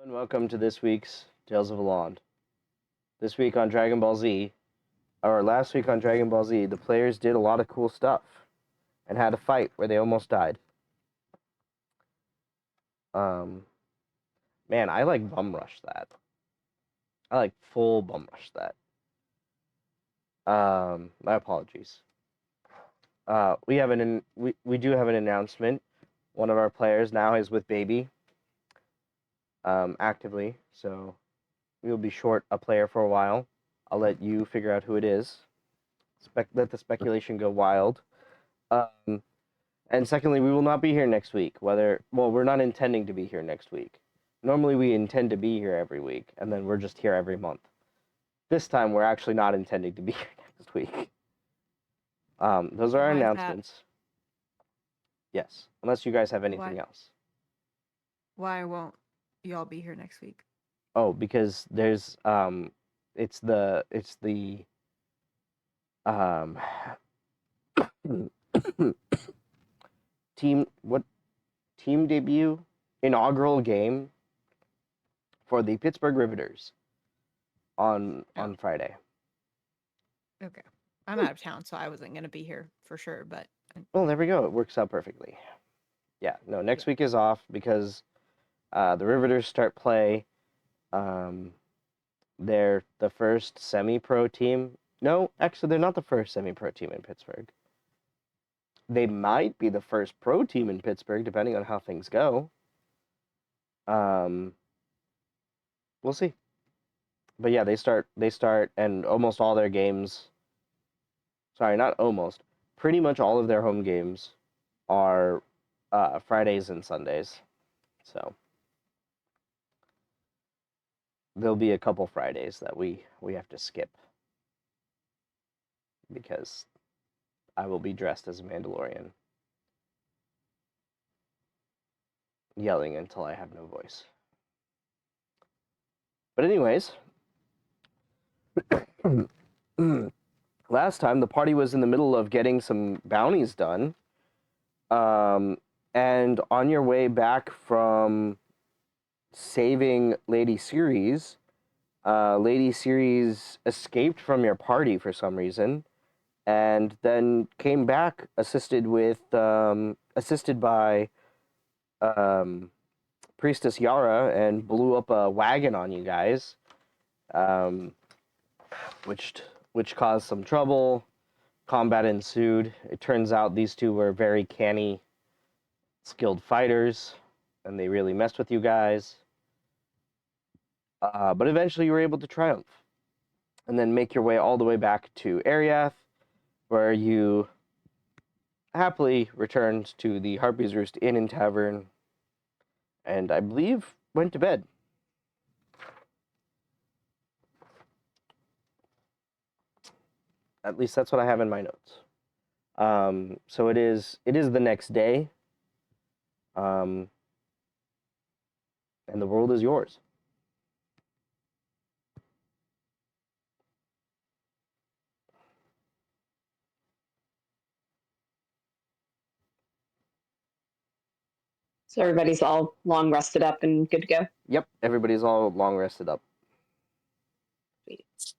And welcome to this week's Tales of Alond. This week on Dragon Ball Z, or last week on Dragon Ball Z, the players did a lot of cool stuff and had a fight where they almost died. Man, I like bum rush that. I like full bum rush that. My apologies. We do have an announcement. One of our players now is with Baby, actively, so we will be short a player for a while. I'll let you figure out who it is. Let the speculation go wild. And secondly, we will not be here next week. We're not intending to be here next week. Normally, we intend to be here every week, and then we're just here every month. This time, we're actually not intending to be here next week. Those are our Why is that? announcements. Yes, unless you guys have anything else. Why won't y'all be here next week? Oh, because there's it's the team debut inaugural game for the Pittsburgh Riveters on Friday. Okay. I'm out of town, so I wasn't going to be here for sure, but... Well, there we go. It works out perfectly. Yeah, no, next week is off because the Riveters start play. They're the first semi-pro team. No, actually, they're not the first semi-pro team in Pittsburgh. They might be the first pro team in Pittsburgh, depending on how things go. We'll see. But yeah, they start, and almost all their games. Sorry, not almost. Pretty much all of their home games are Fridays and Sundays. So there'll be a couple Fridays that we have to skip because I will be dressed as a Mandalorian, yelling until I have no voice. But anyways, last time the party was in the middle of getting some bounties done, and on your way back from saving Lady Ceres, Lady Ceres escaped from your party for some reason, and then came back assisted by Priestess Yara, and blew up a wagon on you guys, which caused some trouble. Combat ensued. It turns out these two were very canny, skilled fighters, and they really messed with you guys. But eventually you were able to triumph, and then make your way all the way back to Ariath, where you happily returned to the Harpy's Roost Inn and Tavern, and I believe went to bed. At least that's what I have in my notes. So it is the next day, and the world is yours. So everybody's all long rested up and good to go? Yep, everybody's all long rested up.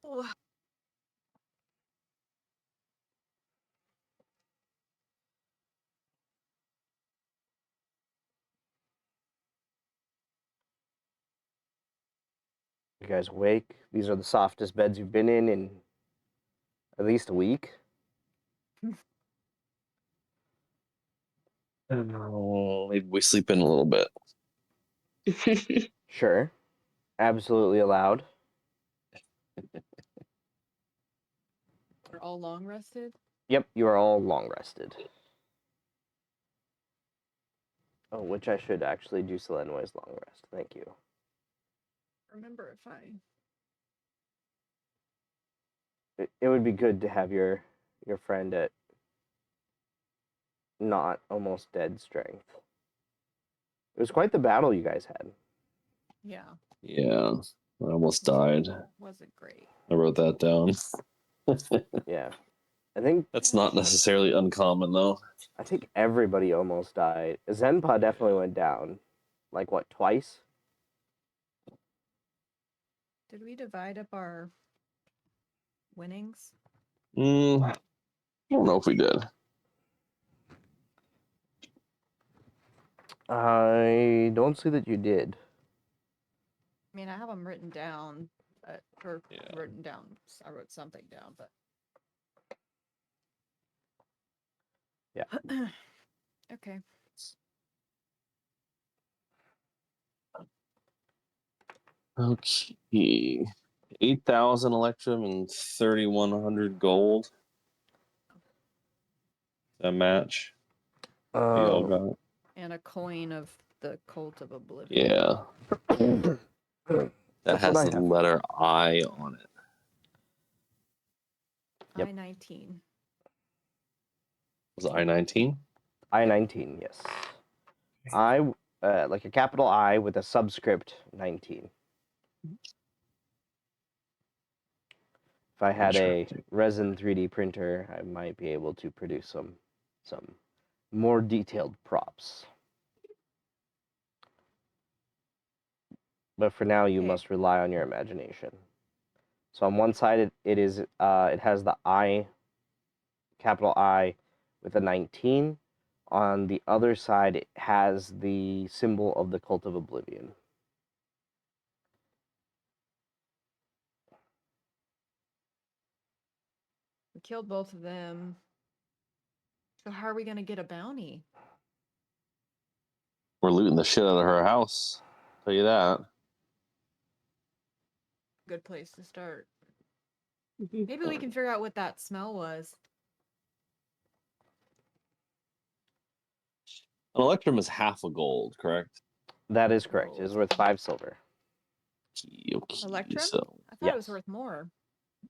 Oh. You guys awake? These are the softest beds you've been in at least a week. Maybe we sleep in a little bit. Sure. Absolutely allowed. We're all long rested? Yep, you are all long rested. Oh, which I should actually do Selenway's long rest. Thank you. Remember it fine. It would be good to have your friend at not almost dead strength. It was quite the battle you guys had. Yeah. Yeah, I almost died. Wasn't great. I wrote that down. Yeah. I think that's not necessarily uncommon, though. I think everybody almost died. Zenpa definitely went down. Like, what, twice? Did we divide up our winnings? I don't know if we did. I don't see that you did. I mean, I have them written down, or Yeah. written down. I wrote something down, but Yeah. okay. Okay. 8,000 Electrum and 3,100 gold. That match. You all got it? And a coin of the Cult of Oblivion. Yeah. That That's has what I the have. letter I on it. Yep. I-19. Was it I-19? I-19, yes. I, like a capital I with a subscript 19. If I had a Interesting. resin 3D printer, I might be able to produce some more detailed props. But for now, you Okay. must rely on your imagination. So on one side, it has the I, capital I, with a 19. On the other side, it has the symbol of the Cult of Oblivion. We killed both of them. So how are we going to get a bounty? We're looting the shit out of her house. Tell you that. Good place to start. Maybe we can figure out what that smell was. An Electrum is half a gold, correct? That is correct. It is worth 5 silver. Okay, Electrum? so I thought it was Yes. worth more.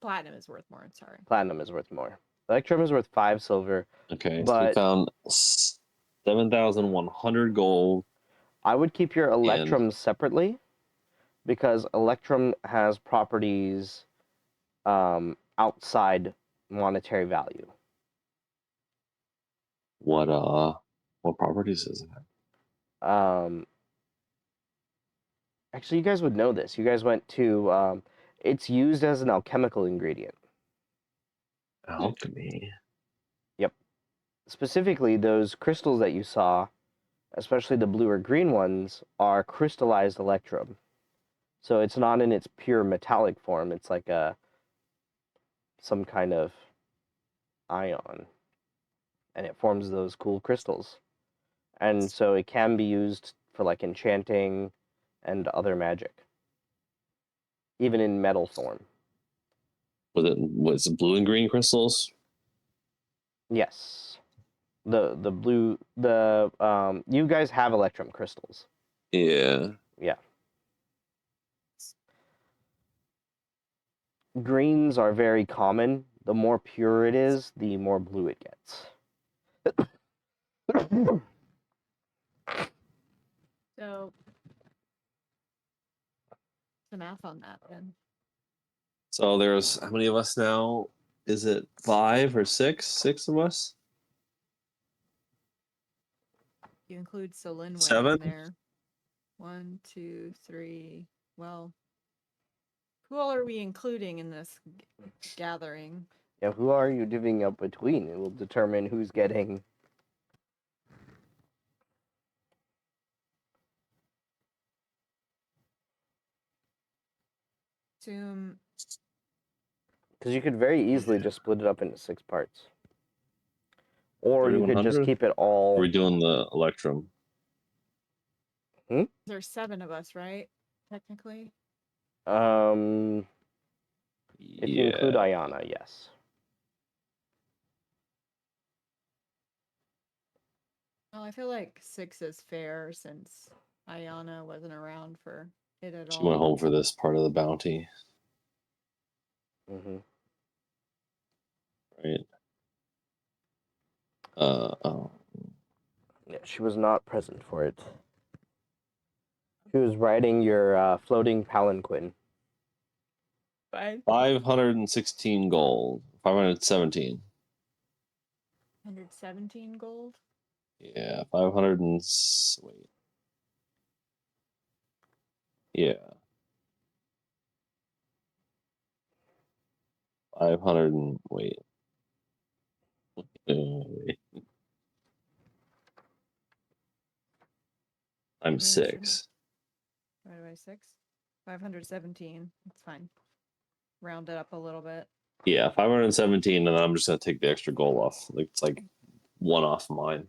Platinum is worth more. Sorry. Platinum is worth more. Electrum is worth 5 silver. okay, so we But- found 7,100 gold. I would keep your Electrum separately because Electrum has properties outside monetary value. What properties is it? Actually, you guys would know this. You guys went to. It's used as an alchemical ingredient. Alchemy. Specifically, those crystals that you saw, especially the blue or green ones, are crystallized Electrum. So it's not in its pure metallic form. It's like some kind of ion, and it forms those cool crystals. And so it can be used for like enchanting and other magic, even in metal form. Was it blue and green crystals? Yes. The blue you guys have Electrum crystals. Yeah. Yeah. Greens are very common. The more pure it is, the more blue it gets. So, the math on that then. So there's how many of us now? Is it 5 or 6? 6 of us? You include Solinway 7? in there. 1, 2, 3. Well, who all are we including in this gathering? Yeah, who are you divvying up between? It will determine who's getting. Assume Because you could very easily just split it up into 6 parts. Or you could just 3,100? keep it all. Are we doing the Electrum? there's 7 of us, right? Technically. If you include Ayana, yes. Well, I feel like 6 is fair since Ayana wasn't around for it at She all. went home for this part of the bounty, Hmm. right? Oh. Yeah, she was not present for it. She was riding your floating palanquin. 516 gold. 517. 117 gold. Yeah, 500 and wait. Yeah. 500 and wait. Wait. I'm 6. Divided by 6. 517. That's fine. Round it up a little bit. Yeah, 517, and then I'm just gonna take the extra goal off. Like it's like one off mine.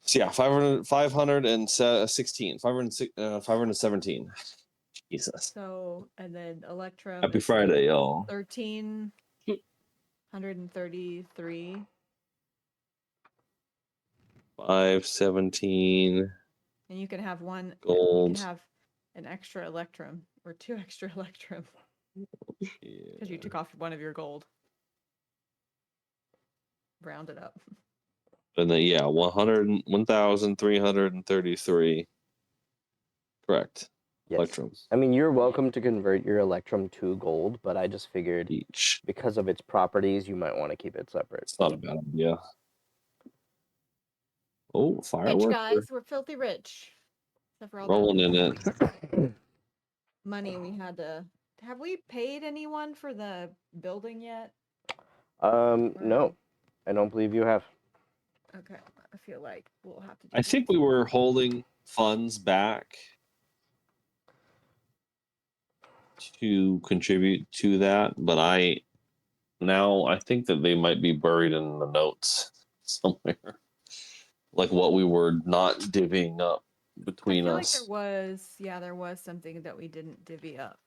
So yeah, 516, 517. Jesus. So, and then Electrum. Happy is Friday, y'all. 1,333. 517 And you can have one. You gold. can have an extra Electrum or 2 extra Electrum because you took off one of your gold. Round it up. And then 1,333. Correct. Yes. Electrums I mean, you're welcome to convert your Electrum to gold, but I just figured each. because of its properties, you might want to keep it separate. It's not a bad idea. Oh, Rich fireworks guys, we're filthy rich. Except for all rolling that in it. money we had to. Have we paid anyone for the building yet? No, I don't believe you have. Okay, I feel like we'll have to. Do I think we were holding funds back to contribute to that, but I think that they might be buried in the notes somewhere. Like what we were not divvying up between I feel us. like there was something that we didn't divvy up.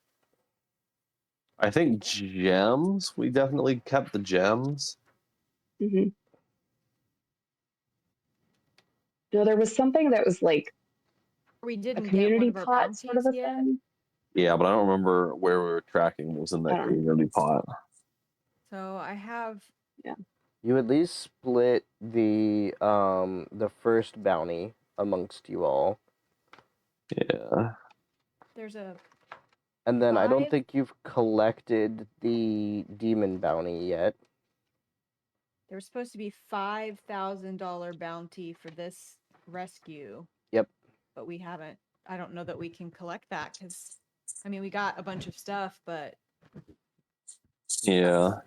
I think gems. We definitely kept the gems. hmm No, there was something that was like We a didn't get one community of our pot sort of a bounties yet. thing. Yeah, but I don't remember where we were tracking. It was in that Yeah. community pot. So I have. You at least split the first bounty amongst you all, Yeah. There's a. and then I don't 5? think you've collected the demon bounty yet. There was supposed to be $5,000 bounty for this rescue. Yep. But we haven't. I don't know that we can collect that because, I mean, we got a bunch of stuff, but Yeah.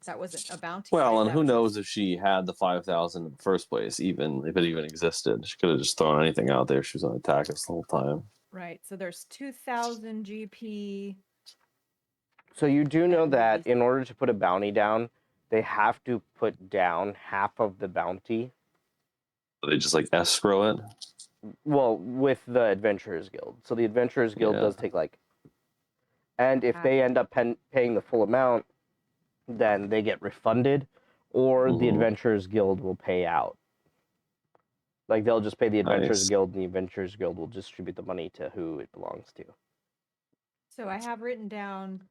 that wasn't a bounty. Well, right? and That who was knows if she had the 5,000 in the first place, even if it even existed. She could have just thrown anything out there. She was going to attack us the whole time. Right. So there's 2,000 GP. So you do know And that these- in order to put a bounty down, they have to put down half of the bounty. So they just like escrow it. Well, with the Adventurers Guild. So the Adventurers Guild Yeah. does take and if they end up paying the full amount, then they get refunded, or the Mhm. Adventurers Guild will pay out. Like they'll just pay the Adventurers Nice. Guild, and the Adventurers Guild will distribute the money to who it belongs to. So I have written down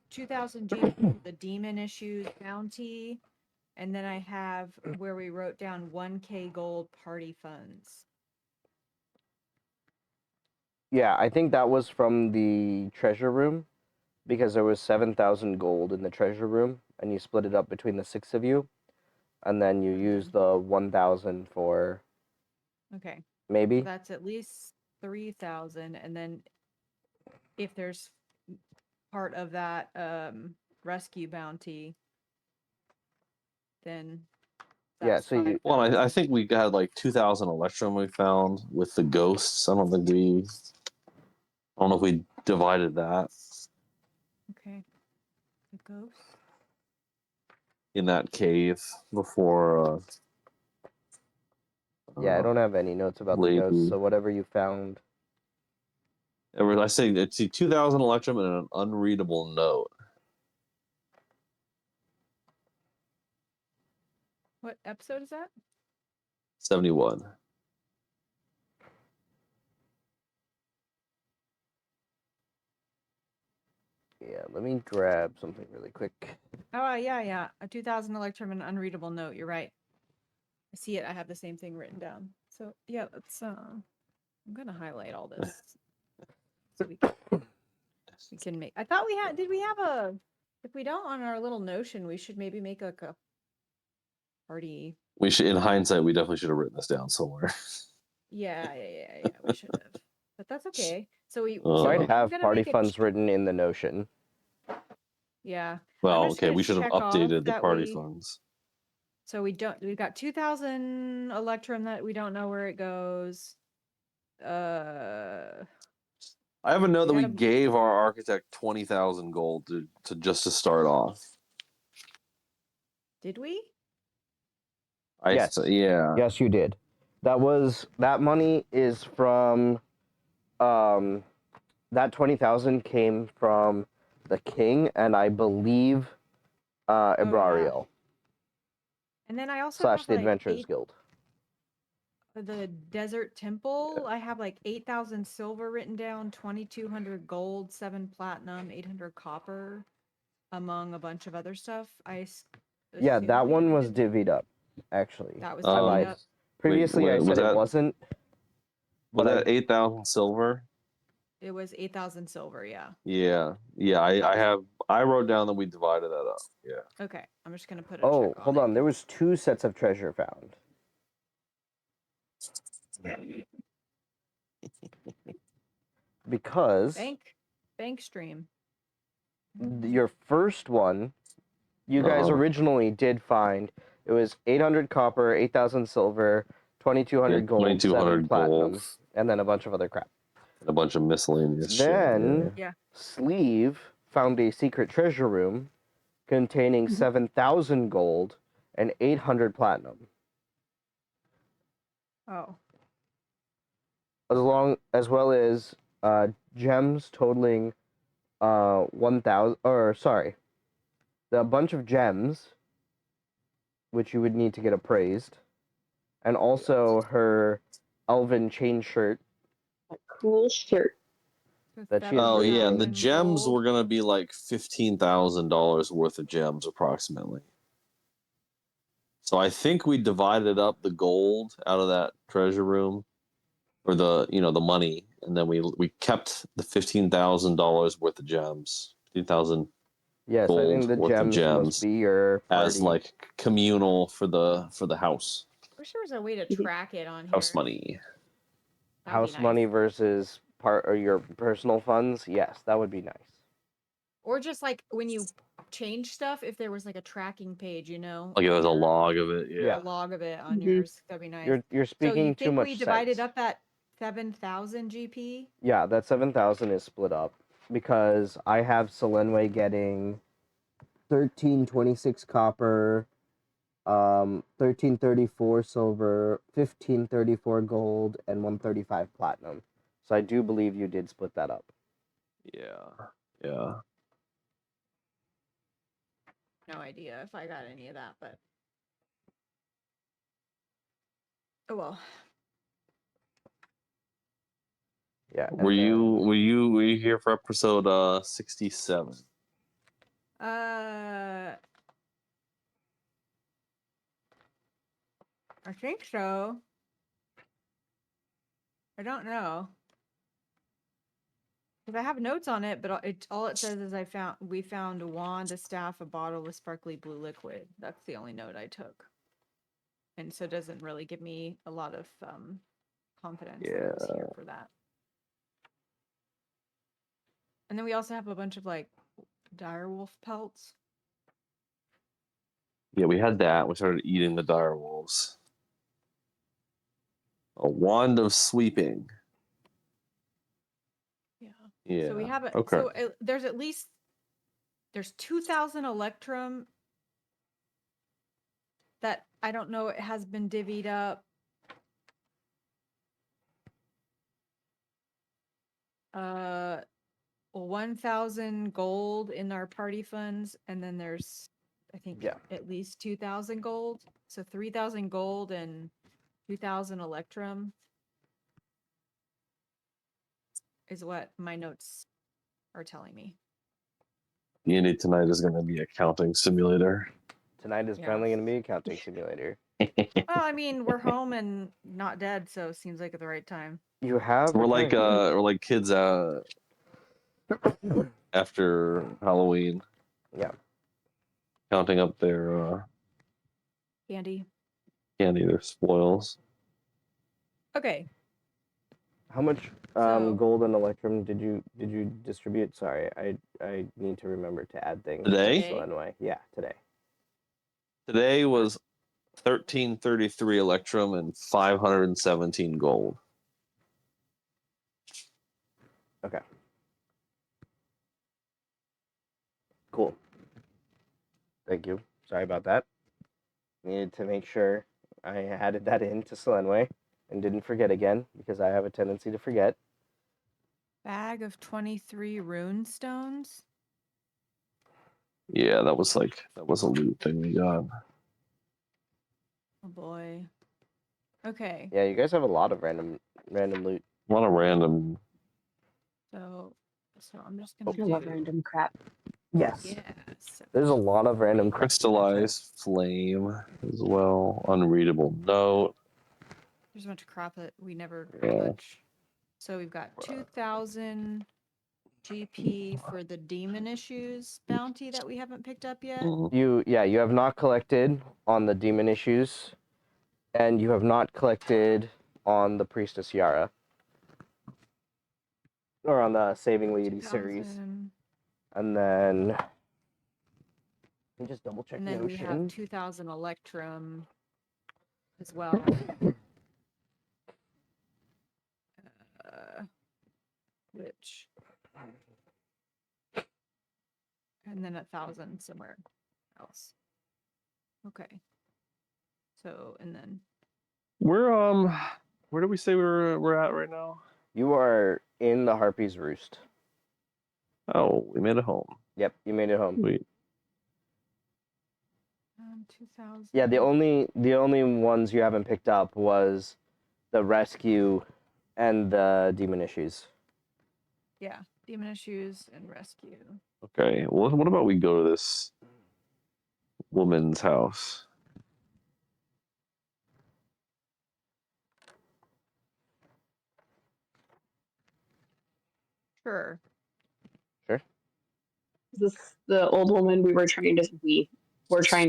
2,000 GP for the demon issues bounty. And then I have where we wrote down 1K gold party funds. Yeah, I think that was from the treasure room, because there was 7,000 gold in the treasure room, and you split it up between the 6 of you, and then you used the 1,000 for Okay. maybe. So that's at least 3,000. And then if there's part of that rescue bounty, then Yeah, that's so you- 5,000. Well, I think we got like 2,000 Electrum we found with the ghosts. I don't know if we divided that Okay. The ghost. in that cave before. Yeah, I don't have any notes about the ghosts, Lady. so whatever you found. I say it's 2,000 Electrum and an unreadable note. What episode is that? 71. Yeah, let me grab something really quick. Oh, yeah. A 2,000 Electrum and unreadable note. You're right. I see it. I have the same thing written down. So yeah, let's. I'm gonna highlight all this so we can make. I thought we had. Did we have a? If we don't on our little Notion, we should maybe make like a party. We should, in hindsight, we definitely should have written this down somewhere. Yeah. We should have. But that's okay. So we. Uh, You so might I'm have gonna party make a funds written in the Notion. Yeah. Well, just okay, gonna we should have check off updated the that party we- funds. So we've got 2,000 Electrum that we don't know where it goes. I have a note that We we gotta- gave our architect 20,000 gold to just to start off. Did we? Yes. Yeah. Yes, you did. That money is from that 20,000 came from the king and I believe Ibrariel And then I also slash have the like Adventurers Guild. the Desert Temple. I have like 8,000 silver written down, 2,200 gold, 7 platinum, 800 copper, among a bunch of other stuff. Yeah, assume that we one was did- divvied up, actually. That was I Um, divvied lied. up. Previously, wait, I was said that- it wasn't. Was but I- that 8,000 silver? It was 8,000 silver. Yeah. Yeah. Yeah, I wrote down that we divided that up. Yeah. Okay. I'm just gonna put a Oh, check hold it. on. There was 2 sets of treasure found. Because Bank stream. your first one, you guys Uh-huh. originally did find it was 800 copper, 8,000 silver, 2,200 gold, 2,200 7 platinum, gold, and then a bunch of other crap. and a bunch of miscellaneous Then- shit. Yeah. Sleeve found a secret treasure room containing 7,000 gold and 800 platinum, Oh. as well as gems totaling 1,000. Or sorry, a bunch of gems, which you would need to get appraised, and also her elven chain shirt. A cool shirt. That she has Oh really yeah, cool. the 7,000 gems gold. were gonna be like $15,000 worth of gems approximately. So I think we divided up the gold out of that treasure room, or the money, and then we kept the $15,000 worth of gems. 15,000 Yes, I think gold the worth of gems gems must be your party. as like communal for the house Wish there was a way to Mhm. track it on here. house money. That'd be house nice. money versus part or your personal funds. Yes, that would be nice. Or just like when you change stuff, if there was like a tracking page, Like on there's a your- log of it. Yeah. a log of it on Mhm. yours, that'd be nice. You're So speaking you too think much we divided sense. up that 7,000 GP? Yeah, that 7,000 is split up because I have Selenway getting 1326 copper, 1334 silver, 1534 gold, and 135 platinum. So I do believe you did split that up. Yeah. Yeah. No idea if I got any of that, but oh well. Yeah. and Were then- you here for episode 67? I think so. I don't know. Because I have notes on it, but all it says is we found a wand, a staff, a bottle with sparkly blue liquid. That's the only note I took. And so it doesn't really give me a lot of confidence that I was here for that. And then we also have a bunch of like direwolf pelts. Yeah, we had that. We started eating the dire wolves. A wand of sweeping. Yeah. Yeah. So we have Okay. so there's 2,000 Electrum that I don't know, it has been divvied up. 1,000 gold in our party funds, and then there's I think Yeah. at least 2,000 gold. So 3,000 gold and 2,000 Electrum is what my notes are telling me. D&D tonight is going to be a counting simulator. Tonight is Yeah. apparently going to be a counting simulator. Well, I mean, we're home and not dead, so it seems like at the right time. You have. We're a like character. we're like kids after Halloween, Yeah. counting up their Andy. candy, their spoils. Okay. How much So- gold and electrum did you distribute? Sorry, I need to remember to add things. Today? Today? Anyway, yeah, today. Today was 1333 electrum and 517 gold. Okay. Cool. Thank you. Sorry about that. Needed to make sure I added that into Selenway and didn't forget again because I have a tendency to forget. Bag of 23 rune stones. Yeah, that was a loot thing we got. Oh boy. Okay. Yeah, you guys have a lot of random loot. A lot of random. So I'm just I gonna love do. random crap. Yes. Yeah. So There's a lot of random Crystallized flame as well. Unreadable note. there's a bunch of crap that we never Yeah. touch. So we've got 2,000 GP for the demon issues bounty that we haven't picked up yet. You have not collected on the demon issues, and you have not collected on the priestess Yara, or on the saving lady series. 2,000. And then let me just double check And the then we have ocean. 2,000 electrum as well. Which, and then 1,000 somewhere else. Okay. So, and then We're where do we say we're at right now? You are in the Harpy's Roost. Oh, we made it home. Yep, you made it home. Sweet. 2,000. Yeah, the only ones you haven't picked up was the rescue and the demon issues. Yeah, demon issues and rescue. Okay. Well, what about we go to this woman's house? Sure. Is this the old woman we were trying to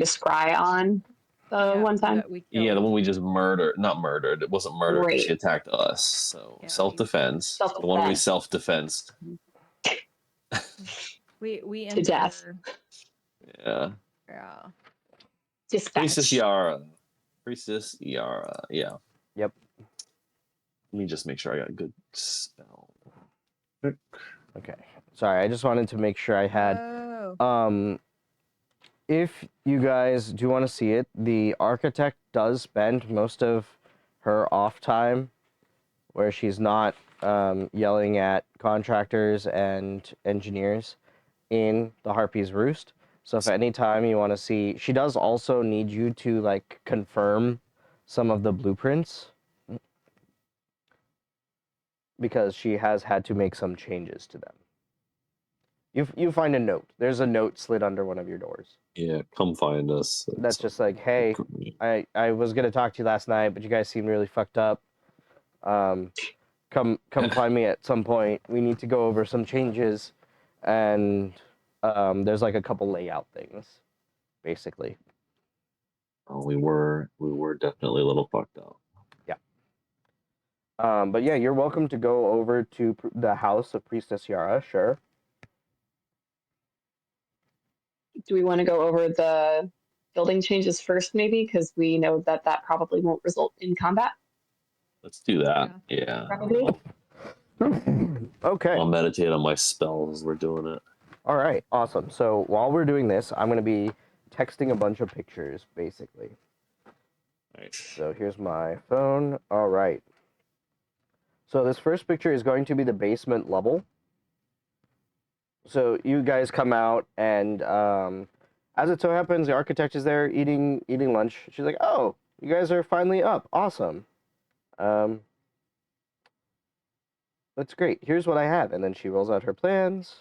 scry on the Yeah, one time? that we Yeah, the killed. one we just murdered. Not murdered. It wasn't murdered. Right. She attacked us. So Yeah, self-defense. The one we self-defense. We To enter. death. Yeah. Yeah. Dispatch. Priestess Yara. Yeah. Yep. Let me just make sure I got a good spell. Okay. Sorry, I just wanted to make sure I had. Oh. If you guys do want to see it, the architect does spend most of her off time where she's not yelling at contractors and engineers in the Harpy's Roost. So if any time you want to see, she does also need you to like confirm some of the blueprints because she has had to make some changes to them. You find a note. There's a note slid under one of your doors. Yeah, come find us. That's just like, hey, I was gonna talk to you last night, but you guys seem really fucked up. Come find me at some point. We need to go over some changes, and there's like a couple layout things, basically. Oh, we were definitely a little fucked up. But yeah, you're welcome to go over to the house of Priestess Yara. Sure. Do we want to go over the building changes first, maybe? Because we know that probably won't result in combat. Let's do that. Yeah. Probably. Okay. I'll meditate on my spells as we're doing it. All right. Awesome. So while we're doing this, I'm gonna be texting a bunch of pictures, basically. Right. So here's my phone. All right. So this first picture is going to be the basement level. So you guys come out, and as it so happens, the architect is there eating lunch. She's like, "Oh, you guys are finally up. Awesome. That's great. Here's what I have." And then she rolls out her plans.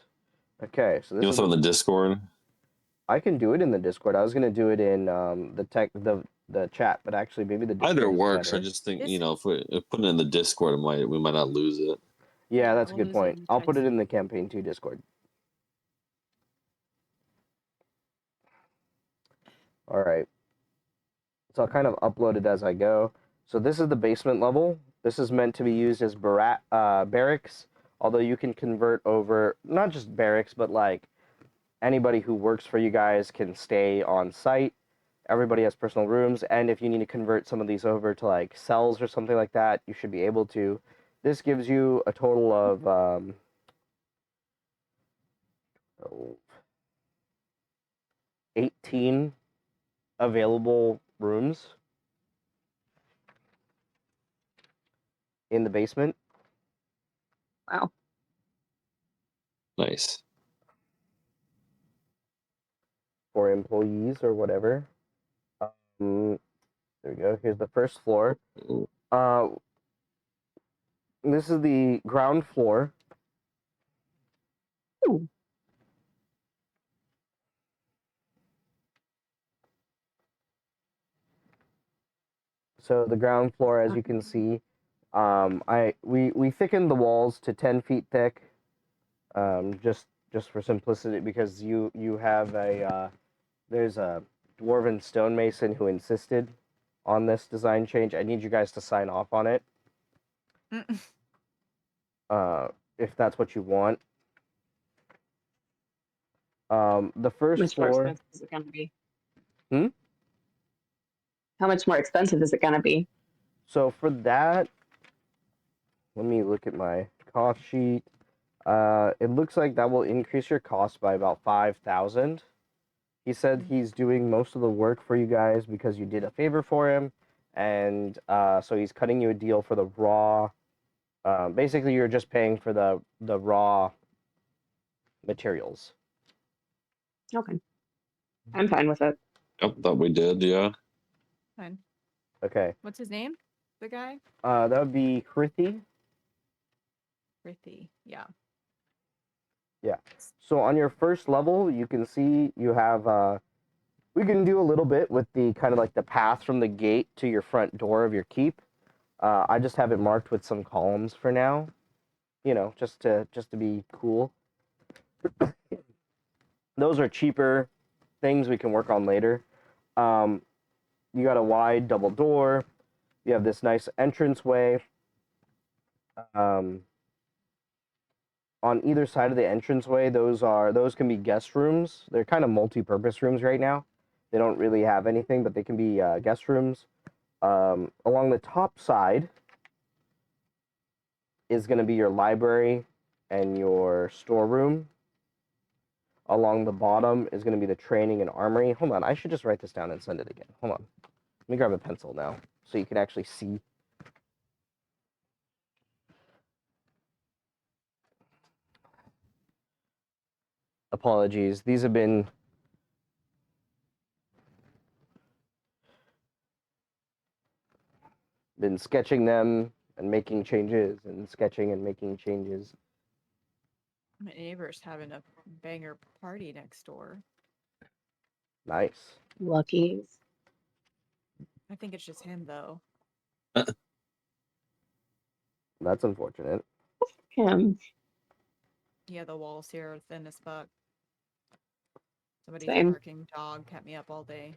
Okay, so this You is also in the Discord? I can do it in the Discord. I was gonna do it in the chat, but actually maybe the Discord Either is works. better. I just think, This- if we put it in the Discord, we might not lose it. Yeah, Yeah, that's a we'll good lose it point. in the I'll put it text. in the campaign 2 Discord. All right. So I'll kind of upload it as I go. So this is the basement level. This is meant to be used as barracks, although you can convert over, not just barracks, but like anybody who works for you guys can stay on site. Everybody has personal rooms, and if you need to convert some of these over to like cells or something like that, you should be able to. This gives you a total of 18 available rooms in the basement. Wow. Nice. For employees or whatever. There we go. Here's the first floor. Ooh, This is the ground floor. Ooh. So the ground floor, as you can see, we thickened the walls to 10 feet thick, just for simplicity, because you have there's a dwarven stonemason who insisted on this design change. I need you guys to sign off on it, if that's what you want. The How first much more floor. expensive is it going to be? Hmm? How much more expensive is it going to be? So for that, let me look at my cost sheet. It looks like that will increase your cost by about 5,000. He said he's doing most of the work for you guys because you did a favor for him, and so he's cutting you a deal for the raw. Basically, you're just paying for the raw materials. Okay. I'm fine with it. yep, that we did. Yeah. Fine. Okay. What's his name? The guy? That would be Krithi. Rithi. Yeah. Yeah. So on your first level, you can see you have. We can do a little bit with the kind of like the path from the gate to your front door of your keep. I just have it marked with some columns for now. You know, just to be cool. Those are cheaper things we can work on later. You got a wide double door. You have this nice entranceway. On either side of the entranceway, those can be guest rooms. They're kind of multi-purpose rooms right now. They don't really have anything, but they can be guest rooms. Along the top side is going to be your library and your storeroom. Along the bottom is going to be the training and armory. Hold on, I should just write this down and send it again. Hold on. Let me grab a pencil now so you can actually see. Apologies. These have been sketching them and making changes and sketching and making changes. My neighbor's having a banger party next door. Nice. Luckies. I think it's just him though. That's unfortunate. Him. Yeah, the walls here are thin as fuck. Somebody's Same. barking dog kept me up all day.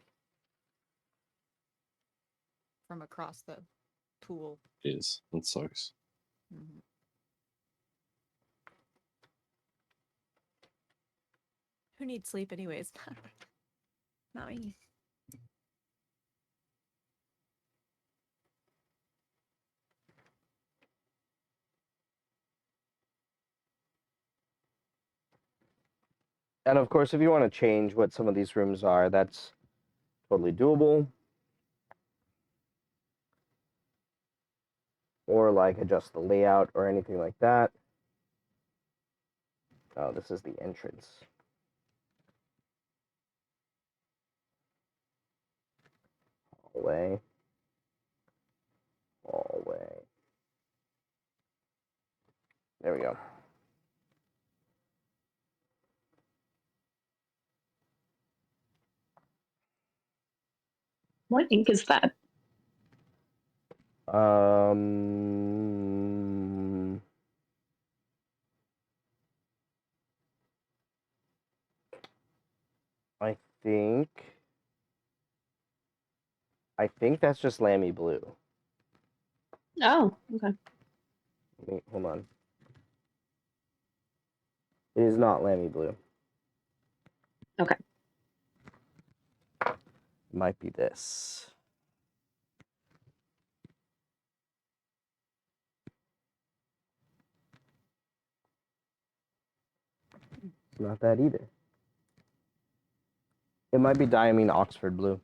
From across the pool. Jeez, that sucks. Mhm. Who needs sleep anyways? Not me. And of course, if you want to change what some of these rooms are, that's totally doable. Or like adjust the layout or anything like that. Oh, this is the entrance. Hallway. Hallway. There we go. What ink is that? I think that's just Lamy Blue. Oh, okay. Wait, hold on. It is not Lammy Blue. Okay. It might be this. It's not that either. It might be Diamine Oxford Blue.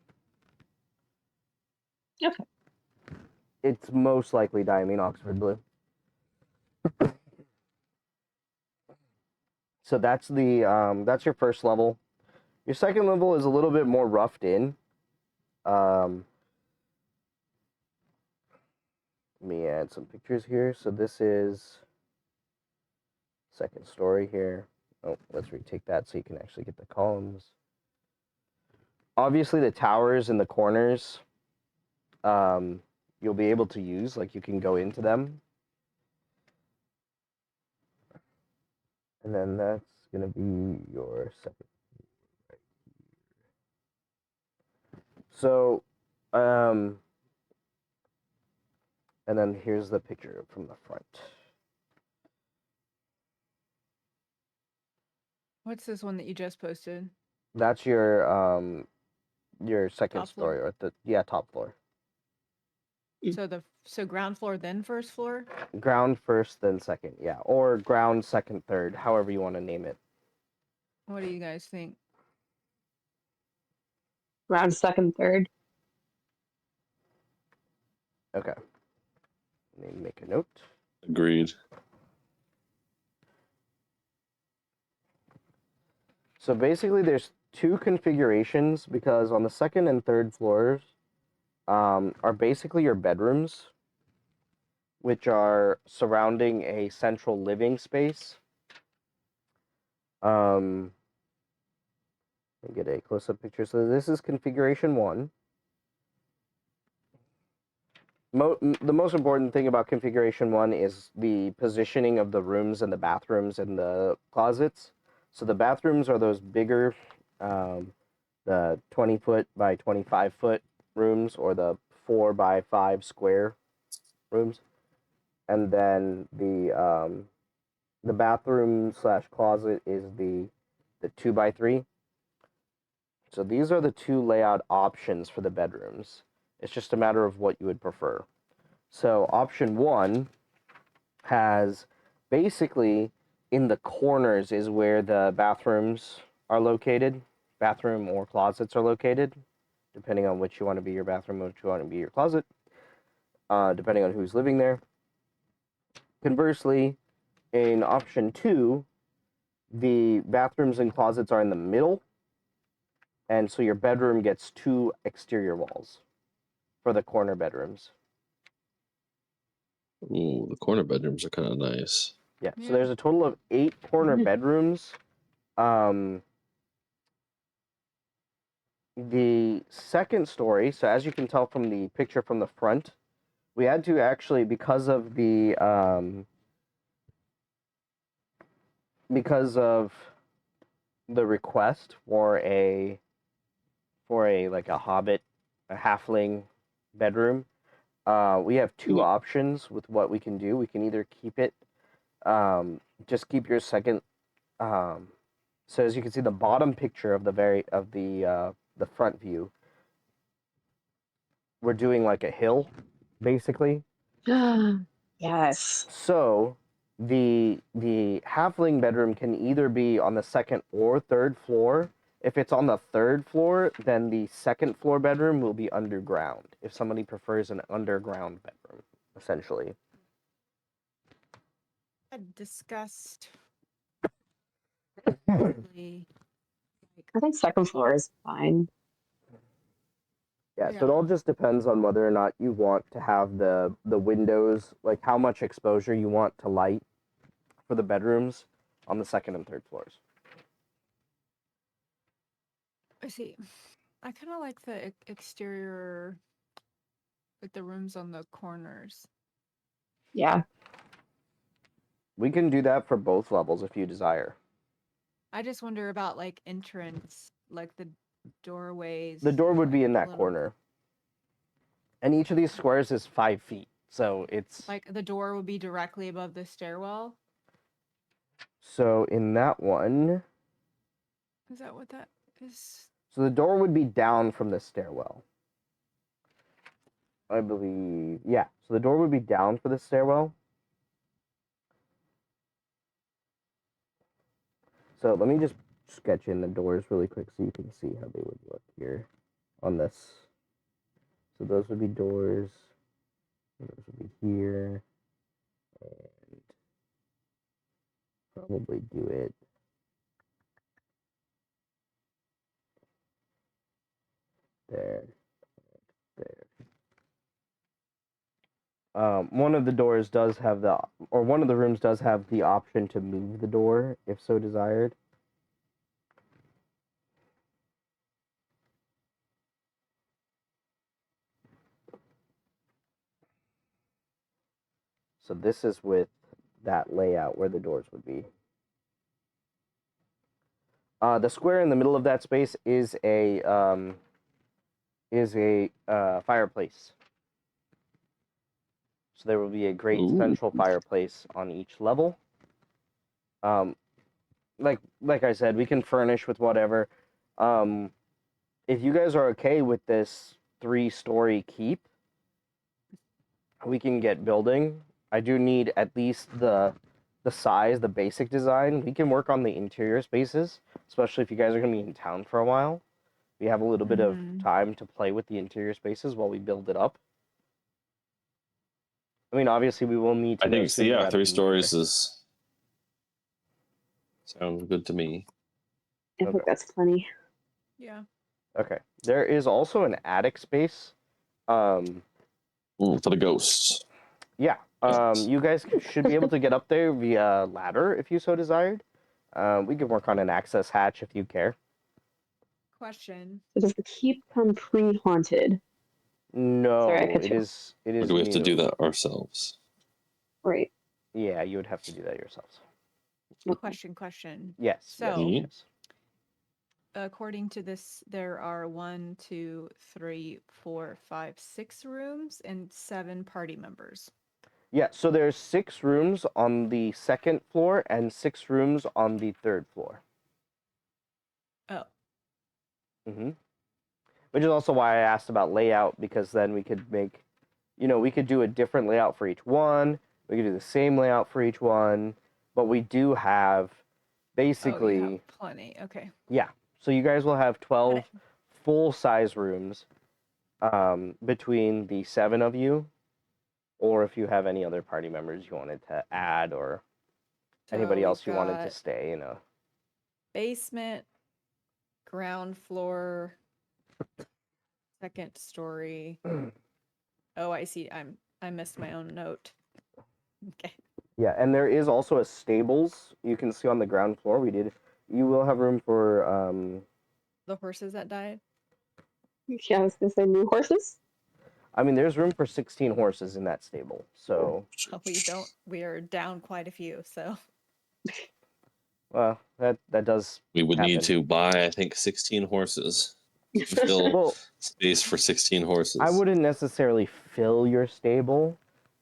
Okay. It's most likely Diamine Oxford Blue. So that's that's your first level. Your second level is a little bit more roughed in. Let me add some pictures here. So this is second story here. Oh, let's retake that so you can actually get the columns. Obviously, the towers in the corners, you'll be able to use. Like, you can go into them. And then that's going to be your second. So, and then here's the picture from the front. What's this one that you just posted? That's your second Top floor? story, or top floor. So ground floor, then first floor? Ground first, then second, yeah, or ground second, third, however you want to name it. What do you guys think? Round second, third. Okay. Let me make a note. Agreed. So basically, there's two configurations because on the second and third floors are basically your bedrooms, which are surrounding a central living space. Let me get a close-up picture. So this is configuration 1. The most important thing about configuration 1 is the positioning of the rooms and the bathrooms and the closets. So the bathrooms are those bigger, the 20-foot by 25-foot rooms, or the 4 by 5 square rooms, and then the bathroom / closet is the 2 by 3. So these are the two layout options for the bedrooms. It's just a matter of what you would prefer. So option 1 has basically in the corners is where the bathrooms are located. Bathroom or closets are located, depending on which you want to be your bathroom, which you want to be your closet, depending on who's living there. Conversely, in option 2, the bathrooms and closets are in the middle, and so your bedroom gets 2 exterior walls for the corner bedrooms. Ooh, the corner bedrooms are kind of nice. Yeah, Yeah. so there's a total of 8 corner bedrooms. The second story, so as you can tell from the picture from the front, we had to actually, because of the request for a like a hobbit, a halfling bedroom, we have 2 options with what we can do. We can either keep it, just keep your second. So as you can see, the bottom picture of the front view, we're doing like a hill, basically. Yes. So the halfling bedroom can either be on the second or third floor. If it's on the third floor, then the second floor bedroom will be underground. If somebody prefers an underground bedroom, essentially. I discussed. Probably, like, I think second floor is fine. Yeah, so it all just depends on whether or not you want to have the windows, like how much exposure you want to light for the bedrooms on the second and third floors. I see. I kind of like the exterior, like the rooms on the corners. Yeah. We can do that for both levels if you desire. I just wonder about like entrance, like the doorways. The door would be like, in a that little- corner. And each of these squares is 5 feet. So it's Like the door would be directly above the stairwell. so in that one, Is that what that is? so the door would be down from the stairwell. I believe, yeah. So the door would be down for the stairwell. So let me just sketch in the doors really quick so you can see how they would look here on this. So those would be doors. Those would be here. And probably do it there. There. One of the doors does have or one of the rooms does have the option to move the door if so desired. So this is with that layout where the doors would be. The square in the middle of that space is a fireplace. So there will be a great Ooh. central fireplace on each level. Like I said, we can furnish with whatever. If you guys are okay with this 3-story keep, we can get building. I do need at least the size, the basic design. We can work on the interior spaces, especially if you guys are going to be in town for a while. We have a little bit of Mhm. time to play with the interior spaces while we build it up. I mean, obviously, we will need to I know think so. sooner Yeah, rather 3 than stories later. is sounds good to me. I Okay. think that's plenty. Yeah. Okay. There is also an attic space. For the ghosts. Yeah. Yes. You guys should be able to get up there via ladder if you so desired. We can work on an access hatch if you care. Question. So does the keep come pre-haunted? No, Sorry, I cut it you. is Or do we have to new. do that ourselves? Right. Yeah, you would have to do that yourselves. Okay. Question. Yes. So- yes, yes. According to this, there are 1, 2, 3, 4, 5, 6 rooms and 7 party members. Yeah, so there's 6 rooms on the 2nd floor and 6 rooms on the 3rd floor. Oh, Mm-hmm. Which is also why I asked about layout, because then we could make, we could do a different layout for each one. We could do the same layout for each one, but we do have basically, you have plenty. Okay. yeah. So you guys will have 12 Got it. full-size rooms between the 7 of you, or if you have any other party members you wanted to add, or anybody So else we've you wanted to got stay, basement, ground floor, 2nd story. Oh, I see. I missed my own note. Okay. Yeah, and there is also a stables you can see on the ground floor. You will have room for The horses that died. Yeah, I was gonna say new horses. I mean, there's room for 16 horses in that stable. So, Oh, we are down quite a few. So well, that does We would need happen. to buy, I think, 16 horses to fill Well, space for 16 horses. I wouldn't necessarily fill your stable.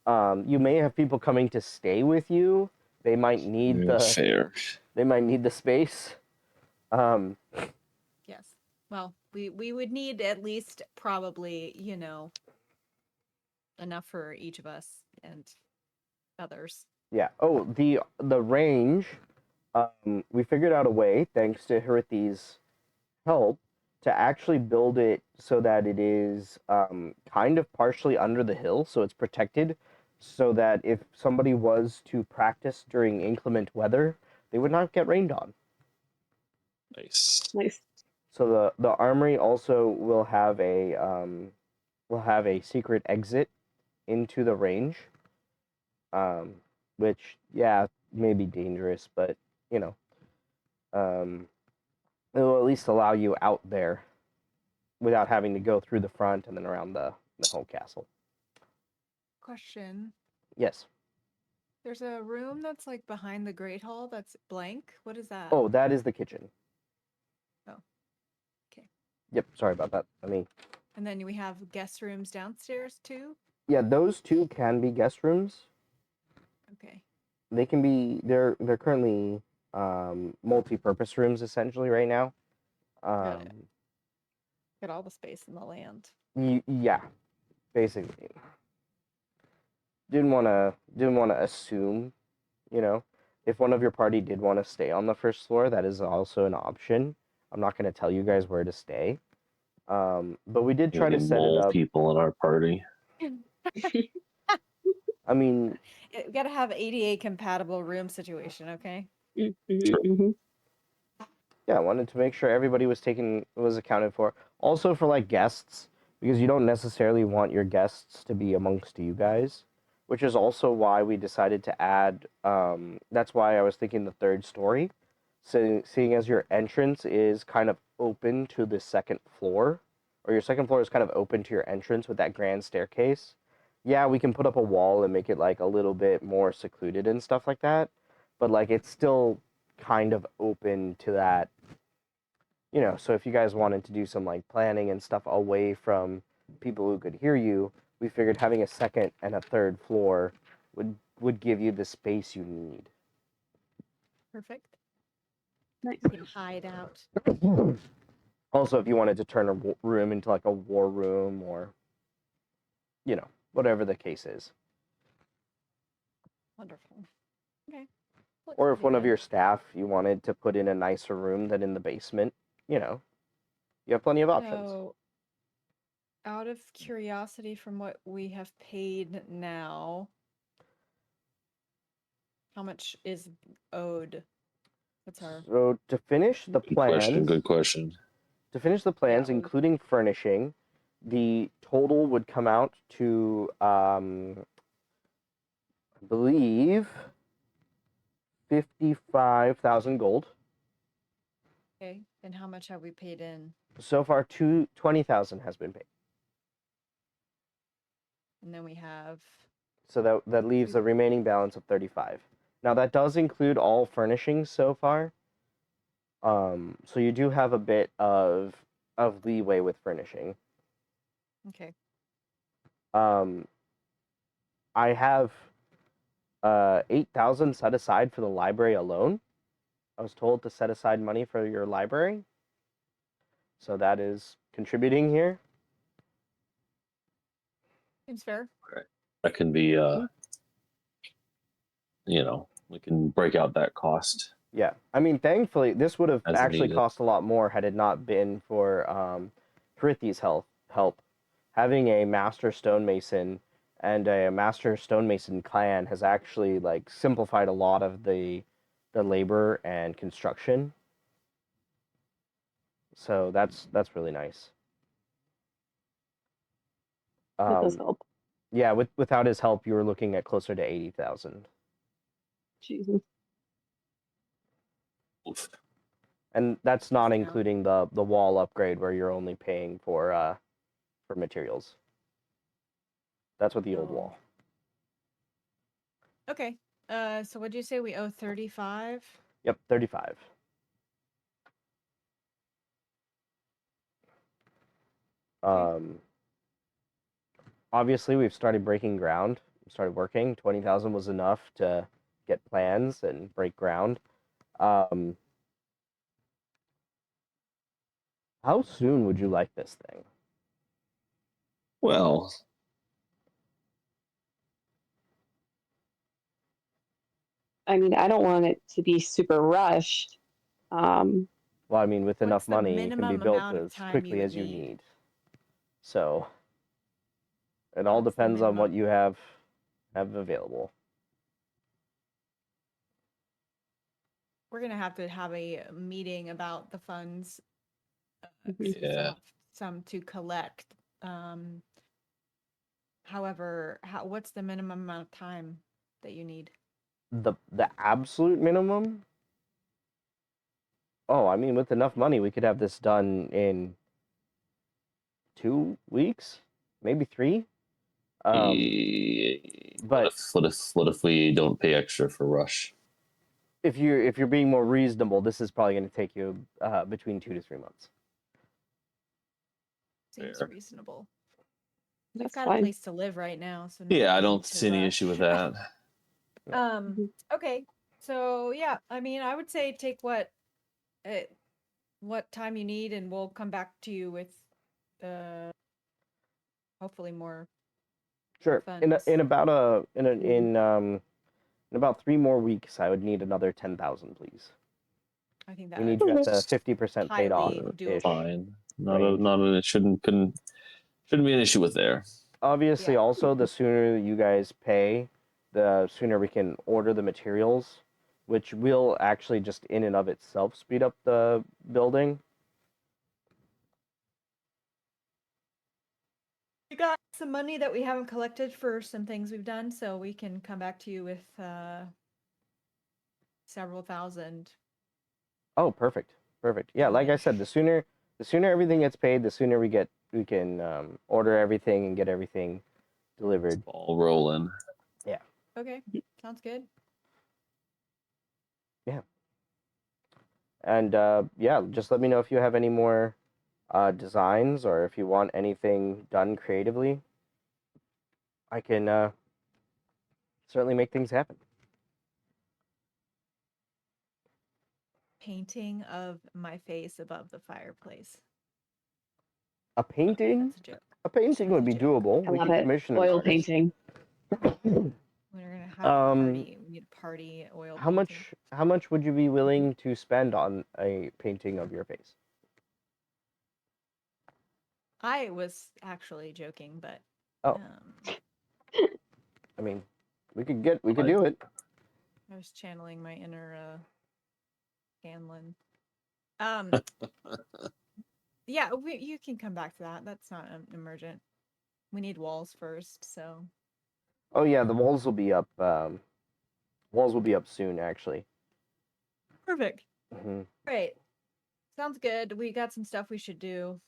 You may have people coming to stay with you. They might need Fair. the space. yes. Well, we would need at least probably, enough for each of us and others. Yeah. Oh, the range. We figured out a way, thanks to Hirithi's help, to actually build it so that it is kind of partially under the hill, so it's protected, so that if somebody was to practice during inclement weather, they would not get rained on. Nice. Nice. So the armory also will have a secret exit into the range, which may be dangerous, but it will at least allow you out there without having to go through the front and then around the whole castle. Question. Yes. There's a room that's like behind the Great Hall that's blank. What is that? Oh, that is the kitchen. Oh. Okay. Yep. Sorry about that. And then we have guest rooms downstairs too. Yeah, those two can be guest rooms. Okay. They can be. They're currently multi-purpose rooms essentially right now. Got it. Um, Got all the space in the land. yeah, basically. Didn't want to assume, you know, if one of your party did want to stay on the first floor, that is also an option. I'm not going to tell you guys where to stay. But we did try to Any set it mole up. people in our party. I mean, We gotta have ADA compatible room situation, okay? Mhm. yeah, I wanted to make sure everybody was accounted for. Also for like guests, because you don't necessarily want your guests to be amongst you guys, which is also why we decided to add. That's why I was thinking the third story, so seeing as your entrance is kind of open to the second floor, or your second floor is kind of open to your entrance with that grand staircase. Yeah, we can put up a wall and make it like a little bit more secluded and stuff like that, but like it's still kind of open to that, so if you guys wanted to do some like planning and stuff away from people who could hear you, we figured having a second and a third floor would give you the space you need. Perfect. Nice. You can hide out. Also, if you wanted to turn a room into like a war room or, whatever the case is. Wonderful. Okay. Or if one of Flexibility. your staff you wanted to put in a nicer room than in the basement, you have plenty of options. So, out of curiosity, from what we have paid now, how much is owed? What's our So to finish the Good question. plans, Good question. Yeah. including furnishing, the total would come out to, I believe, 55,000 gold. Okay. And how much have we paid in? So far, 20,000 has been paid. And then we have So that leaves a remaining balance of 35. Now that does include all furnishings so far. So you do have a bit of leeway with furnishing. okay. I have 8,000 set aside for the library alone. I was told to set aside money for your library. So that is contributing here. Seems fair. That can be, we can break out that cost Yeah, I mean, thankfully, this would have as actually needed. cost a lot more had it not been for Prithi's help. Having a master stonemason and a master stonemason clan has actually like simplified a lot of the labor and construction. So that's really nice. That does help. Yeah, without his help, you were looking at closer to 80,000. Jesus. Oof. And that's not Yeah. including the wall upgrade where you're only paying for materials. That's with the old Oh. wall. Okay. So what'd you say we owe 35? Yep, 35. Okay. Obviously we've started breaking ground. We started working. 20,000 was enough to get plans and break ground. How soon would you like this thing? Well, I mean, I don't want it to be super rushed. Well, I mean, with What's enough the money, it can be minimum built amount of as time quickly you would as you need? need. So it all What's the depends on what minimum? you have available. We're gonna have to have a meeting about the funds. 'Cause we still Yeah. have some to collect. However, what's the minimum amount of time that you need? The absolute minimum? Oh, I mean, with enough money, we could have this done in 2 weeks, maybe 3. What But if we don't pay extra for rush? if you're being more reasonable, this is probably going to take you between 2 to 3 months. Seems Fair. reasonable. We've That's got a fine. place to live right now, so no Yeah, I need don't to see any rush. issue with that. Mhm. Okay. So yeah, I mean, I would say take what time you need, and we'll come back to you with hopefully more. Sure. Funds. In about 3 more weeks, I would need another 10,000, please. I think We need that you at the That's 50% paid off highly ish. doable. Fine. Not range. it shouldn't be an issue with there. Obviously, Yeah. also the sooner you guys pay, the sooner we can order the materials, which will actually just in and of itself speed up the building. We got some money that we haven't collected for some things we've done, so we can come back to you with several thousand. Oh, perfect. Perfect. Yeah, like I said, the sooner everything gets paid, the sooner we can order everything and get everything delivered. All rolling. Okay, sounds good. And yeah, just let me know if you have any more designs or if you want anything done creatively. I can certainly make things happen. Painting of my face above the fireplace. A painting? That's a joke. A painting would be That's a joke. doable. I We love could it. commission an Oil artist. painting. We're gonna have a party. We need a party oil. How painting. much would you be willing to spend on a painting of your face? I was actually joking, but Oh. I mean, we could do it. I was channeling my inner Scanlan. Yeah, you can come back to that. That's not emergent. We need walls first, so. Oh yeah, the walls will be up. Walls will be up soon, actually. Perfect. Hmm. Great. Sounds good. We got some stuff we should do.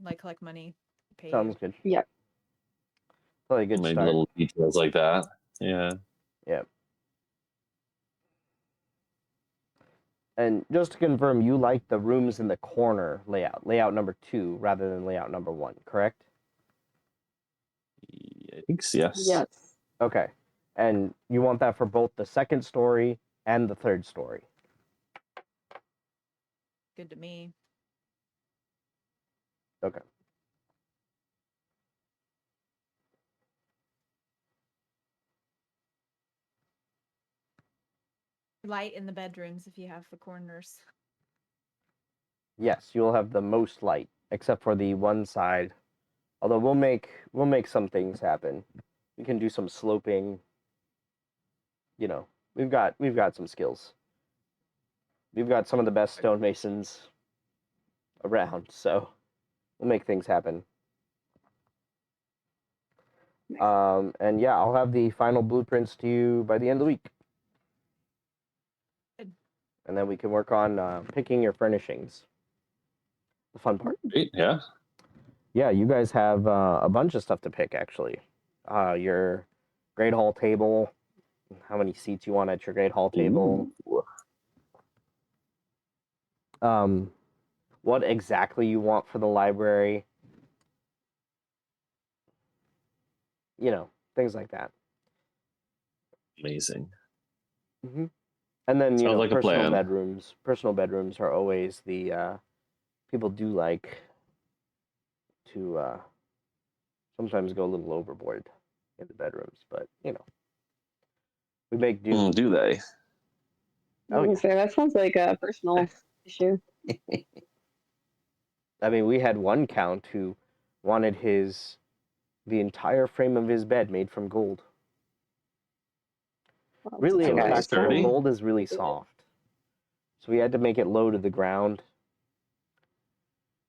Like collect money, pay Sounds you. good. Yep. Probably a good Maybe start. little details like that. Yeah. Yeah. And just to confirm, you like the rooms in the corner layout number 2, rather than layout number 1, correct? I think so, yes. Yes. Okay. And you want that for both the second story and the third story? Good to me. Okay. Light in the bedrooms if you have the corners. Yes, you'll have the most light, except for the one side. Although we'll make some things happen. We can do some sloping. You know, we've got some skills. We've got some of the best stonemasons around, so we'll make things happen. And yeah, I'll have the final blueprints to you by the end of the week. Good. And then we can work on picking your furnishings. The fun part. Great, yeah. Yeah, you guys have a bunch of stuff to pick, actually. Your Great Hall table, how many seats you want at your Great Hall table. Ooh. What exactly you want for the library. You know, things like that. Amazing. Mm-hmm. And then, you Sounds know, like a personal plan. bedrooms. Personal bedrooms are always the people do like to sometimes go a little overboard in the bedrooms, but you know, we make do. Do they? Oh, yeah. So that sounds like a personal issue. I mean, we had one count who wanted the entire frame of his bed made from gold. Well, Really, in that guy's fact, the sturdy. gold is really soft, so we had to make it low to the ground.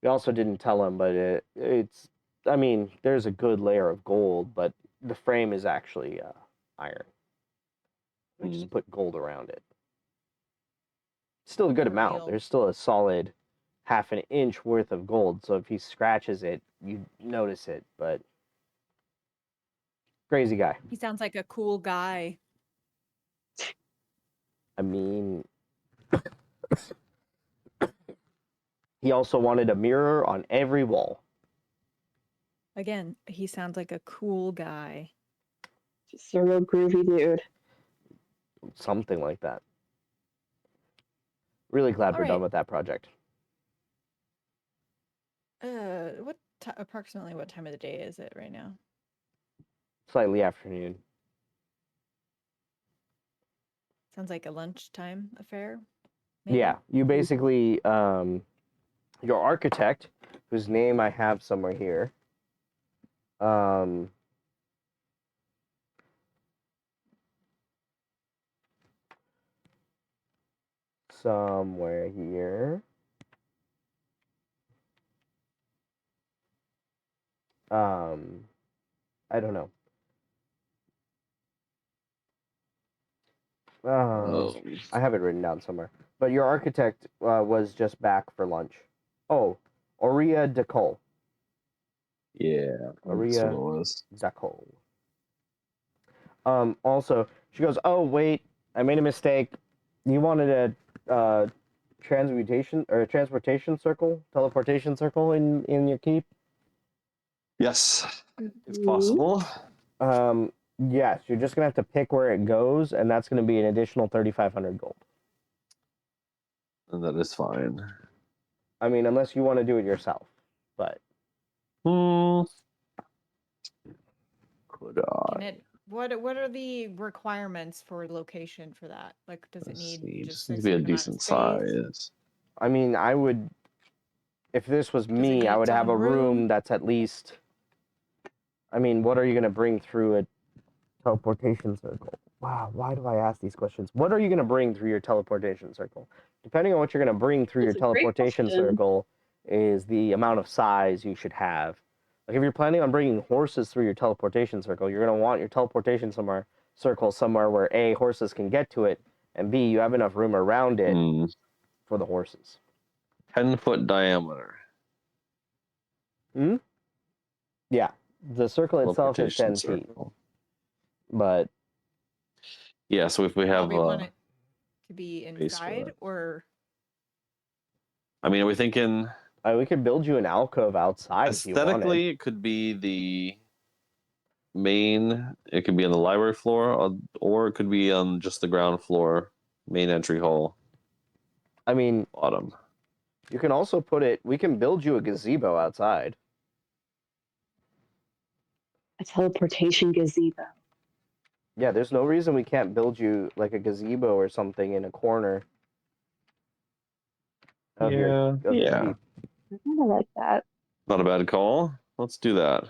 We also didn't tell him, but it's. I mean, there's a good layer of gold, but the frame is actually iron. We just put gold around it. Still a good amount. Real. There's still a solid half an inch worth of gold. So if he scratches it, you notice it. But crazy guy. He sounds like a cool guy. I mean, he also wanted a mirror on every wall. Again, he sounds like a cool guy. Just a real groovy dude. Something like that. Really glad All we're done right. with that project. Approximately what time of the day is it right now? Slightly afternoon. Sounds like a lunchtime affair. Maybe? Yeah, you basically, your architect, whose name I have somewhere here, somewhere here. I don't know. Oh, I have it written down somewhere. But your architect was just back for lunch. Oh, Aurea Decole. yeah, that's what Aurea it was. Decole. Also, she goes, "Oh wait, I made a mistake. You wanted a transportation circle, teleportation circle in your keep." Yes, if Mhm. possible. Yes, you're just gonna have to pick where it goes, and that's gonna be an additional 3,500 gold. And that is fine. I mean, unless you want to do it yourself, but Hmm. Could Can I? it? What are the requirements for location for that? Like, does it Let's need see. just Just a needs to be a certain amount of decent space? size. I mean, I would, if this was Does it me, need I would its have own a room room? that's at least. I mean, what are you gonna bring through a teleportation circle? Wow, why do I ask these questions? What are you gonna bring through your teleportation circle? Depending on what you're gonna bring through your That's a great teleportation question. circle, is the amount of size you should have. Like if you're planning on bringing horses through your teleportation circle, you're gonna want your teleportation circle somewhere where A, horses can get to it, and B, you have enough room around it for the horses. 10-foot diameter. Hmm? Yeah, the circle itself is Teleportation 10 feet, circle. but Yeah, so if we have We want it to be base for inside, that. or I mean, are we thinking we could build you an alcove outside if you wanted. aesthetically it could be the main, it could be on the library floor, or it could be on just the ground floor, main entry hall, I mean, bottom. you can also put it, we can build you a gazebo outside. A teleportation gazebo. Yeah, there's no reason we can't build you like a gazebo or something in a corner of your Yeah. keep. I kind of like that. Not a bad call. Let's do that.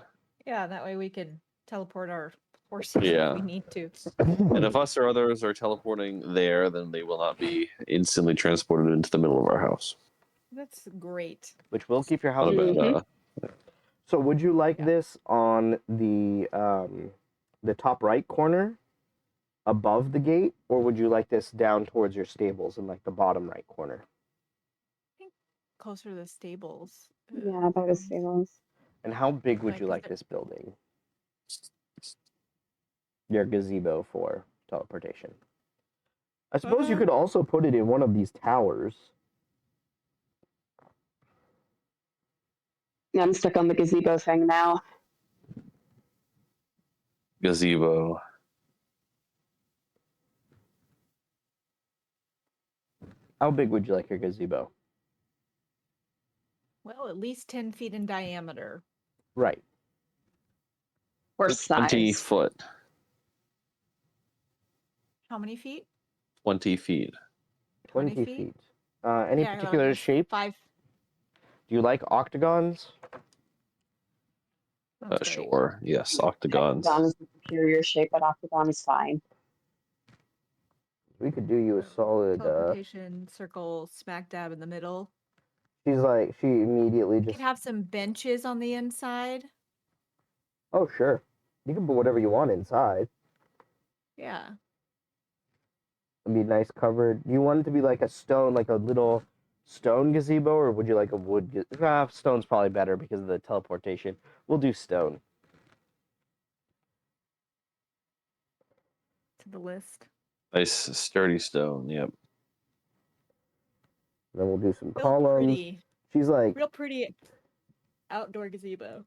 yeah, that way we could teleport our horses Yeah. if we need to. And if us or others are teleporting there, then they will not be instantly transported into the middle of our house. That's great. Which will keep your house. Not a bad. Mhm. So would you like Yeah. this on the top right corner above the gate, or would you like this down towards your stables in like the bottom right corner? Closer to the stables. Yeah, by the stables. And how big would Like, you is like it- this building? Your gazebo for teleportation. I suppose you could also put it in one of these towers. Yeah, I'm stuck on the gazebo thing now. Gazebo. How big would you like your gazebo? Well, at least 10 feet in diameter. Right. Horse 20 size. foot. How many feet? 20 feet. 20 feet? feet. Any Yeah, particular just shape? 5. Do you like octagons? Sounds great. Sure. Yes, octagons. Octagon is the superior shape, but octagon is fine. We could do you a solid. Teleportation circle smack dab in the middle. She immediately You just. could have some benches on the inside. Oh, sure. You can put whatever you want inside. Yeah. It'd be nice covered. Do you want it to be like a stone, like a little stone gazebo, or would you like a wood? Stone's probably better because of the teleportation. We'll do stone. To the list. Nice sturdy stone. Yep. Then we'll do some Real columns. pretty. She's like, Real pretty outdoor gazebo.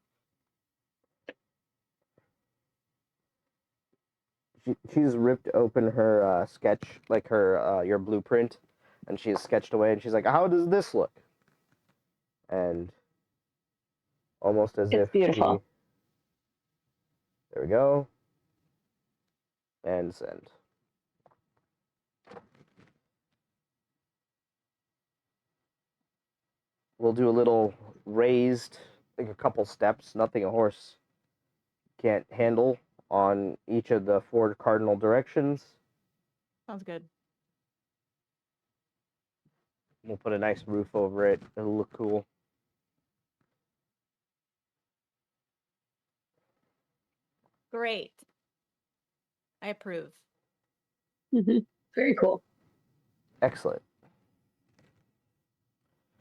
she's ripped open her sketch, like her your blueprint, and she's sketched away, and she's like, "How does this look?" And almost as It's if beautiful. there we go. And send. We'll do a little raised, like a couple steps, nothing a horse can't handle on each of the 4 cardinal directions. Sounds good. We'll put a nice roof over it. It'll look cool. Great. I approve. Very cool. Excellent.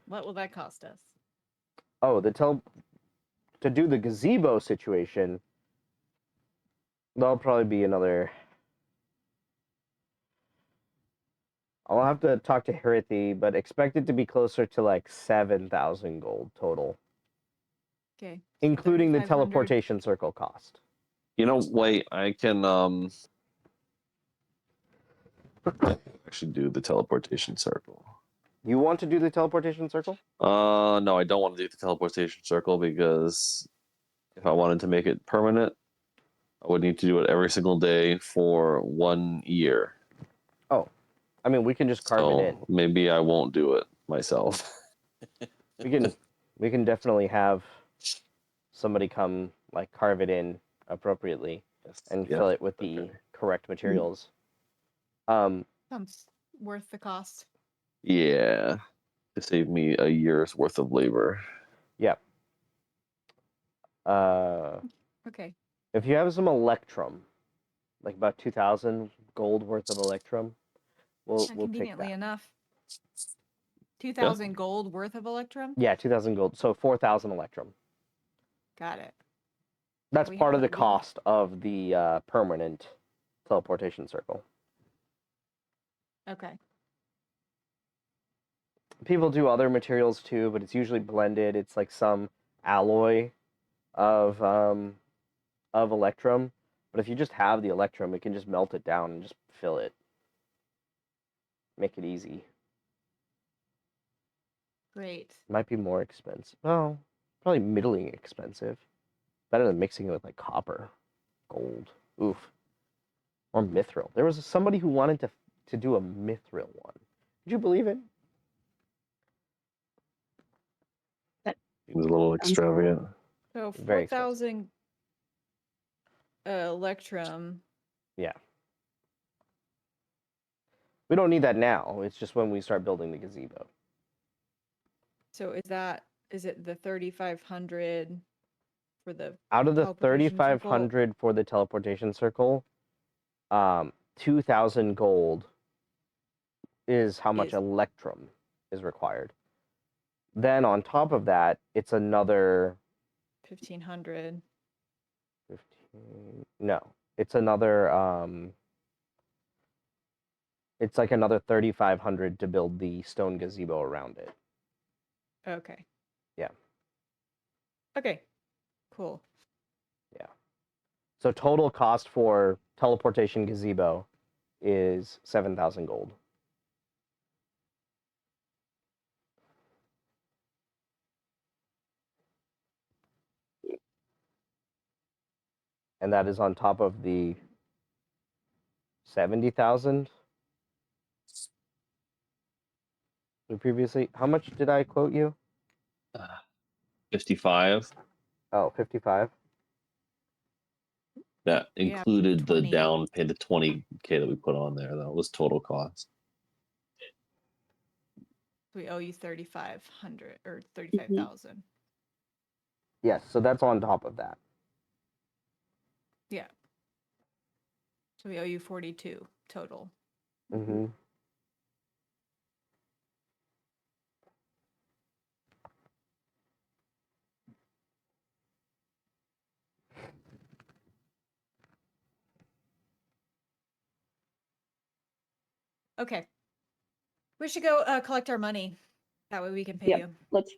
What will that cost us? Oh, to do the gazebo situation, that'll probably be another. I'll have to talk to Hirithi, but expect it to be closer to like 7,000 gold total, Okay. including the 3,500. teleportation circle cost. You know, wait, I can actually do the teleportation circle. You want to do the teleportation circle? No, I don't want to do the teleportation circle because if I wanted to make it permanent, I would need to do it every single day for 1 year. I mean, we can just carve it in. Maybe I won't do it myself. We can definitely have somebody come like carve it in appropriately and fill it with the correct materials. Sounds worth the cost. Yeah, to save me a year's worth of labor. Yep. Okay. If you have some Electrum, like about 2,000 gold worth of Electrum, we'll take Conveniently that. enough. 2,000 gold worth of Electrum? Yeah, 2,000 gold. So 4,000 Electrum. Got it. That's We part of have the that. cost of the permanent teleportation circle. Okay. People do other materials too, but it's usually blended. It's like some alloy of Electrum. But if you just have the Electrum, it can just melt it down and just fill it. Make it easy. Great. Might be more expensive. Oh, probably middling expensive. Better than mixing it with like copper, gold. Oof. Or mithril. There was somebody who wanted to do a mithril one. Could you believe it? It was a little extravagant. So Very 4,000 Electrum. Yeah. We don't need that now. It's just when we start building the gazebo. So is it the 3,500 for the Out of the teleportation circle? 3,500 for the teleportation circle, 2,000 gold is how much Electrum is required. Then on top of that, it's another 1,500. 15. No, it's another it's like another 3,500 to build the stone gazebo around it. Okay. Yeah. Okay. Cool. Yeah. So total cost for teleportation gazebo is 7,000 gold. And that is on top of the 70,000 we previously. How much did I quote you? 55. Oh, 55. That Yeah, included the 20. down pay, the 20K that we put on there. That was total cost. We owe you 3,500 or 35,000. Yes, so that's on top of that. Yeah. So we owe you 42 total. Mm-hmm. Okay. We should go collect our money. That way we can pay Yep. you. Let's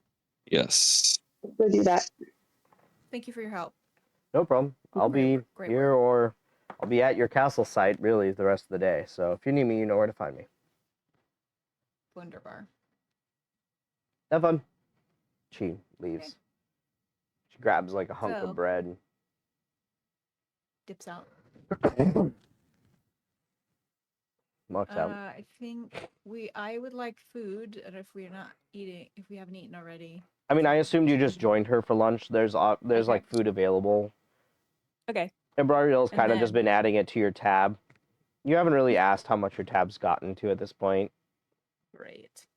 Yes. go do that. Thank you for your help. No problem. I'll be Great here, or I'll be at your castle site really the rest of the day. So if you need me, you know where to find me. Wunderbar. Have fun. She leaves. She grabs like a hunk So- of bread. Dips out. Walks out. I think I would like food, and if we haven't eaten already. I mean, I assumed you just joined her for lunch. There's Okay. like food available. Okay. And Brariel's And kind of just then- been adding it to your tab. You haven't really asked how much your tab's gotten to at this point. Great.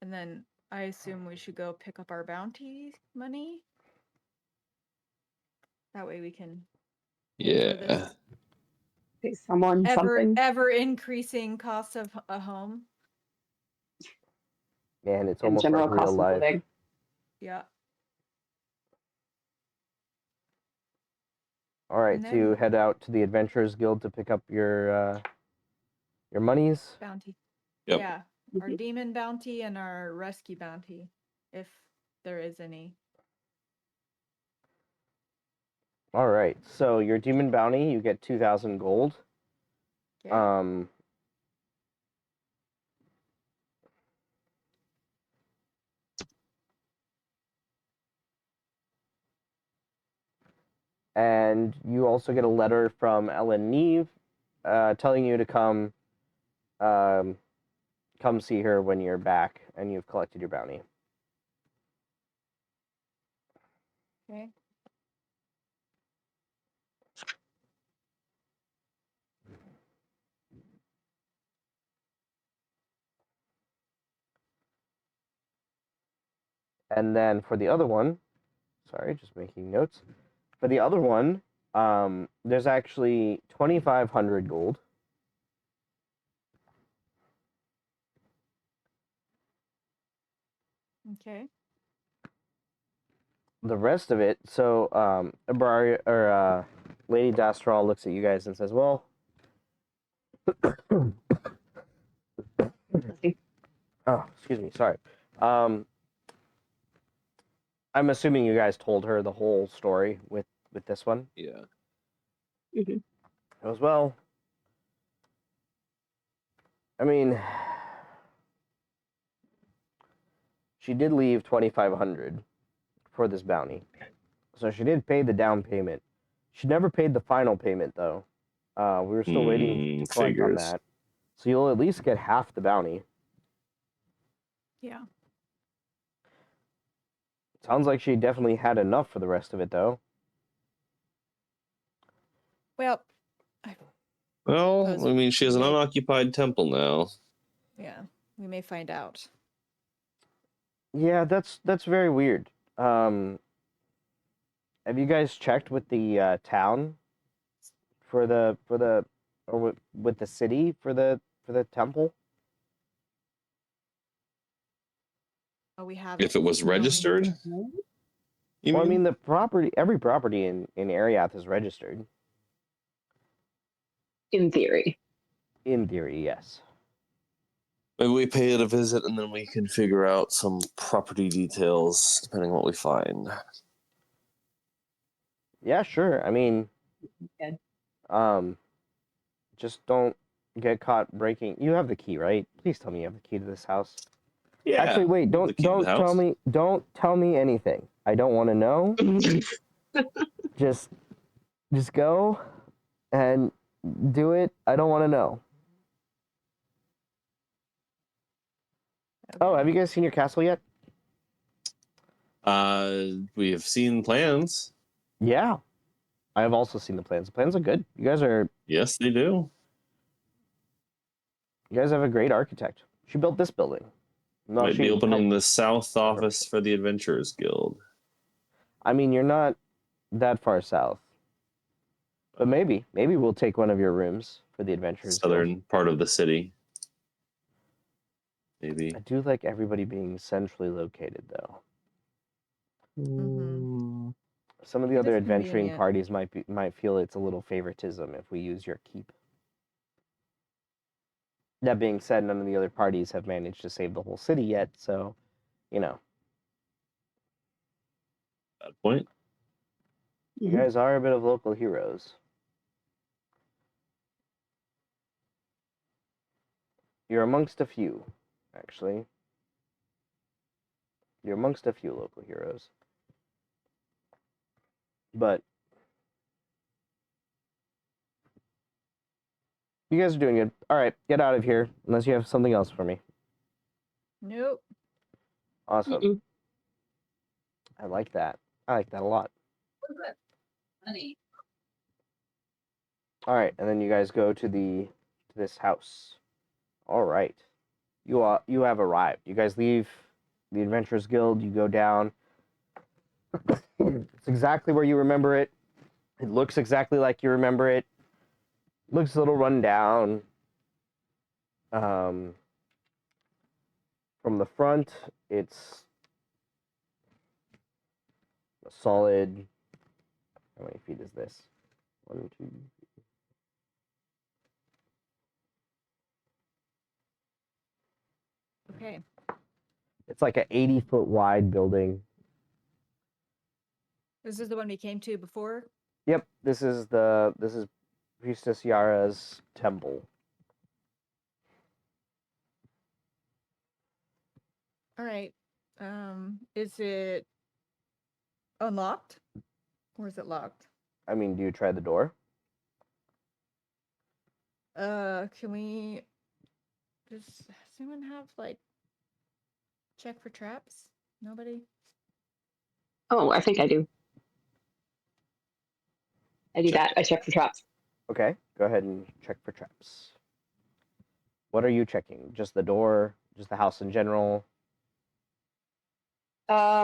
And then I assume we should go pick up our bounty money. That way we can pay for Yeah. this Pay someone something. ever increasing cost of a home. Man, it's And almost general like real cost of life. living. Yeah. All right, And so you then- head out to the Adventurers Guild to pick up your monies. Bounty. Yep. Yeah. Our Mhm. demon bounty and our rescue bounty, if there is any. All right, so your demon bounty, you get 2,000 gold. Okay. And you also get a letter from Ellen Neve, telling you to come see her when you're back and you've collected your bounty. Okay. And then for the other one, sorry, just making notes. For the other one, there's actually 2,500 gold. Okay. The rest of it, so Lady Dastral looks at you guys and says, "Well, oh, excuse me, sorry. I'm assuming you guys told her the whole story with this one. Yeah. It goes, well, I mean, she did leave 2,500 for this bounty, so she did pay the down payment. She never paid the final payment though. We were still waiting to collect on Figures. that, so you'll at least get half the bounty. Yeah. Sounds like she definitely had enough for the rest of it though. Well, Well, Suppose I mean, she has an we- unoccupied temple now. yeah. We may find out. Yeah, that's very weird. Have you guys checked with the town for the or with the city for the temple? Oh, we have. If it was registered, you Well, I mean? mean, every property in Ariath is registered. In theory. In theory, yes. Maybe we pay it a visit and then we can figure out some property details depending on what we find. Yeah, sure. I mean, Good. just don't get caught breaking. You have the key, right? Please tell me you have the key to this house. Yeah. Actually, wait. the key to the house. Don't tell me anything. I don't want to know. Just go and do it. I don't want to know. Oh, have you guys seen your castle yet? We have seen plans. Yeah. I have also seen the plans. The plans are good. You guys Yes, they do. have a great architect. She built this building. No, Might be she opening helped- the South office for the Adventurers Guild. I mean, you're not that far south. But maybe we'll take one of your rooms for the Adventurers Guild. Southern part of the city. Maybe. I do like everybody being centrally located, though. Mhm. Some of the It other is adventuring convenient. parties might feel it's a little favoritism if we use your keep. That being said, none of the other parties have managed to save the whole city yet, so, you know, Bad point. you guys are a bit of local heroes. You're amongst a few, actually. You're amongst a few local heroes. But you guys are doing good. All right, get out of here, unless you have something else for me. Nope. Awesome. Mm-mm. I like that. I like that a lot. Honey. All right, and then you guys go to this house. All right, you have arrived. You guys leave the Adventurers Guild. You go down. It's exactly where you remember it. It looks exactly like you remember it. Looks a little run down. From the front, it's a solid. How many feet is this? 1, 2. Okay. It's like an 80-foot wide building. This is the one we came to before. Yep, this is Priestess Yara's temple. All right. Is it unlocked or is it locked? I mean, do you try the door? Can we does anyone have like check for traps? Nobody? Oh, I think I do. I do Check. that. I check for traps. Okay, go ahead and check for traps. What are you checking? Just the door? Just the house in general? I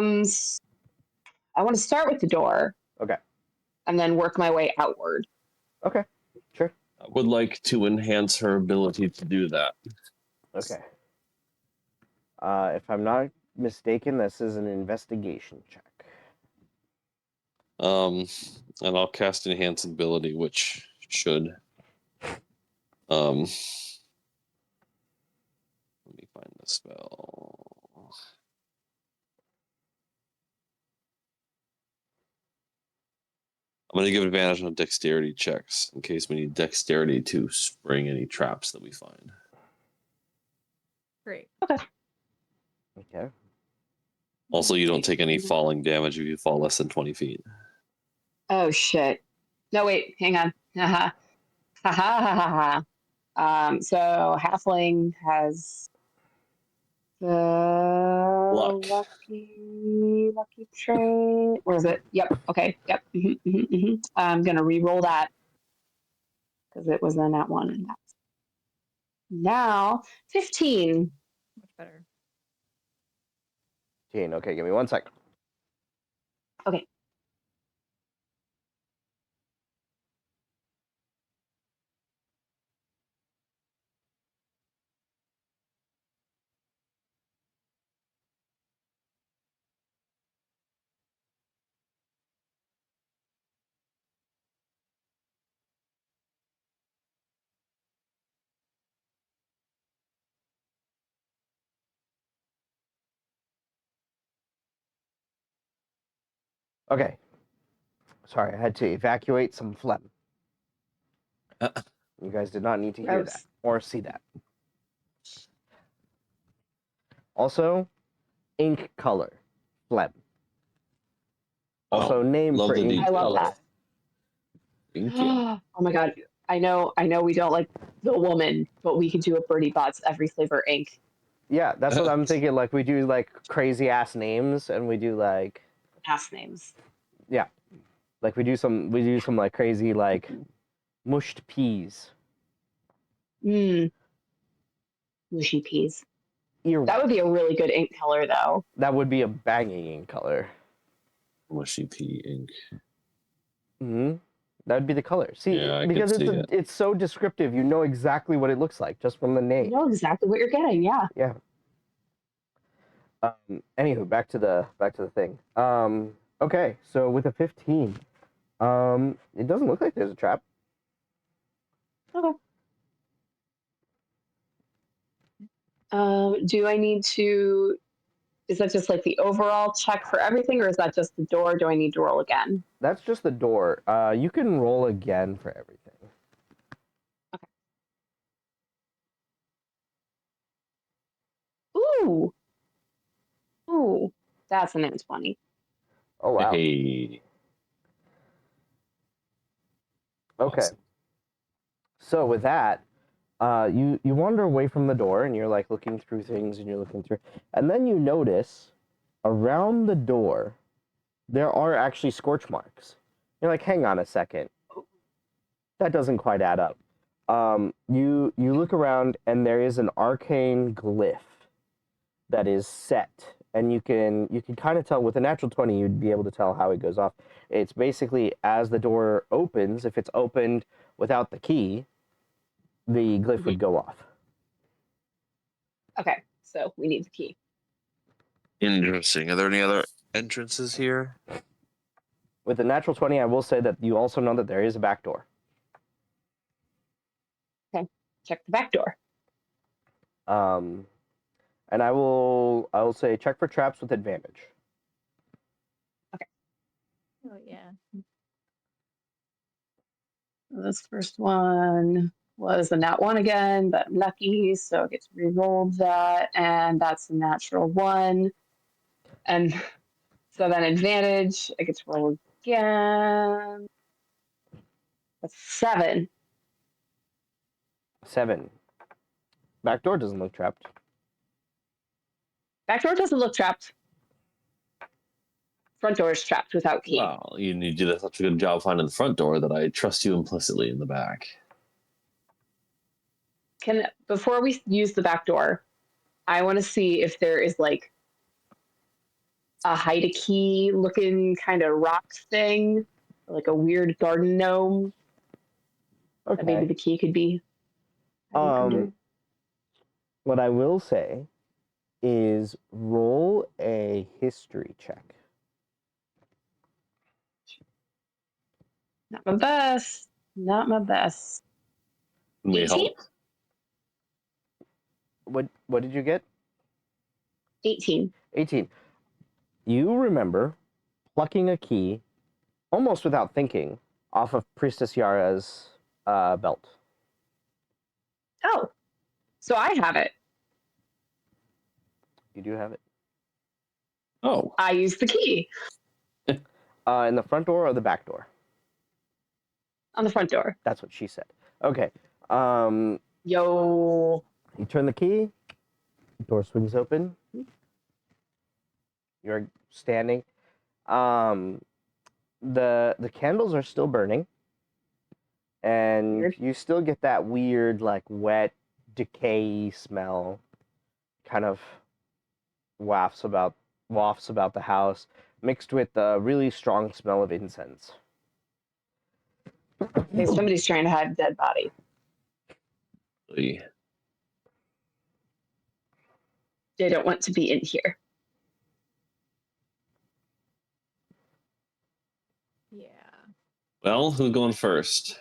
want to start with the door. Okay. And then work my way outward. Okay, sure. I would like to enhance her ability to do that. Okay. If I'm not mistaken, this is an investigation check. And I'll cast enhance ability, which should let me find the spell. I'm going to give advantage on dexterity checks in case we need dexterity to spring any traps that we find. Great. Okay. Also, you don't take any falling damage if you fall less than 20 feet. Oh shit. No, wait, hang on. Haha. Ha ha ha ha ha. So halfling has the Luck. lucky trait. Where is it? Yep. Okay. Yep. I'm gonna re-roll that because it was in that one. And that's now 15. Much better. 15. Okay, give me 1 second. Okay. Okay. Sorry, I had to evacuate some phlegm. You guys did not need to hear Gross. that or see that. Also, ink color, phlegm. Also, Oh, name love for the ink I love color. that. Thank you. Oh my god. I know we don't like the woman, but we could do a Birdie Bots every flavor ink. Yeah, that's what I'm thinking. Like, we do like crazy ass names, and we do like Past names. we do some like crazy like mushed peas, Mmm. Mushy peas. earwax. That would be a really good ink color though. That would be a banging ink color. Mushy pea ink. Hmm. That would be the color. See, Yeah, I because could see it. it's so descriptive, you know exactly what it looks like just from the You name. know exactly what you're getting, yeah. Yeah. Anywho, back to the thing. Okay, so with a 15, it doesn't look like there's a trap. Okay. Do I need to? Is that just like the overall check for everything, or is that just the door? Do I need to roll again? That's just the door. You can roll again for everything. Ooh. Ooh. That's an nat 20. Oh wow. Hey. Okay. Awesome. So with that, you wander away from the door and you're like looking through things and you're looking through, and then you notice around the door there are actually scorch marks. You're like, hang on a second, that doesn't quite add up. You look around and there is an arcane glyph that is set, and you can kind of tell with a natural 20 you'd be able to tell how it goes off. It's basically as the door opens, if it's opened without the key, the glyph would go off. Okay, so we need the key. Interesting. Are there any other entrances here? With a natural 20, I will say that you also know that there is a back door. Check the back door. And I will say check for traps with advantage. Oh yeah. This first one was a nat 1 again, but I'm lucky, so I get to re-roll that, and that's a natural 1. And so then advantage, I get to roll again. That's 7. 7. Back door doesn't look trapped. Back door doesn't look trapped. Front door is trapped without key. Well, you did such a good job finding the front door that I trust you implicitly in the back. Before we use the back door, I want to see if there is like a hide a key looking kind of rock thing, like a weird garden gnome that maybe Okay. the key could be hiding under. What I will say is roll a history check. Not my best. Not my best. Can we 18? help? What did you get? 18. 18. You remember plucking a key almost without thinking off of Priestess Yara's belt. Oh, so I have it. You do have it. Oh, I use the key In the front door or the back door? on the front door. That's what she said. Okay. Yo. You turn the key. Door swings open. You're standing. The candles are still burning, and Weird. you still get that weird, like wet, decay smell. Kind of wafts about the house, mixed with the really strong smell of incense. Okay, somebody's trying to hide a dead body. really? They don't want to be in here. Yeah. Well, who's going first?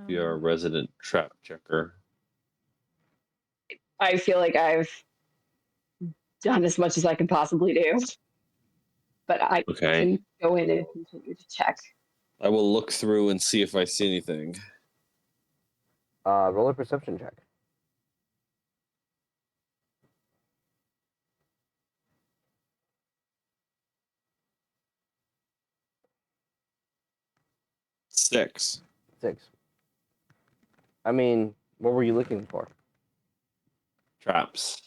You're a resident trap checker. I feel like I've done as much as I can possibly do. But I Okay. can go in and continue to check. I will look through and see if I see anything. Roll a perception check. Six. 6. I mean, what were you looking for? Traps.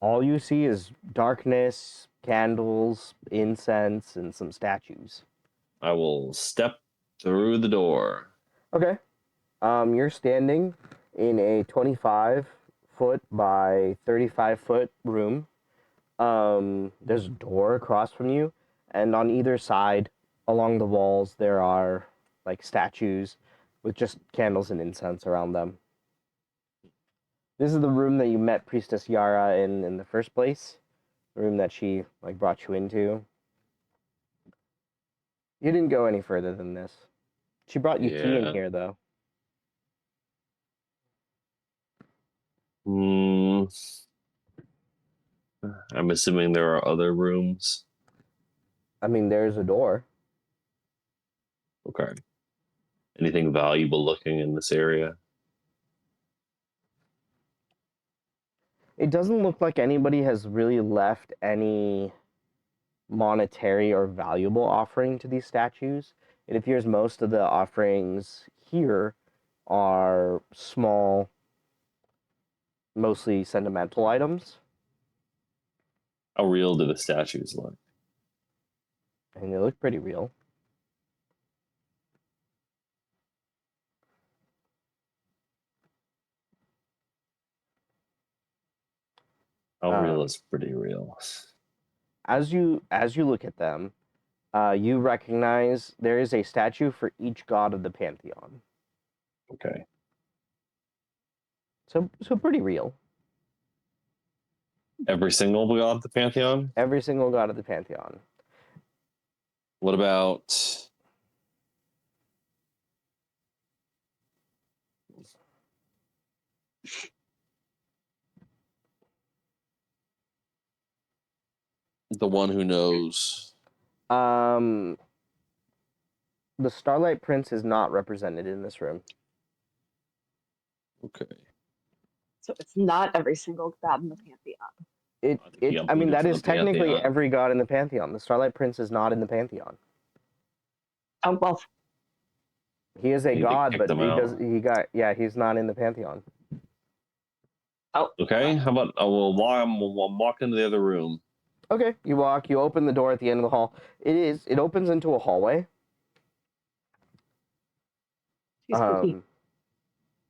All you see is darkness, candles, incense, and some statues. I will step through the door. Okay. You're standing in a 25-foot by 35-foot room. There's a door across from you, and on either side, along the walls, there are like statues with just candles and incense around them. This is the room that you met Priestess Yara in the first place. The room that she like brought you into. You didn't go any further than this. She brought you tea in Yeah. here, though. I'm assuming there are other rooms. I mean, there's a door. Okay. Anything valuable looking in this area? It doesn't look like anybody has really left any monetary or valuable offering to these statues. It appears most of the offerings here are small, mostly sentimental items, How real do the statues look? and they look pretty real. How real Um, is pretty real? As you look at them, you recognize there is a statue for each god of the pantheon. Okay. So pretty real. Every single god of the Pantheon? Every single god of the pantheon. What about the one who knows? The Starlight Prince is not represented in this room. Okay. So it's not every single god in the pantheon. I mean, that for is the technically Pantheon. every god in the pantheon. The Starlight Prince is not in the pantheon. Oh well, He is a They god, kicked but him out. he's not in the pantheon. Okay. How about we'll walk into the other room. Okay, you open the door at the end of the hall. It opens into a hallway. she's spooky.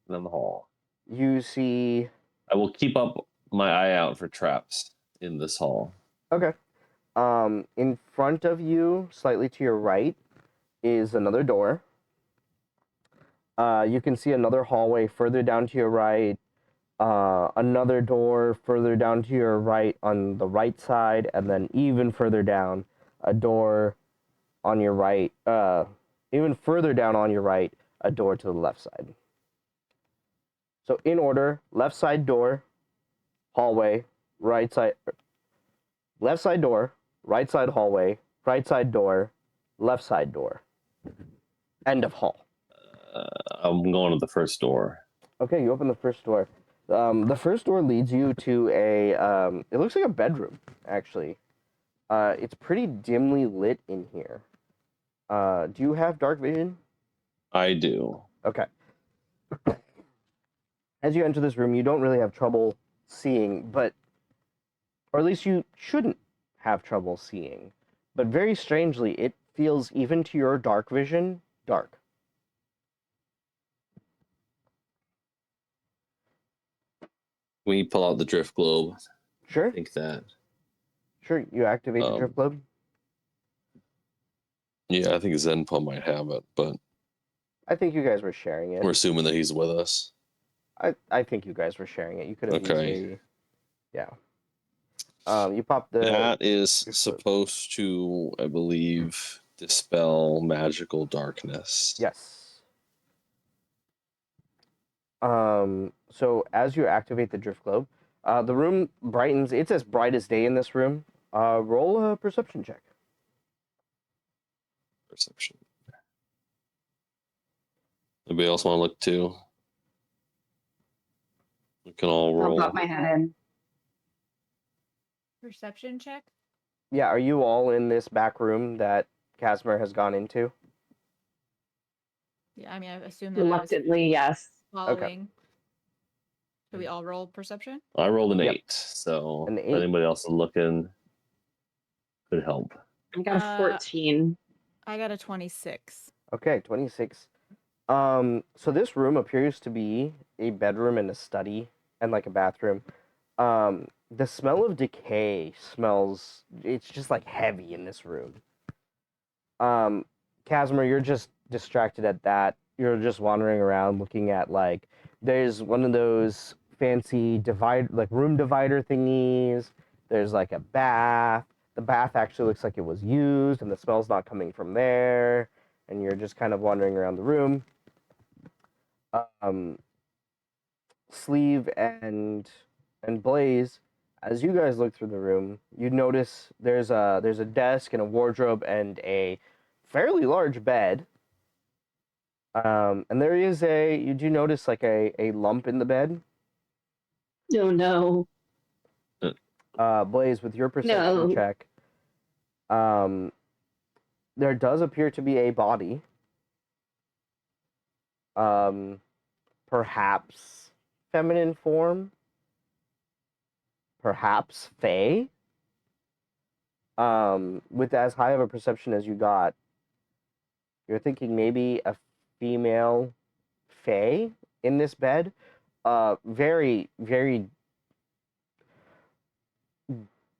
In the hall. You see, I will keep up my eye out for traps in this hall. okay. In front of you, slightly to your right, is another door. You can see another hallway further down to your right. Another door further down to your right on the right side, and then even further down, a door on your right. Even further down on your right, a door to the left side. So in order: left side door, hallway, right side, left side door, right side hallway, right side door, left side door. End of hall. I'm going to the first door. Okay, you open the first door. The first door leads you to a. It looks like a bedroom, actually. It's pretty dimly lit in here. Do you have dark vision? I do. Okay. As you enter this room, you don't really have trouble seeing, or at least you shouldn't have trouble seeing. But very strangely, it feels, even to your dark vision, dark. We pull out the drift globe. Sure, I think that. sure. You activate the drift globe. Yeah, I think Zenpa might have it, but I think you guys were sharing it. we're assuming that he's with us. I think you guys were sharing it. You could have Okay. easily, yeah. You pop the. That is globe. supposed to, I believe, dispel magical darkness. Yes. So as you activate the drift globe, the room brightens. It's as bright as day in this room. Roll a perception check. Perception. Anybody else want to look too? We can all I'll roll. pop my head in. Perception check. Yeah, are you all in this back room that Casimir has gone into? Yeah, I mean, I assume that I was Reluctantly, yes. following. So we all roll perception. I rolled an Yep. 8, so An if 8. anybody else is looking, could help. I got a 14. I got a 26. Okay, 26. So this room appears to be a bedroom and a study and like a bathroom. The smell of decay smells, it's just like heavy in this room. Casimir, you're just distracted at that. You're just wandering around looking at, like, there's one of those fancy room divider thingies. There's like a bath. The bath actually looks like it was used and the smell's not coming from there. And you're just kind of wandering around the room. Sleeve and Blaze, as you guys look through the room, you notice there's a desk and a wardrobe and a fairly large bed. And there is you do notice like a lump in the bed. Oh no. Blaze, with your perception No. check, there does appear to be a body. Perhaps feminine form. Perhaps fae. With as high of a perception as you got, you're thinking maybe a female fae in this bed. Very, very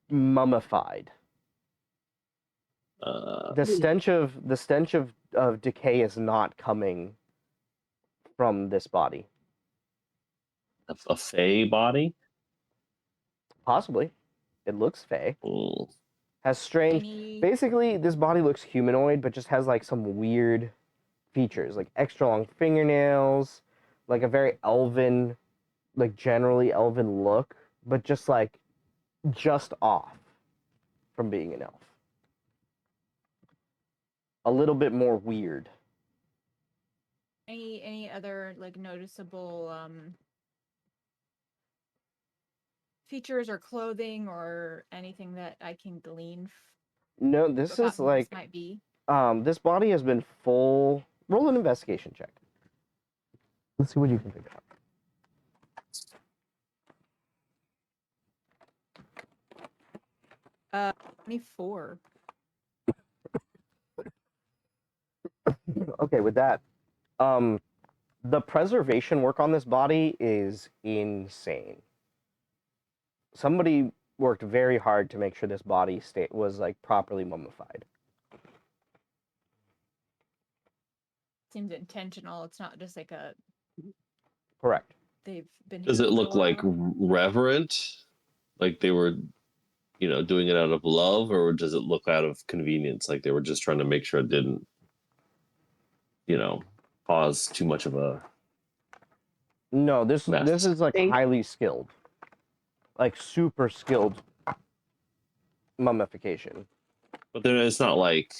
mummified. The stench of decay is not coming from this body. A fey body. Possibly, it looks fae. Mm. Has strange. Any Basically, this body looks humanoid, but just has like some weird features, like extra long fingernails, like a very elven, like generally elven look, but just off from being an elf. A little bit more weird. any other like noticeable features or clothing or anything that I can glean No, this about is who like this might be? this body has been full. Roll an investigation check. Let's see what you can figure out. 24. Okay, with that, the preservation work on this body is insane. Somebody worked very hard to make sure this body was like properly mummified. Seems intentional. It's not just like a Correct. they've been Does here it for a look like while. reverent, like they were, doing it out of love, or does it look out of convenience, like they were just trying to make sure it didn't, cause too much of a No, this mess? is like Thank- highly skilled, like super skilled mummification. But then it's not like,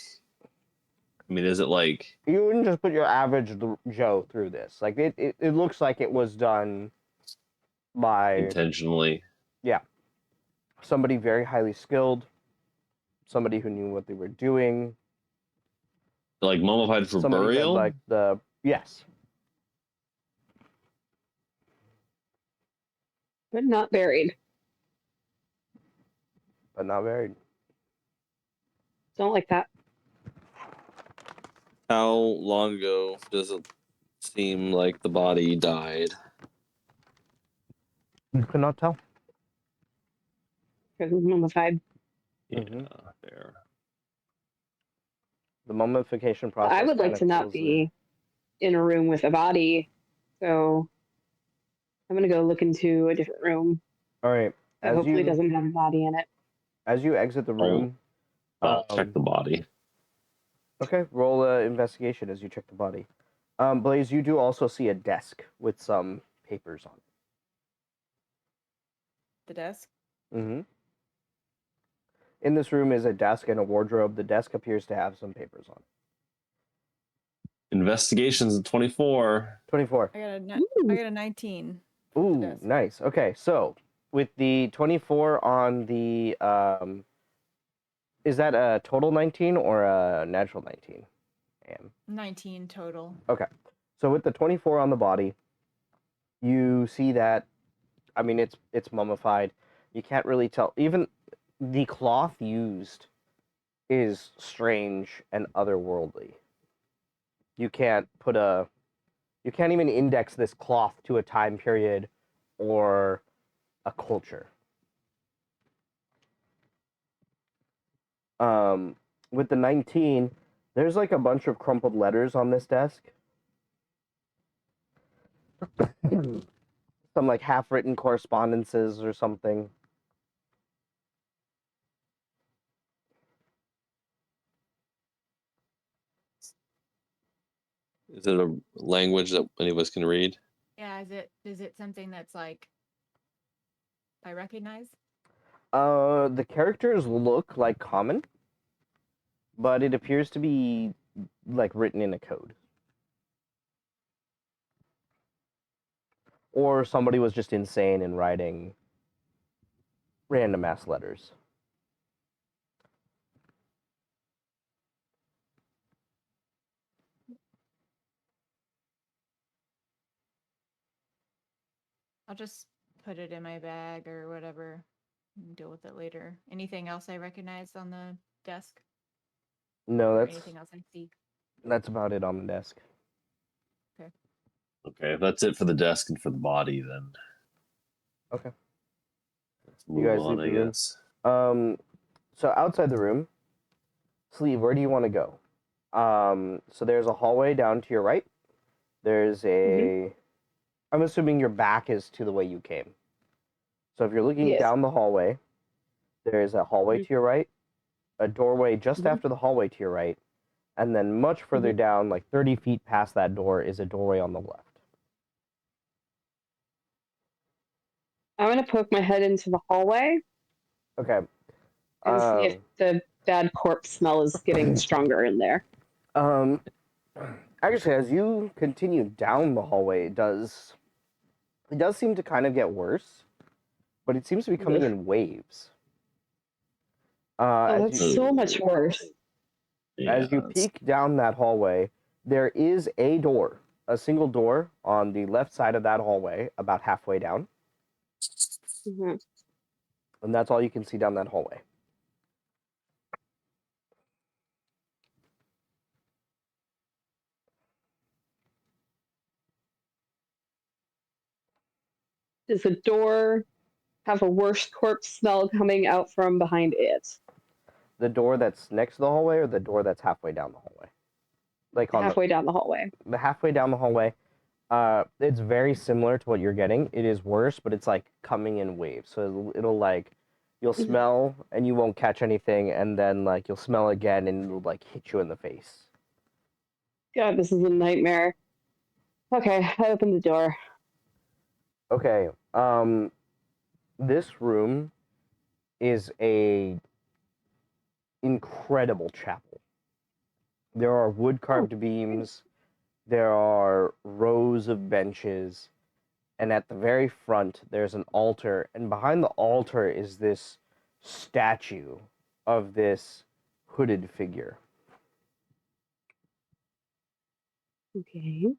is it like You wouldn't just put your average Joe through this. Like it looks like it was done by intentionally? somebody very highly skilled, somebody who knew what they were doing, Like mummified for somebody who had burial? like yes, But not buried. but not buried. Don't like that. How long ago does it seem like the body died? You could not tell. Because it's mummified. Yeah, Mhm. fair. The mummification process. I would like kinda to not kills the- be in a room with a body. So I'm going to go look into a different room All right. that As hopefully you doesn't have a body in it. as you exit the room, I'll check the body. okay, roll a investigation as you check the body. Blaze, you do also see a desk with some papers on The desk. it. Mm-hmm. In this room is a desk and a wardrobe. The desk appears to have some papers on it. Investigations at 24. 24. I Ooh. got a 19. Ooh, desk. nice. Okay, so with the 24 on the is that a total 19 or a natural 19? 19 total. So with the 24 on the body, you see that it's mummified. You can't really tell. Even the cloth used is strange and otherworldly. You can't even index this cloth to a time period or a culture. With the 19, there's like a bunch of crumpled letters on this desk. Some like half-written correspondences or something. Is it a language that any of us can read? Yeah, is it something that's like I recognize? The characters look like common, but it appears to be like written in a code. Or somebody was just insane in writing random ass letters. I'll just put it in my bag or whatever and deal with it later. Anything else I recognize on the desk? No, Or that's anything else I see? that's about it on the desk. Okay, if that's it for the desk and for the body, then Okay. let's You move guys on, leave I the room? guess. So outside the room, Sleeve, where do you want to go? So there's a hallway down to your right. There's a. I'm assuming your back is to the way you came. So if you're looking Yes. down the hallway, there's a hallway Mhm. to your right, a doorway just Mhm. after the hallway to your right, and then much further down, like 30 feet past that door, is a doorway on the left. I'm gonna poke my head into the hallway Okay. and see if the bad corpse smell is getting stronger in there. Actually, as you continue down the hallway, it does seem to kind of get worse, but it seems to be coming Ugh. in waves. Oh, As that's you so much worse. as you peek down that hallway, there is a door, a single door on the left side of that hallway, about halfway down, Mhm. and that's all you can see down that hallway. Does the door have a worse corpse smell coming out from behind it? The door that's next to the hallway, or the door that's halfway down the hallway, like on Halfway down the hallway. the halfway down the hallway. It's very similar to what you're getting. It is worse, but it's like coming in waves. So it'll like you'll Mhm. smell and you won't catch anything, and then like you'll smell again and it'll like hit you in the face. God, this is a nightmare. Okay, I opened the door. Okay. This room is a incredible chapel. There are wood carved beams. There are rows of benches. And at the very front, there's an altar. And behind the altar is this statue of this hooded figure. Okay.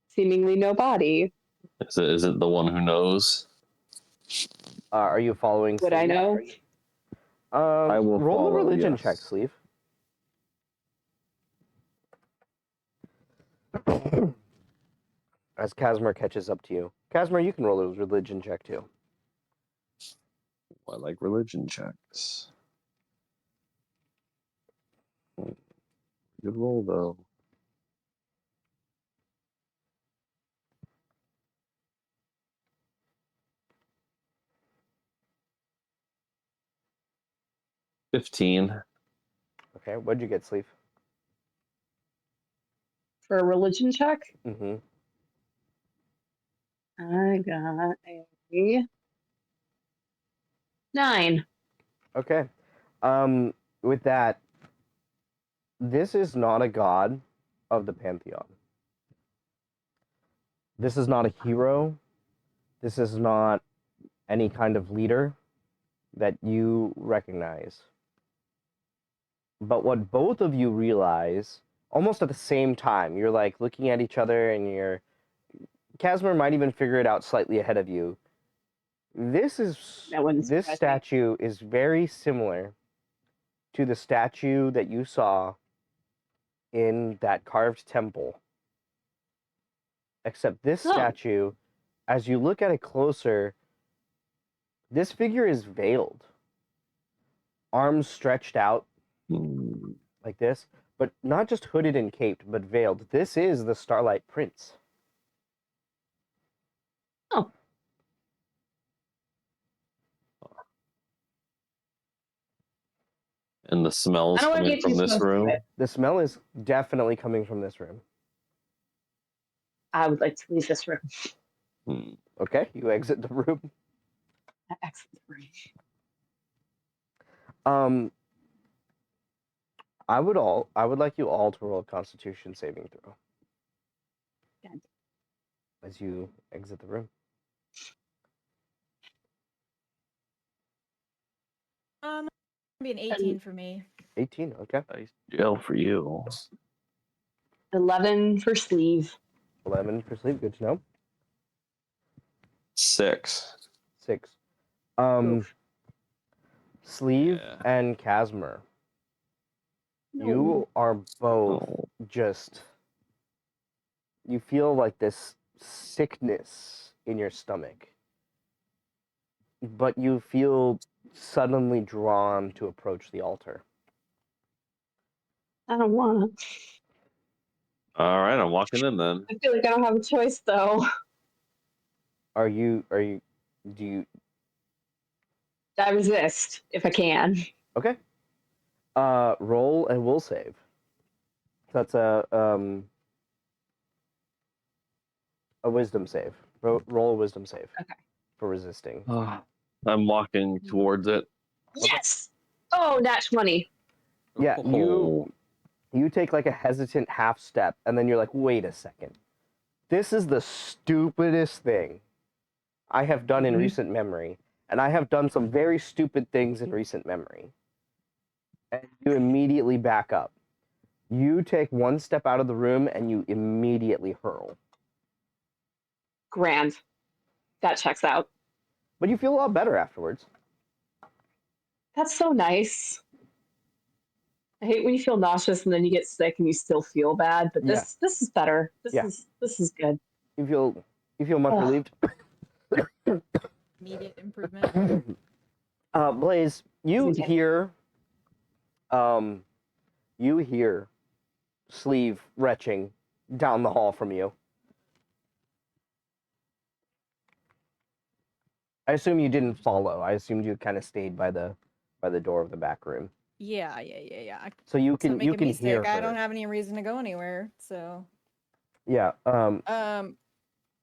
Seemingly no body. Is it the one who knows? Are you following? Would I Sleeve? know? I will roll follow, a religion yes. check, Sleeve. As Casmer catches up to you. Casmer, you can roll a religion check too. I like religion checks. Good roll, though. $15. Okay. Okay, what'd you get, Sleeve? For a religion check, Mm-hmm. I got a 9. Okay. With that, this is not a god of the pantheon. This is not a hero. This is not any kind of leader that you recognize. But what both of you realize, almost at the same time, you're like looking at each other and you're. Casimir might even figure it out slightly ahead of you. This That this statue is very similar to the statue that you saw in that carved temple. Except this statue, as you look at it closer, this figure is veiled. Arms stretched out like this, but not just hooded and caped, but veiled. This is the Starlight Prince. Oh. And the smell's I don't want to coming get from too this close to room. it. The smell is definitely coming from this room. I would like to leave this room. Okay, you exit the room. Exit the room. I would like you all to roll a Constitution saving throw Good. as you exit the room. Be an 18 for me. 18. Okay. Nice jail for you. 11 for sleeve. 11 for sleep. Good to know. 6. 6. Oof. Sleeve Yeah. and Casmer. No. You are both Oh, just. You feel like this sickness in your stomach, but you feel suddenly drawn to approach the altar. I don't want to. all right, I'm walking in then. I feel like I don't have a choice though. Are you? Do you? I resist if I can. Okay. Roll and will save. That's a wisdom save. Roll a wisdom save. Okay. For resisting. I'm walking towards it. Yes. Oh, nat 20. Yeah, Oh, you take like a hesitant half step, and then you're like, wait a second. This is the stupidest thing I have done in Mhm. recent memory, and I have done some very stupid things in recent memory. And you immediately back up. You take one step out of the room, and you immediately hurl. Grand. That checks out. But you feel a lot better afterwards. That's so nice. I hate when you feel nauseous and then you get sick and you still feel bad, but Yeah. this is better. Yeah. This is good. You feel much Ugh. relieved. Immediate improvement. Blaze, you Okay. hear Sleeve retching down the hall from you. I assume you didn't follow. I assumed you kind of stayed by the door of the back room. Yeah. So you It's not can making me hear sick. her. I don't have any reason to go anywhere. So, Yeah.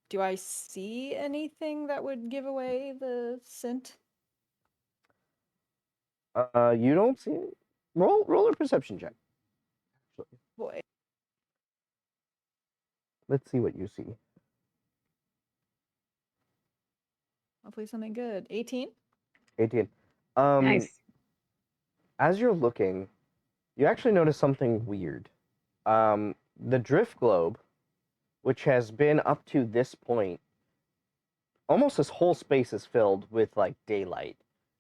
do I see anything that would give away the scent? You don't see it. Roll a perception check. Boy, Let's see what you see. hopefully something good. 18. 18. Nice. As you're looking, you actually notice something weird. The drift globe, which has been up to this point, almost this whole space is filled with like daylight,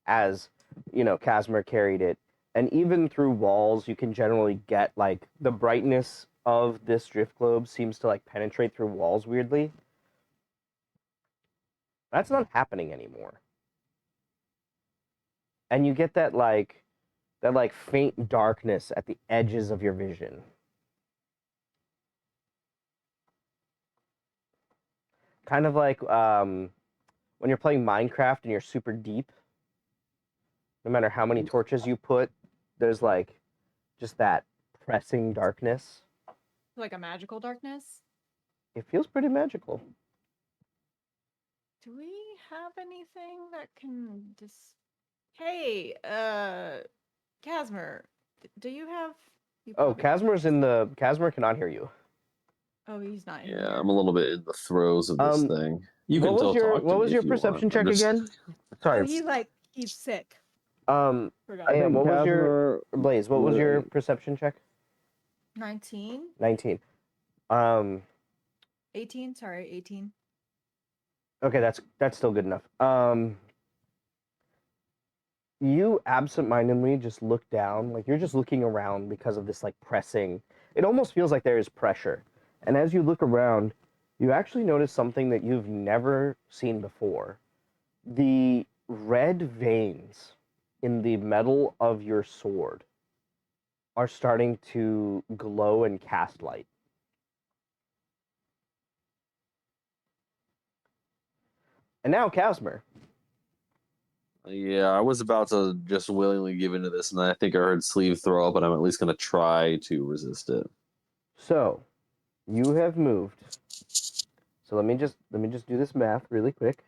as Casmer carried it, and even through walls, you can generally get like the brightness of this drift globe seems to like penetrate through walls weirdly. That's not happening anymore, and you get that faint darkness at the edges of your vision. Kind of like when you're playing Minecraft and you're super deep. No matter how many torches you put, there's like just that pressing darkness. Like a magical darkness. It feels pretty magical. Do we have anything that can just? Hey, Casmer, do you have? You Oh, probably don't. Casmer cannot hear you. Oh, he's not in yeah, here. I'm a little bit in the throes of this thing. You can What still was your talk to me if you perception want. check I'm just- again? Oh, Sorry. he's sick. Um, Forgot. yeah, what was your Blaze? What was your perception check? 19, 19. 18. Sorry, 18. Okay, that's still good enough. You absentmindedly just look down, like you're just looking around because of this like pressing. It almost feels like there is pressure. And as you look around, you actually notice something that you've never seen before. The red veins in the metal of your sword are starting to glow and cast light. And now Casmer. Yeah, I was about to just willingly give into this, and I think I heard Sleeve throw up, and I'm at least going to try to resist it. So, you have moved. So let me just do this math really quick,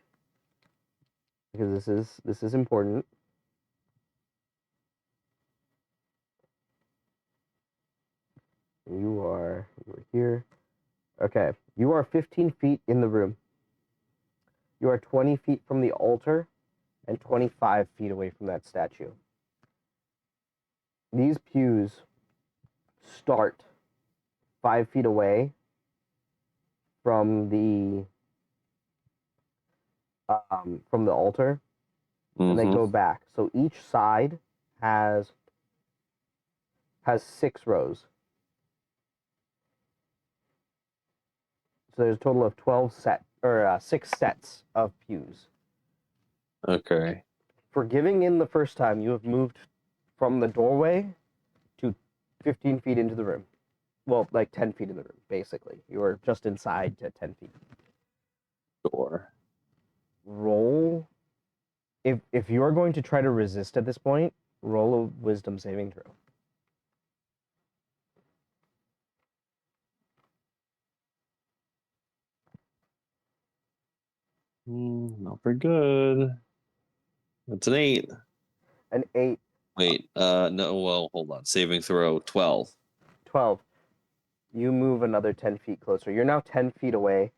because this is important. You are here. Okay, you are 15 feet in the room. You are 20 feet from the altar, and 25 feet away from that statue. these pews start 5 feet away from the altar, and they Mhm. go back. So each side has 6 rows. So there's a total of 6 sets of pews. Okay. For giving in the first time, you have moved from the doorway to 15 feet into the room. Well, like 10 feet in the room, basically. You are just inside to 10 feet. Sure. Roll. If you are going to try to resist at this point, roll a wisdom saving throw. Not very good. It's an 8. An 8, Wait, no, well, hold on. Saving throw 12. 12. You move another 10 feet closer. You're now 10 feet away.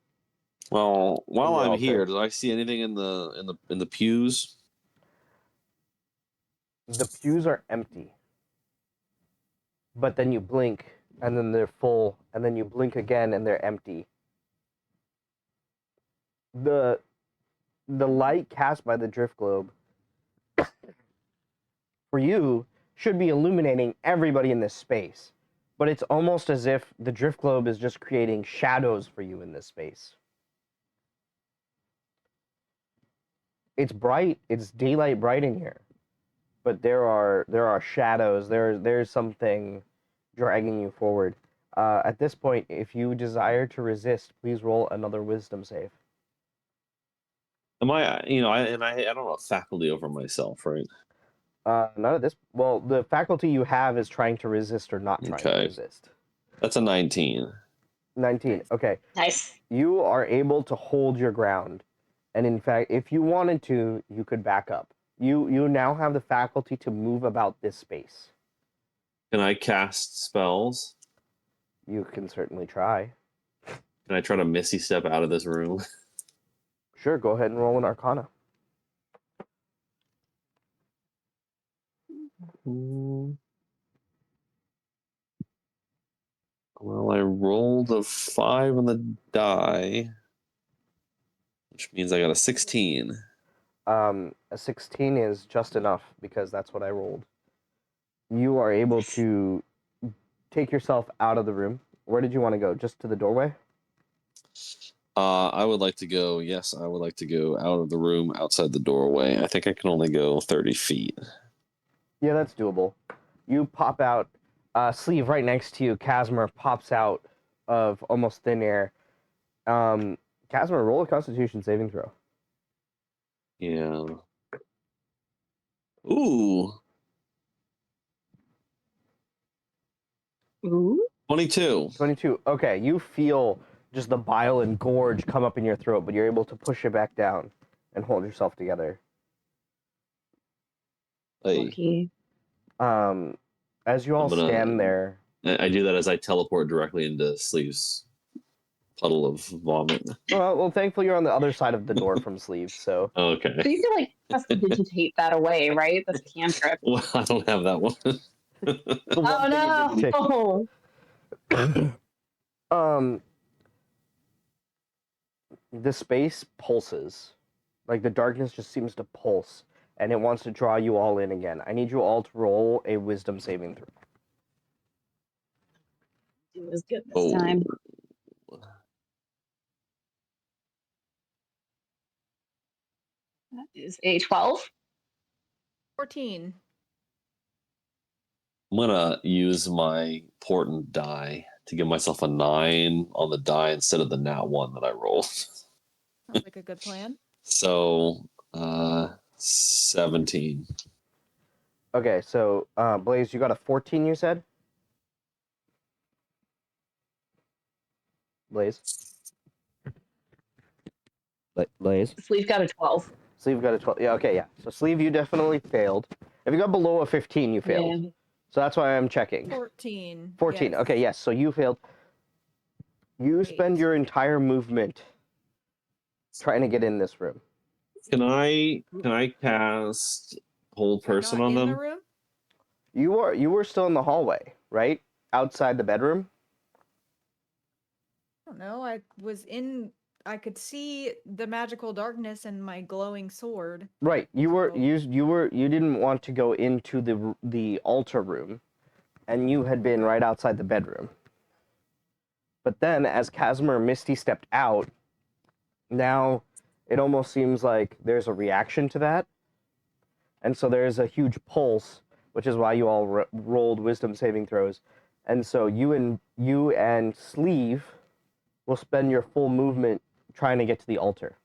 Well, while the I'm altar. here, did I see anything in the pews? The pews are empty. But then you blink, and then they're full, and then you blink again, and they're empty. The light cast by the drift globe for you should be illuminating everybody in this space, but it's almost as if the drift globe is just creating shadows for you in this space. It's bright, it's daylight bright in here, but there are shadows. There's something dragging you forward. At this point, if you desire to resist, please roll another wisdom save. Am I, I don't have faculty over myself, right? None of this. Well, the faculty you have is trying to resist or not trying to Okay. resist. That's a 19. 19. Okay. Nice. You are able to hold your ground. And in fact, if you wanted to, you could back up. You now have the faculty to move about this space. Can I cast spells? You can certainly try. Can I try to Misty step out of this room? Sure, go ahead and roll an Arcana. Well, I rolled a 5 on the die, which means I got a 16. A 16 is just enough because that's what I rolled. You are able to take yourself out of the room. Where did you want to go? Just to the doorway? I would like to go, yes, I would like to go out of the room outside the doorway. I think I can only go 30 feet. Yeah, that's doable. You pop out. Sleeve right next to you, Casimir pops out of almost thin air. Casimir, roll a Constitution saving throw. Yeah. Ooh. Ooh. 22. 22. Okay, you feel just the bile and gorge come up in your throat, but you're able to push it back down and hold yourself together. Hey, Lucky. As you all I'm gonna- stand there, I do that as I teleport directly into Sleeve's puddle of vomit. well, thankfully you're on the other side of the door from Sleeve, so Okay. So you can like prestidigitate that away, right? That's a cantrip. Well, I don't have that one. the Oh one thing you didn't take. no! The space pulses. Like the darkness just seems to pulse, and it wants to draw you all in again. I need you all to roll a wisdom saving throw. It was good this time. That is a 12. 14. I'm gonna use my portent die to give myself a 9 on the die instead of the nat 1 that I rolled. Sounds like a good plan. So 17. Okay, so Blaze, you got a 14, you said? Blaze? Blaze? Sleeve got a 12. Sleeve got a 12. Yeah, okay, yeah. So Sleeve, you definitely failed. If you got below a 15, you failed. Yeah. So that's why I'm checking. 14. 14. yes. Okay, yes. So you failed. You spend Great. your entire movement trying to get in this room. Can I cast hold You're person not on in them? the room? You were still in the hallway, right? Outside the bedroom? I don't know. I could see the magical darkness and my glowing sword. Right. You were So- you didn't want to go into the altar room, and you had been right outside the bedroom. But then as Casimir and Misty stepped out, now it almost seems like there's a reaction to that. And so there's a huge pulse, which is why you all rolled wisdom saving throws. And so you and Sleeve will spend your full movement trying to get to the altar.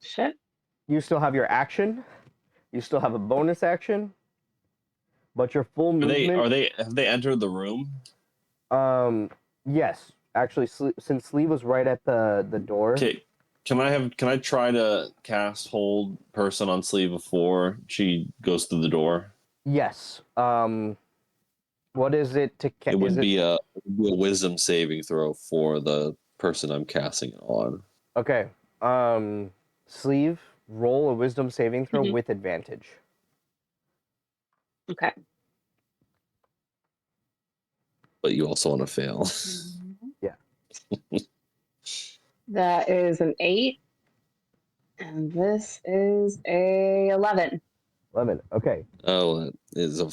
Shit. You still have your action. You still have a bonus action. But your full movement. Have they entered the room? Yes. Actually, since Sleeve was right at the door. Okay. Can I try to cast hold person on Sleeve before she goes through the door? Yes. What is it to? It would be a wisdom saving throw for the person I'm casting it on. Okay. Sleeve, roll a wisdom saving throw Mhm. with advantage. Okay. But you also want to fail. Yeah. That is an 8. And this is a 11. 11. Okay. Oh, it is a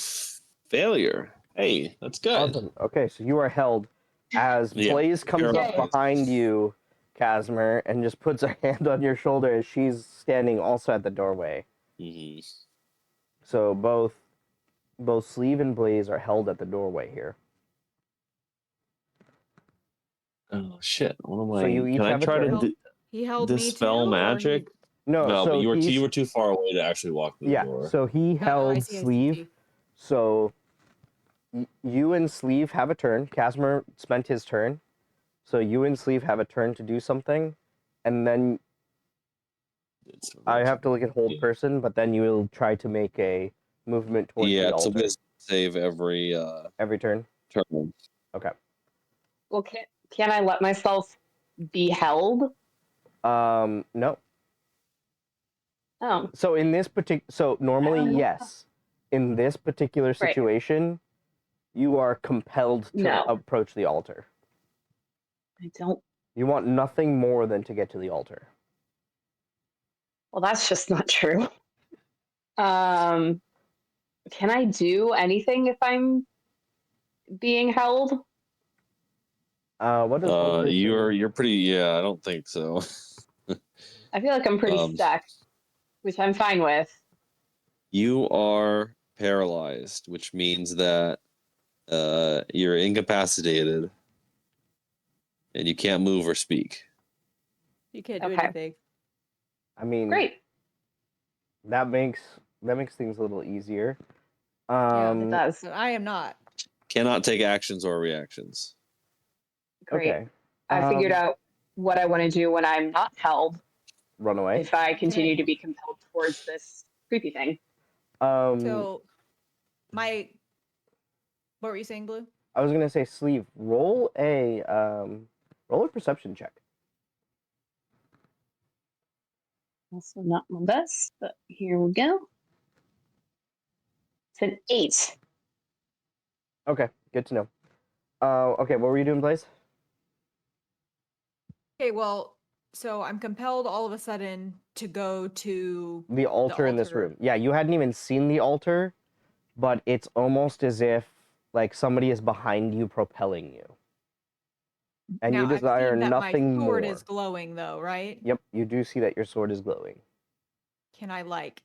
failure. Hey, that's good. Awesome. Okay, so you are held as Yeah. Blaze comes up Yay. behind you, Casimir, and just puts her hand on your shoulder as she's standing also at the doorway. Mhm. So both Sleeve and Blaze are held at the doorway here. Oh shit! What am I? So you each Can I have a try to turn? He held me dispel too, or magic? No, No, so but you he's- were too far away to actually walk through yeah. the door. So he Oh, held I see, Sleeve. So you and Sleeve have a turn. Casimir spent his turn. So you and Sleeve have a turn to do something, and then I have to look at hold Yeah. person, but then you will try to make a movement towards Yeah, the it's a altar wisdom save every every turn. turn. Well, can I let myself be held? No. Oh, So in this so normally Oh. yes. In this particular situation, you are compelled to No. approach the altar. I don't. You want nothing more than to get to the altar. Well, that's just not true. Can I do anything if I'm being held? What does hold person- You're pretty. Yeah, I don't think so. I feel like I'm pretty Um, stuck, which I'm fine with. You are paralyzed, which means that you're incapacitated and you can't move or speak. You can't do Okay. anything. I mean, Great. that makes things a little easier. Yeah, It does. But I am not. Cannot take actions or reactions. Great. Okay. I figured out what I want to do when I'm not held Run away. if I continue to be compelled towards this creepy thing. So what were you saying, Blue? I was gonna say, Sleeve, roll a perception check. Also not my best, but here we go. It's an 8. Okay, good to know. Okay, what were you doing, Blaze? Okay, well, so I'm compelled all of a sudden to go to The altar in this altar. room. Yeah, you hadn't even seen the altar, but it's almost as if like somebody is behind you propelling you. And now, you desire I've seen that nothing my sword more. is glowing though, right? Yep, you do see that your sword is glowing. Can I like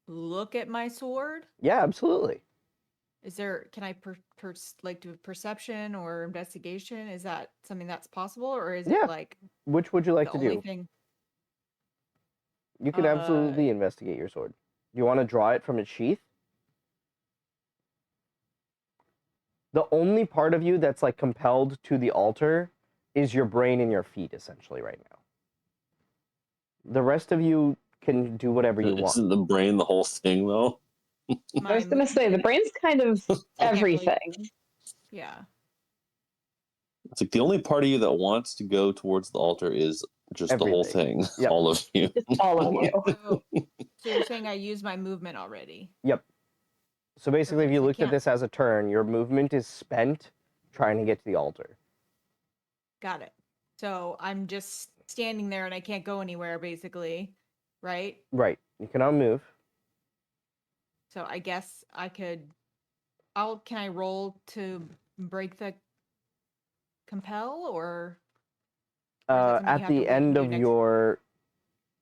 look at my sword? Yeah, absolutely. Can I do perception or investigation? Is that something that's possible, or is Yeah, it like Which would you like the to only do? thing? You can absolutely investigate your sword. Do you want to draw it from its sheath? The only part of you that's like compelled to the altar is your brain and your feet, essentially, right now. The rest of you can do whatever you want. Isn't the brain the whole thing, though? I was going to say, the brain's kind of can't really- everything. Yeah. It's like the only part of you that wants to go towards the altar is just the whole Everything. thing. Yep. All of you. Just all of you. So you're saying I used my movement already? Yep. So basically, if Okay, you so you looked at can't- this as a turn, your movement is spent trying to get to the altar. Got it. So I'm just standing there and I can't go anywhere, basically, right? Right. You cannot move. So I guess I could. Can I roll to break the compel, or is that something you At have to the wait and end do of next-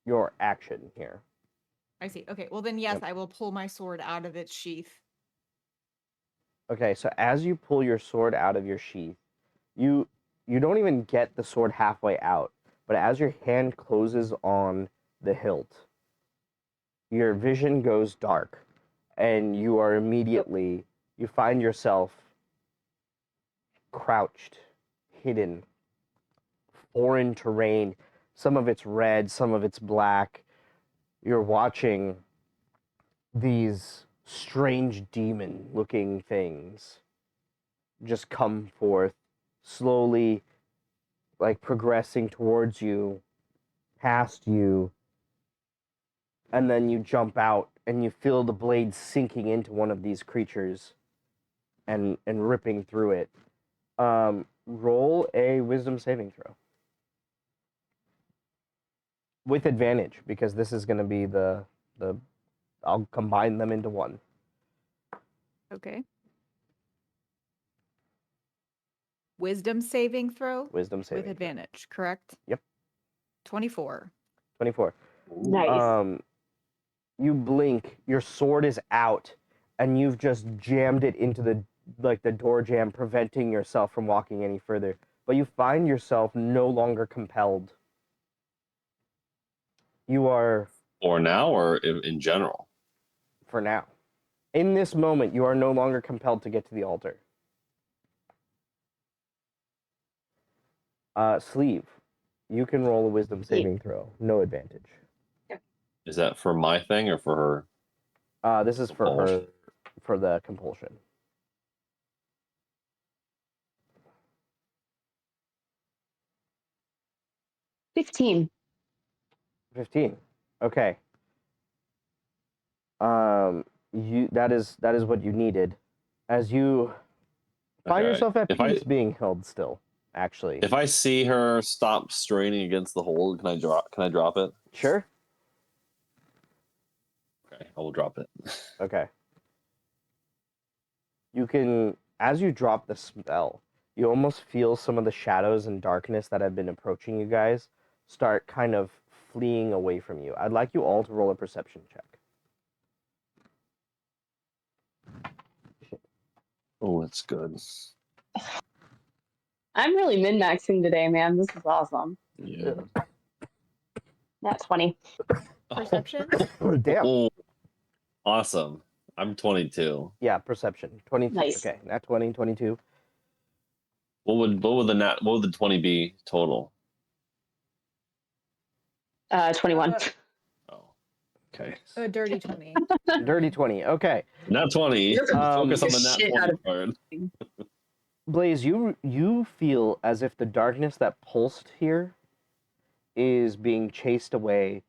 your action here. I see. Okay. Well, then yes, Yep. I will pull my sword out of its sheath. Okay, so as you pull your sword out of your sheath, you don't even get the sword halfway out, but as your hand closes on the hilt, your vision goes dark, and you are immediately you find yourself crouched, hidden, foreign terrain. Some of it's red, some of it's black. You're watching these strange demon-looking things just come forth slowly, like progressing towards you, past you, and then you jump out and you feel the blade sinking into one of these creatures and ripping through it. Roll a wisdom saving throw with advantage, because this is going to be the I'll combine them into one. Okay. Wisdom saving throw Wisdom saving with throw. advantage, correct? Yep. 24. 24. Nice. You blink, your sword is out, and you've just jammed it into the door jamb, preventing yourself from walking any further. But you find yourself no longer compelled. You are, Or now, or in general. for now, in this moment, you are no longer compelled to get to the altar. Sleeve, you can roll a wisdom saving throw. No advantage. Is that for my thing or for her? This is for her, Compulsion. for the compulsion. Yeah. 15. 15. Okay. That is what you needed. As you find Okay. yourself at If peace I being held still, actually. if I see her stop straining against the hold, can I drop it? Sure. Okay, I will drop it. Okay. You can, as you drop the spell, you almost feel some of the shadows and darkness that have been approaching you guys start kind of fleeing away from you. I'd like you all to roll a perception check. Oh, that's good. I'm really min-maxing today, man. This is awesome. Yeah. Not 20. Perception? Damn. Oh, awesome. I'm 22. Yeah, perception. 22. Nice. Okay, nat 20, 22. What would the 20 be total? 21. Oh, okay. A dirty 20. Dirty 20. Okay. Nat 20. You're Focus on the shit nat out 20 of- card. Blaze, you feel as if the darkness that pulsed here is being chased away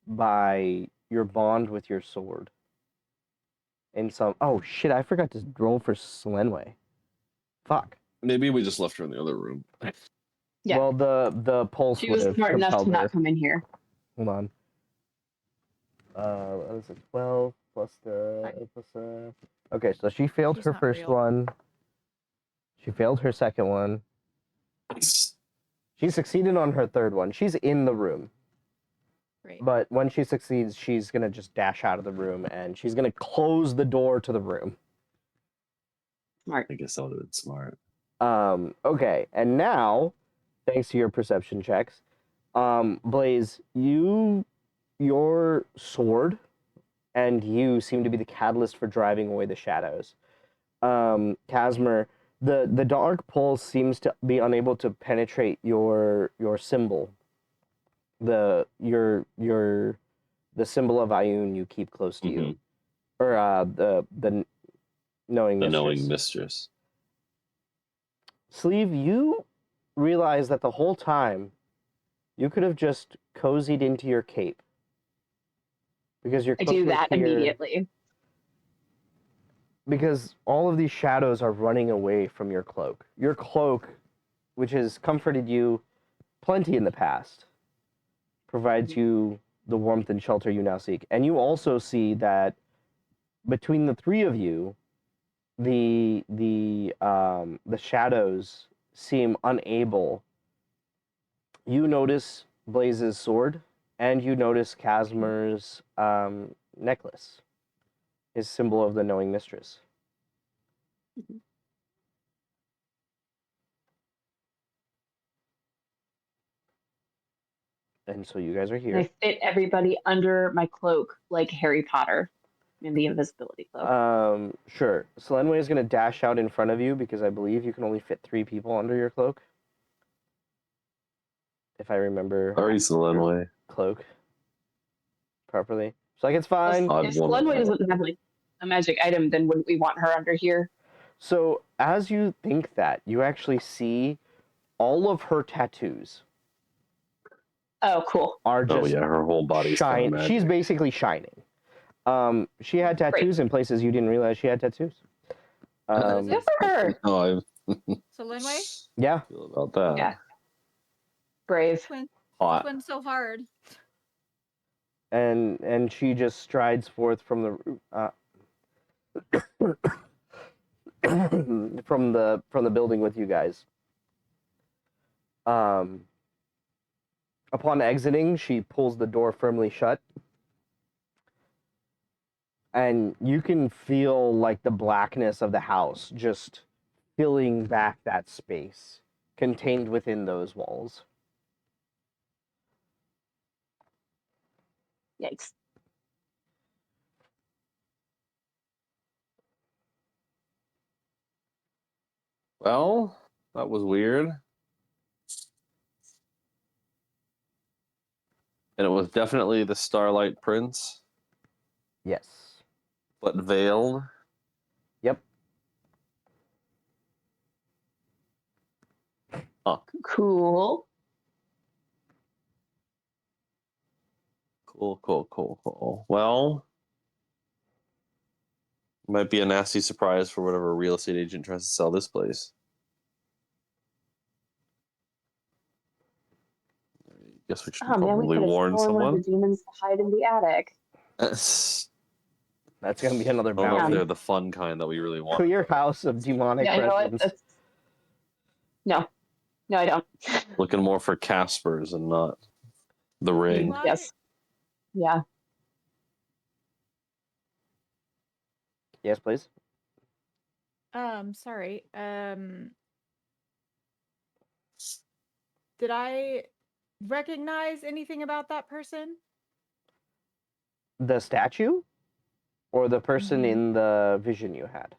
by your bond with your sword. In some, oh shit, I forgot to roll for Slenway. Fuck. Maybe we just left her in the other room. Yeah. Well, the pulse She would was have smart enough to compelled her. not come in here. Hold on. What is it? 12 plus the Okay, so she failed She's her not first real. one. She failed her second one. She succeeded on her third one. She's in the room. Great. But when she succeeds, she's gonna just dash out of the room and she's gonna close the door to the room. Smart. I guess that would have been smart. Okay, and now, thanks to your perception checks, Blaze, your sword and you seem to be the catalyst for driving away the shadows. Casmer, the dark pulse seems to be unable to penetrate your symbol. The symbol of Ioun you keep close to you, or the knowing The mistress. knowing mistress. Sleeve, you realize that the whole time you could have just cozied into your cape because your I cloak do was that here. immediately. because all of these shadows are running away from your cloak. Your cloak, which has comforted you plenty in the past, provides you the warmth and shelter you now seek. And you also see that between the three of you, the shadows seem unable. You notice Blaze's sword, and you notice Casmer's necklace, his symbol of the knowing mistress. Mhm. And so you guys are And here. I fit everybody under my cloak like Harry Potter in the invisibility cloak. Sure. Selenway is going to dash out in front of you because I believe you can only fit 3 people under your cloak. If I remember Sorry, Selenway. cloak properly. So like it's Plus, fine. Odd if woman. Glenwood doesn't have like a magic item, then wouldn't we want her under here? So as you think that, you actually see all of her tattoos Oh, cool. are Oh just yeah, her whole body's kind of She's magic. basically shining. She had Great. tattoos in places you didn't realize she had tattoos. is Good it? for her. Oh, So Linway, Yeah. I feel about that. Yeah. Brave. twin, Hot. twin so hard. And she just strides forth from the from the building with you guys. Upon exiting, she pulls the door firmly shut, and you can feel like the blackness of the house just filling back that space contained within those walls. Yikes. Well, that was weird. And it was definitely the Starlight Prince, Yes. but veiled. Yep. Cool. Cool. Well, might be a nasty surprise for whatever real estate agent tries to sell this place. Guess we should Oh man, we probably could have warn stolen one of someone. the demons to hide in the attic. That's gonna be another I don't know if bounty. they're the fun kind that we really want. Clear house of demonic Yeah, you know what? residents. That's... No, I don't. Looking more for Caspers and not the ring. Why? Yes. Yeah. Yes, please. Sorry. Did I recognize anything about that person? The statue, or the person Mhm. in the vision you had?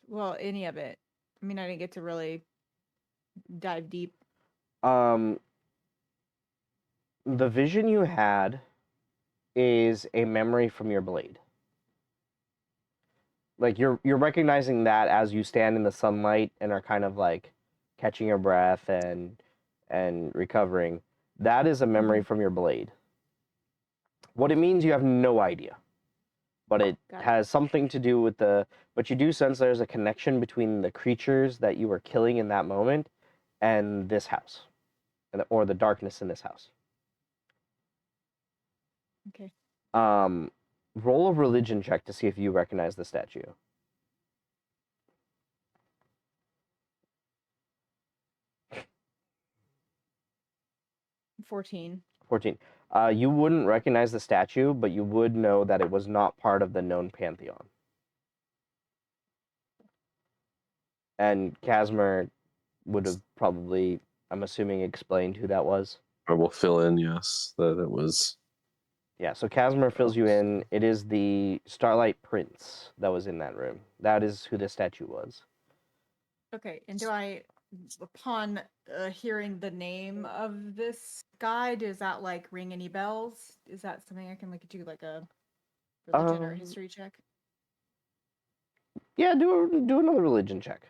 Well, any of it. I mean, I didn't get to really dive deep. The vision you had is a memory from your blade. Like you're recognizing that as you stand in the sunlight and are kind of like catching your breath and recovering. That is a memory from your blade. What it means, you have no idea. But it Got it. has something to do with but you do sense there's a connection between the creatures that you were killing in that moment and this house, or the darkness in this house. Okay. Roll a religion check to see if you recognize the statue. 14. 14. You wouldn't recognize the statue, but you would know that it was not part of the known pantheon. And Casmer would have probably, I'm assuming, explained who that was. I will fill in, yes, that it was. Yeah, so Casmer fills you in. It is the Starlight Prince that was in that room. That is who the statue was. Okay. And do I, upon hearing the name of this guy, does that like ring any bells? Is that something I can like do like a religion or Um, history check? Yeah, do another religion check.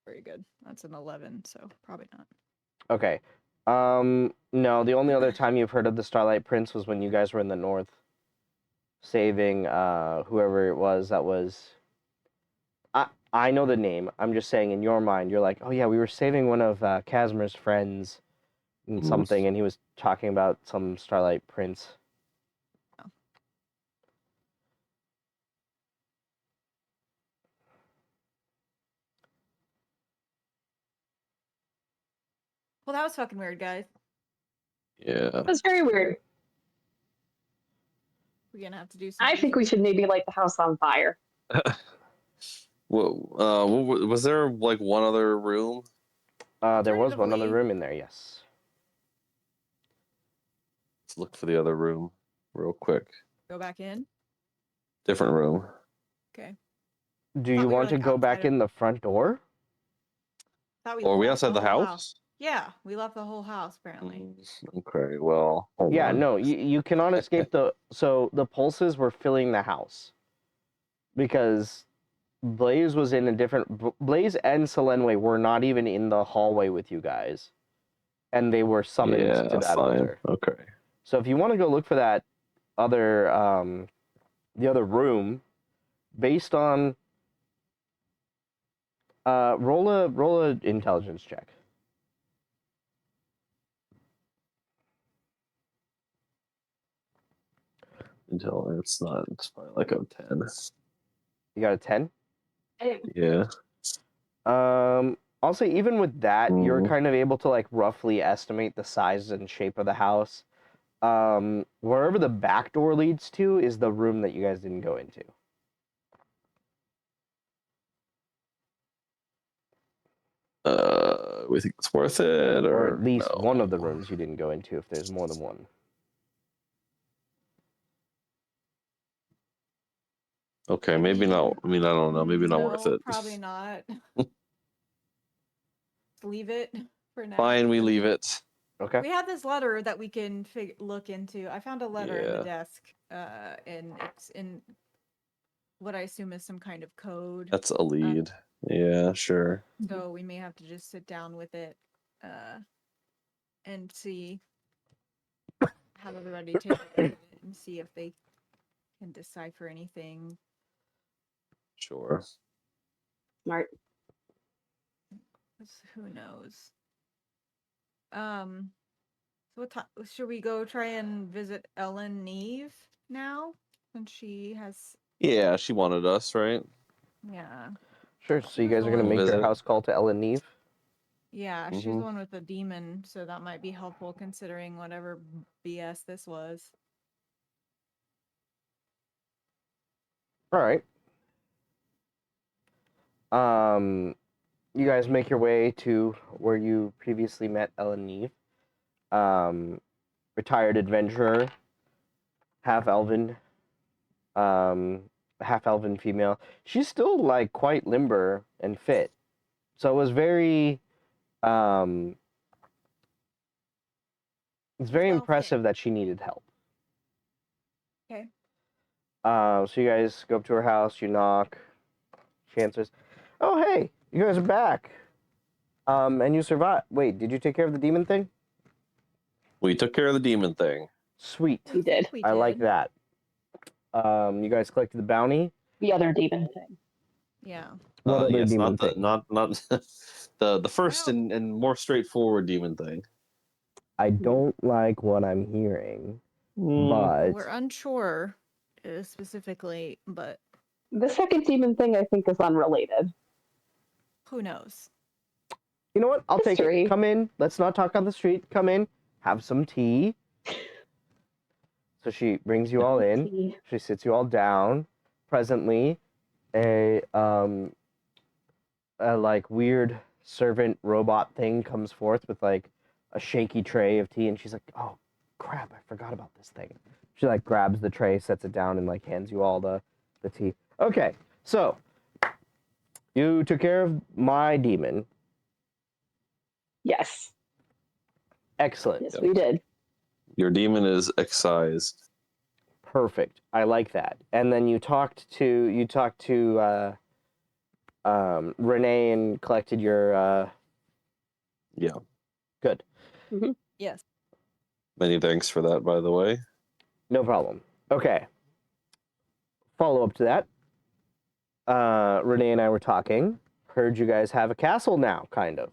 Very good. That's an 11, so probably not. Okay. No, the only other time you've heard of the Starlight Prince was when you guys were in the north, saving whoever it was that was. I know the name. I'm just saying, in your mind, you're like, oh yeah, we were saving one of Casimir's friends and Mm. something, and he was talking about some Starlight Prince. Well, that was fucking weird, guys. Yeah. That's very weird. We're gonna have to do some. I think we should maybe light the house on fire. Was there like one other room? There was one other Alternatively- room in there, yes. Let's look for the other room real quick. go back in. Different room. Okay. Do you Thought we were, want to like, go back outside of- in the front door? Thought Or are we left outside the whole house? Yeah, we left the whole house apparently. Okay, well. hold Yeah, on. no, you cannot escape so the pulses were filling the house. Because Blaze was in a different... Blaze and Selenway were not even in the hallway with you guys. And they were summoned Yeah, to that fine. altar. Okay. So if you want to go look for that other, the other room, based on... roll a intelligence check. Until it's probably like a 10. You got a 10? Yeah. I'll say even with that, you're Mhm. kind of able to like roughly estimate the size and shape of the house. Wherever the back door leads to is the room that you guys didn't go into. We think it's worth it, Or at least no? one of the rooms you didn't go into if there's more than one. Okay, maybe not. I mean, I don't know. Maybe not worth No, it. Probably not. Leave it for now. Fine, we leave it. Okay. We have this letter that we can look into. I found a letter in the Yeah. desk, and it's in what I assume is some kind of code. That's a lead. Yeah, sure. So we may have to just sit down with it, and see, have everybody take a look at it and see if they can decipher anything. Sure. Smart. 'Cause who knows? So what time should we go try and visit Ellen Neve now? Since she has, Yeah, she wanted us, right? yeah, Sure. So you guys are gonna Go make your visit. house call to Ellen Neve. yeah, she's the Mhm. one with the demon, so that might be helpful considering whatever BS this was. All right. You guys make your way to where you previously met Ellen Neve. Retired adventurer, half elven female. She's still like quite limber and fit. So it was very it's very Well fit. impressive that she needed help. Okay. So you guys go up to her house, you knock, she answers, "Oh hey, you guys are back. And you survived. Wait, did you take care of the demon thing? We took care of the demon thing. Sweet. We did. We I like did. that. You guys collected the bounty. The other demon thing. Yeah. What other Yes, demon not the thing? not the first Well- and more straightforward demon thing. I don't like what I'm hearing, but We're unsure specifically, but The second demon thing I think is unrelated. who knows? you know what? I'll take History. it. Come in. Let's not talk on the street. Come in. Have some tea. So she brings you all in. Tea. She sits you all down. Presently, a like weird servant robot thing comes forth with like a shaky tray of tea, and she's like, "Oh, crap! I forgot about this thing." She like grabs the tray, sets it down, and like hands you all the tea. Okay, so you took care of my demon. Yes. Excellent. Yes, we did. Your demon is excised. Perfect. I like that. And then you talked to Renee and collected your Yeah. good. Yes. Many thanks for that, by the way. No problem. Okay. Follow up to that. Renee and I were talking. Heard you guys have a castle now, kind of.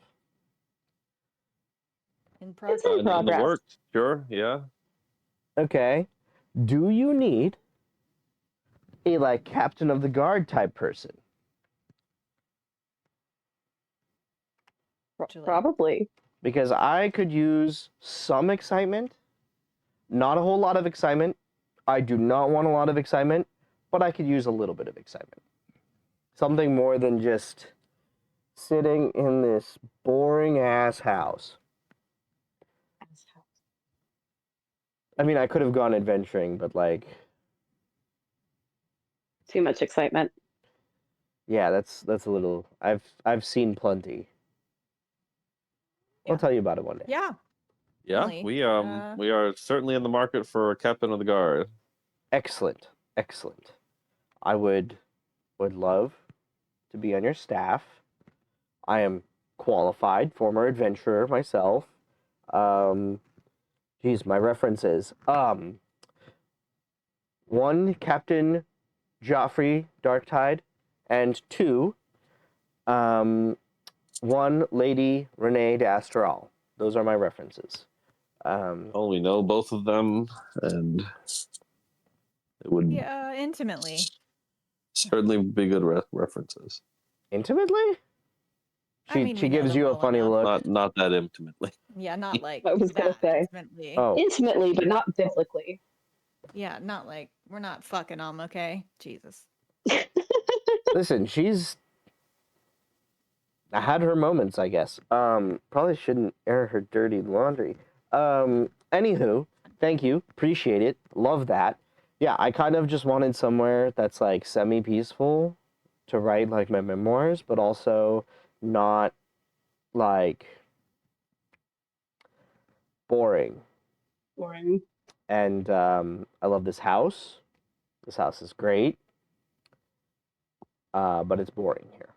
In It's progress. in In the progress. works, sure, yeah. Okay. Do you need a like captain of the guard type person? Actually. Probably. Because I could use some excitement. Not a whole lot of excitement. I do not want a lot of excitement, but I could use a little bit of excitement. Something more than just sitting in this boring ass house. I mean, I could have gone adventuring, but like, Too much excitement. yeah, that's a little. I've seen plenty. I'll Yeah. tell you about it one day. Yeah. Yeah, Really? we are certainly in the market for a captain of the guard. Excellent, excellent. I would love to be on your staff. I am qualified, former adventurer myself. Geez, my references. One, Captain Joffrey Darktide, and two, one, Lady Renee de Astral. Those are my references. Well, we know both of them, and it would Yeah. Intimately. certainly be good references. Intimately? I mean, She we know gives them you a well funny enough. look. Not that intimately. Yeah, not like I was gonna that say. intimately. Oh, Intimately, but not biblically. Yeah, not like we're not fucking them, okay? Jesus. listen, I had her moments, I guess. Probably shouldn't air her dirty laundry. Anywho, thank you. Appreciate it. Love that. Yeah, I kind of just wanted somewhere that's like semi-peaceful to write like my memoirs, but also not like boring. Boring. And I love this house. This house is great. But it's boring here.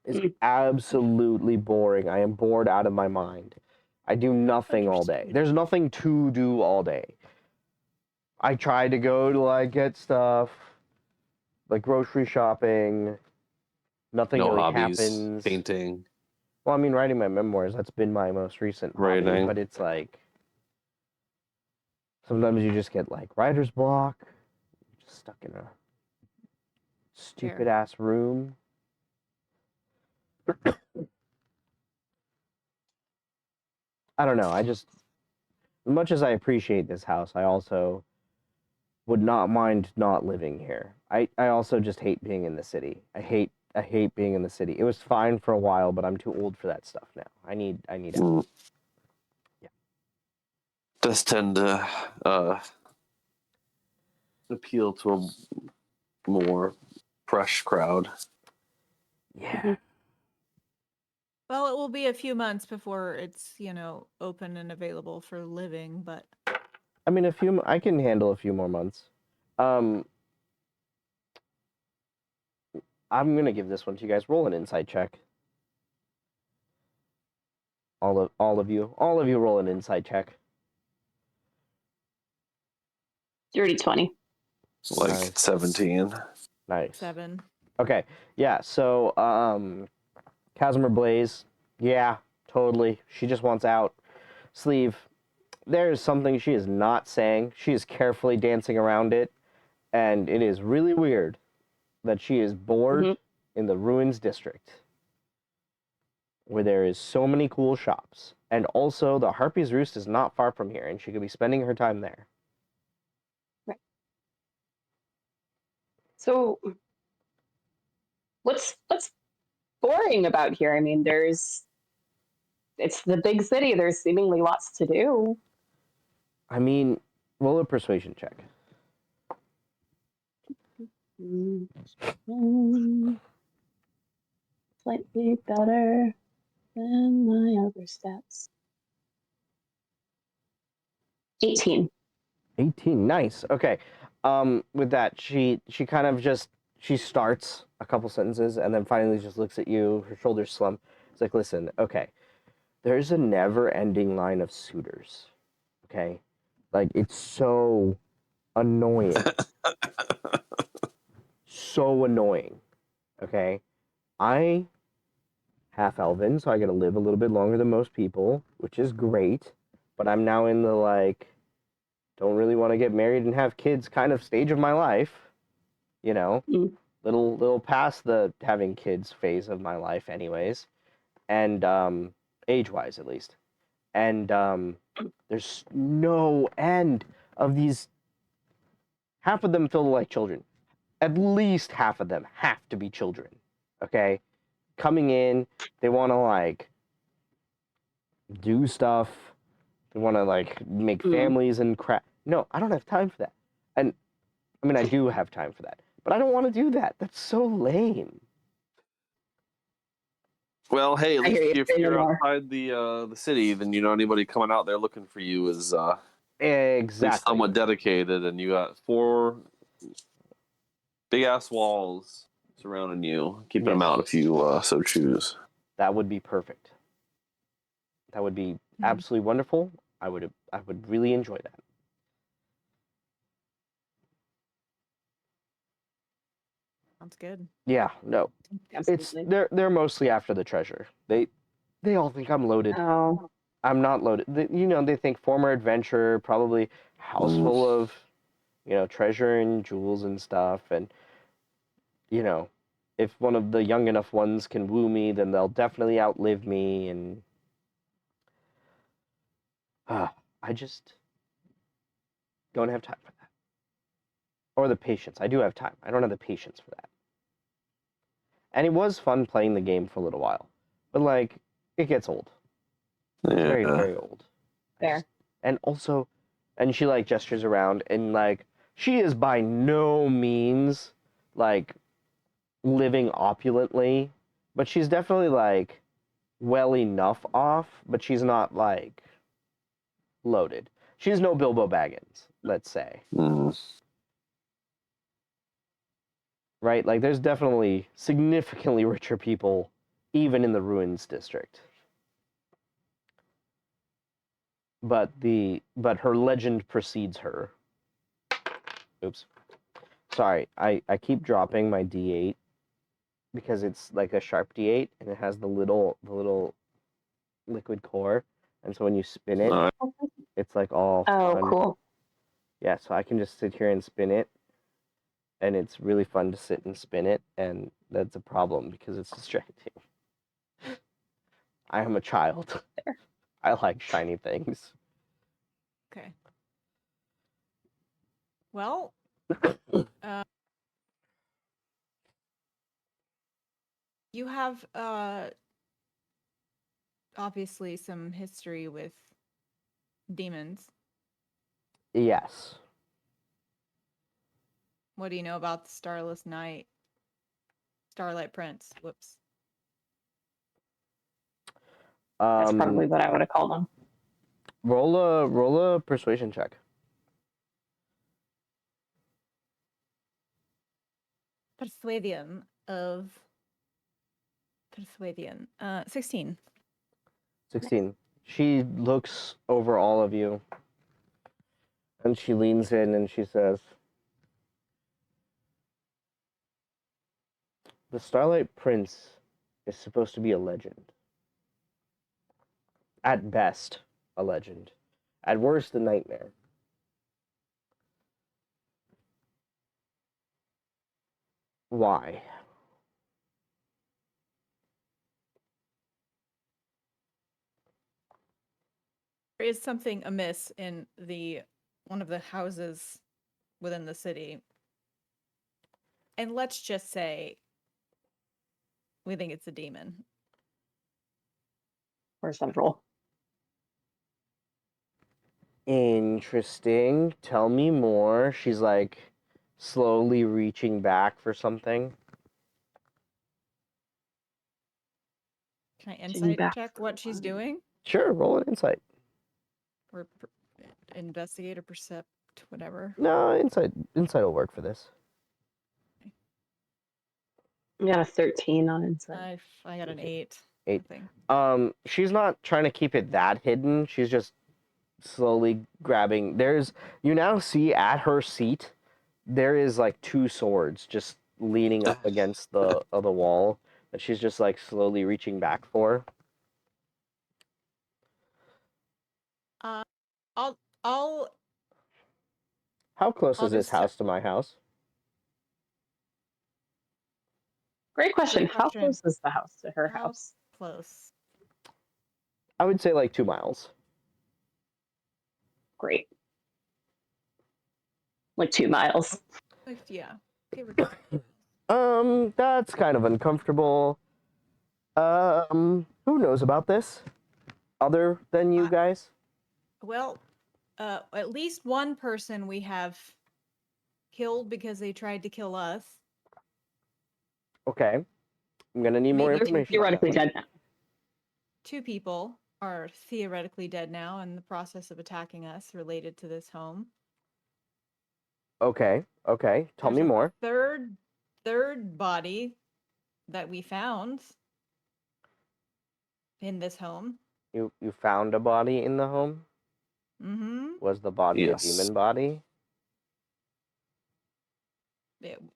It's absolutely boring. I am bored out of my mind. I do nothing all day. There's nothing to do all day. I try to go to like get stuff, like grocery shopping. Nothing No really hobbies, happens. painting. Well, I mean, writing my memoirs, that's been my most recent hobby, Writing. but it's like sometimes you just get like writer's block. You're just stuck in a stupid ass room. I don't know. As much as I appreciate this house, I also would not mind not living here. I also just hate being in the city. I hate being in the city. It was fine for a while, but I'm too old for that stuff now. I need out. Yeah. Does tend to appeal to a more fresh crowd. Yeah. Well, it will be a few months before it's, open and available for living, but I mean, I can handle a few more months. I'm gonna give this one to you guys. Roll an insight check. All of you roll an insight check. Dirty 20. Like Nice. 17. Nice. 7. Okay. Yeah. So, Casimir Blaze. Yeah, totally. She just wants out. Sleeve. There is something she is not saying. She is carefully dancing around it, and it is really weird that she is bored in the Ruins District, where there is so many cool shops, and also the Harpy's Roost is not far from here, and she could be spending her time there. Right. So, what's boring about here? I mean, it's the big city. There's seemingly lots to do. I mean, roll a persuasion check. Slightly better than my other stats. 18. 18, nice. Okay. With that, she kind of just she starts a couple sentences and then finally just looks at you. Her shoulders slump. It's like, listen, okay. there's a never-ending line of suitors. Okay, like it's so annoying, so annoying. Okay, I half elven, so I get to live a little bit longer than most people, which is great. But I'm now in the like, don't really want to get married and have kids kind of stage of my life. You know, Mm. little past the having kids phase of my life, anyways, and age-wise at least. And there's no end of these. Half of them feel like children. At least half of them have to be children. Okay, coming in, they want to like do stuff. They want to like make Mm. families and crap. No, I don't have time for that. And I mean, I do have time for that, but I don't want to do that. That's so lame. Well, hey, at I hear least you. if Say no you're more. outside the city, then anybody coming out there looking for you is at least Exactly. somewhat dedicated, and you got 4 big ass walls surrounding you, keeping them Yes. out if you so choose. That would be perfect. That would be absolutely wonderful. I would really enjoy that. Sounds good. Yeah, no. It's Absolutely. they're mostly after the treasure. They all think I'm loaded. Oh, I'm not loaded. They think former adventurer, probably house Mm. full of, treasure and jewels and stuff. And, if one of the young enough ones can woo me, then they'll definitely outlive me. And I just don't have time for that. Or the patience. I do have time. I don't have the patience for that. And it was fun playing the game for a little while. But, like, it gets old. It's very, Yeah. very old. fair. And also, and she like gestures around, and like she is by no means like living opulently, but she's definitely like well enough off, but she's not like loaded. She's no Bilbo Baggins, let's say. Mm. Right? Like there's definitely significantly richer people even in the Ruins district. But her legend precedes her. Oops. Sorry, I keep dropping my D8 because it's like a sharp D8 and it has the little liquid core, and so when you spin it, All right. it's like all Oh, fun. cool. Yeah, so I can just sit here and spin it, and it's really fun to sit and spin it, and that's a problem because it's distracting. I am a child. I like shiny things. Okay. Well, you have obviously some history with demons. Yes. What do you know about the Starless Night? Starlight Prince. Whoops. That's probably Um, what I would have called them. roll a persuasion check. Persuasion of Persuasion. 16. 16. She looks over all of you, and she leans in and she says, "The Starlight Prince is supposed to be a legend. At best, a legend. At worst, a nightmare. Why? There is something amiss in one of the houses within the city. And let's just say we think it's a demon. Or several. Interesting. Tell me more." She's like slowly reaching back for something. Can I Reaching insight back check for what she's one. doing? Sure, roll an insight. Or investigate or percept, whatever. No, insight will work for this. I got a 13 on insight. I got an Okay. 8. Eight. Nothing. She's not trying to keep it that hidden. She's just slowly grabbing. You now see at her seat, there is like two swords just leaning up against the wall that she's just like slowly reaching back for. I'll How close I'll is this just- house to my house? Great question. Great How question. close is the house to her How house? close. I would say like 2 miles. Great. Like 2 miles. Yeah. Give or take. That's kind of uncomfortable. Who knows about this? Other than you guys? Well, at least one person we have killed because they tried to kill us. Okay. I'm gonna need more Maybe They're information. on that theoretically one. dead now. 2 people are theoretically dead now in the process of attacking us related to this home. Okay. Okay. Tell me There's a more. Third body that we found in this home. You found a body in the home? Mm-hmm. Was the body Yes. a demon body?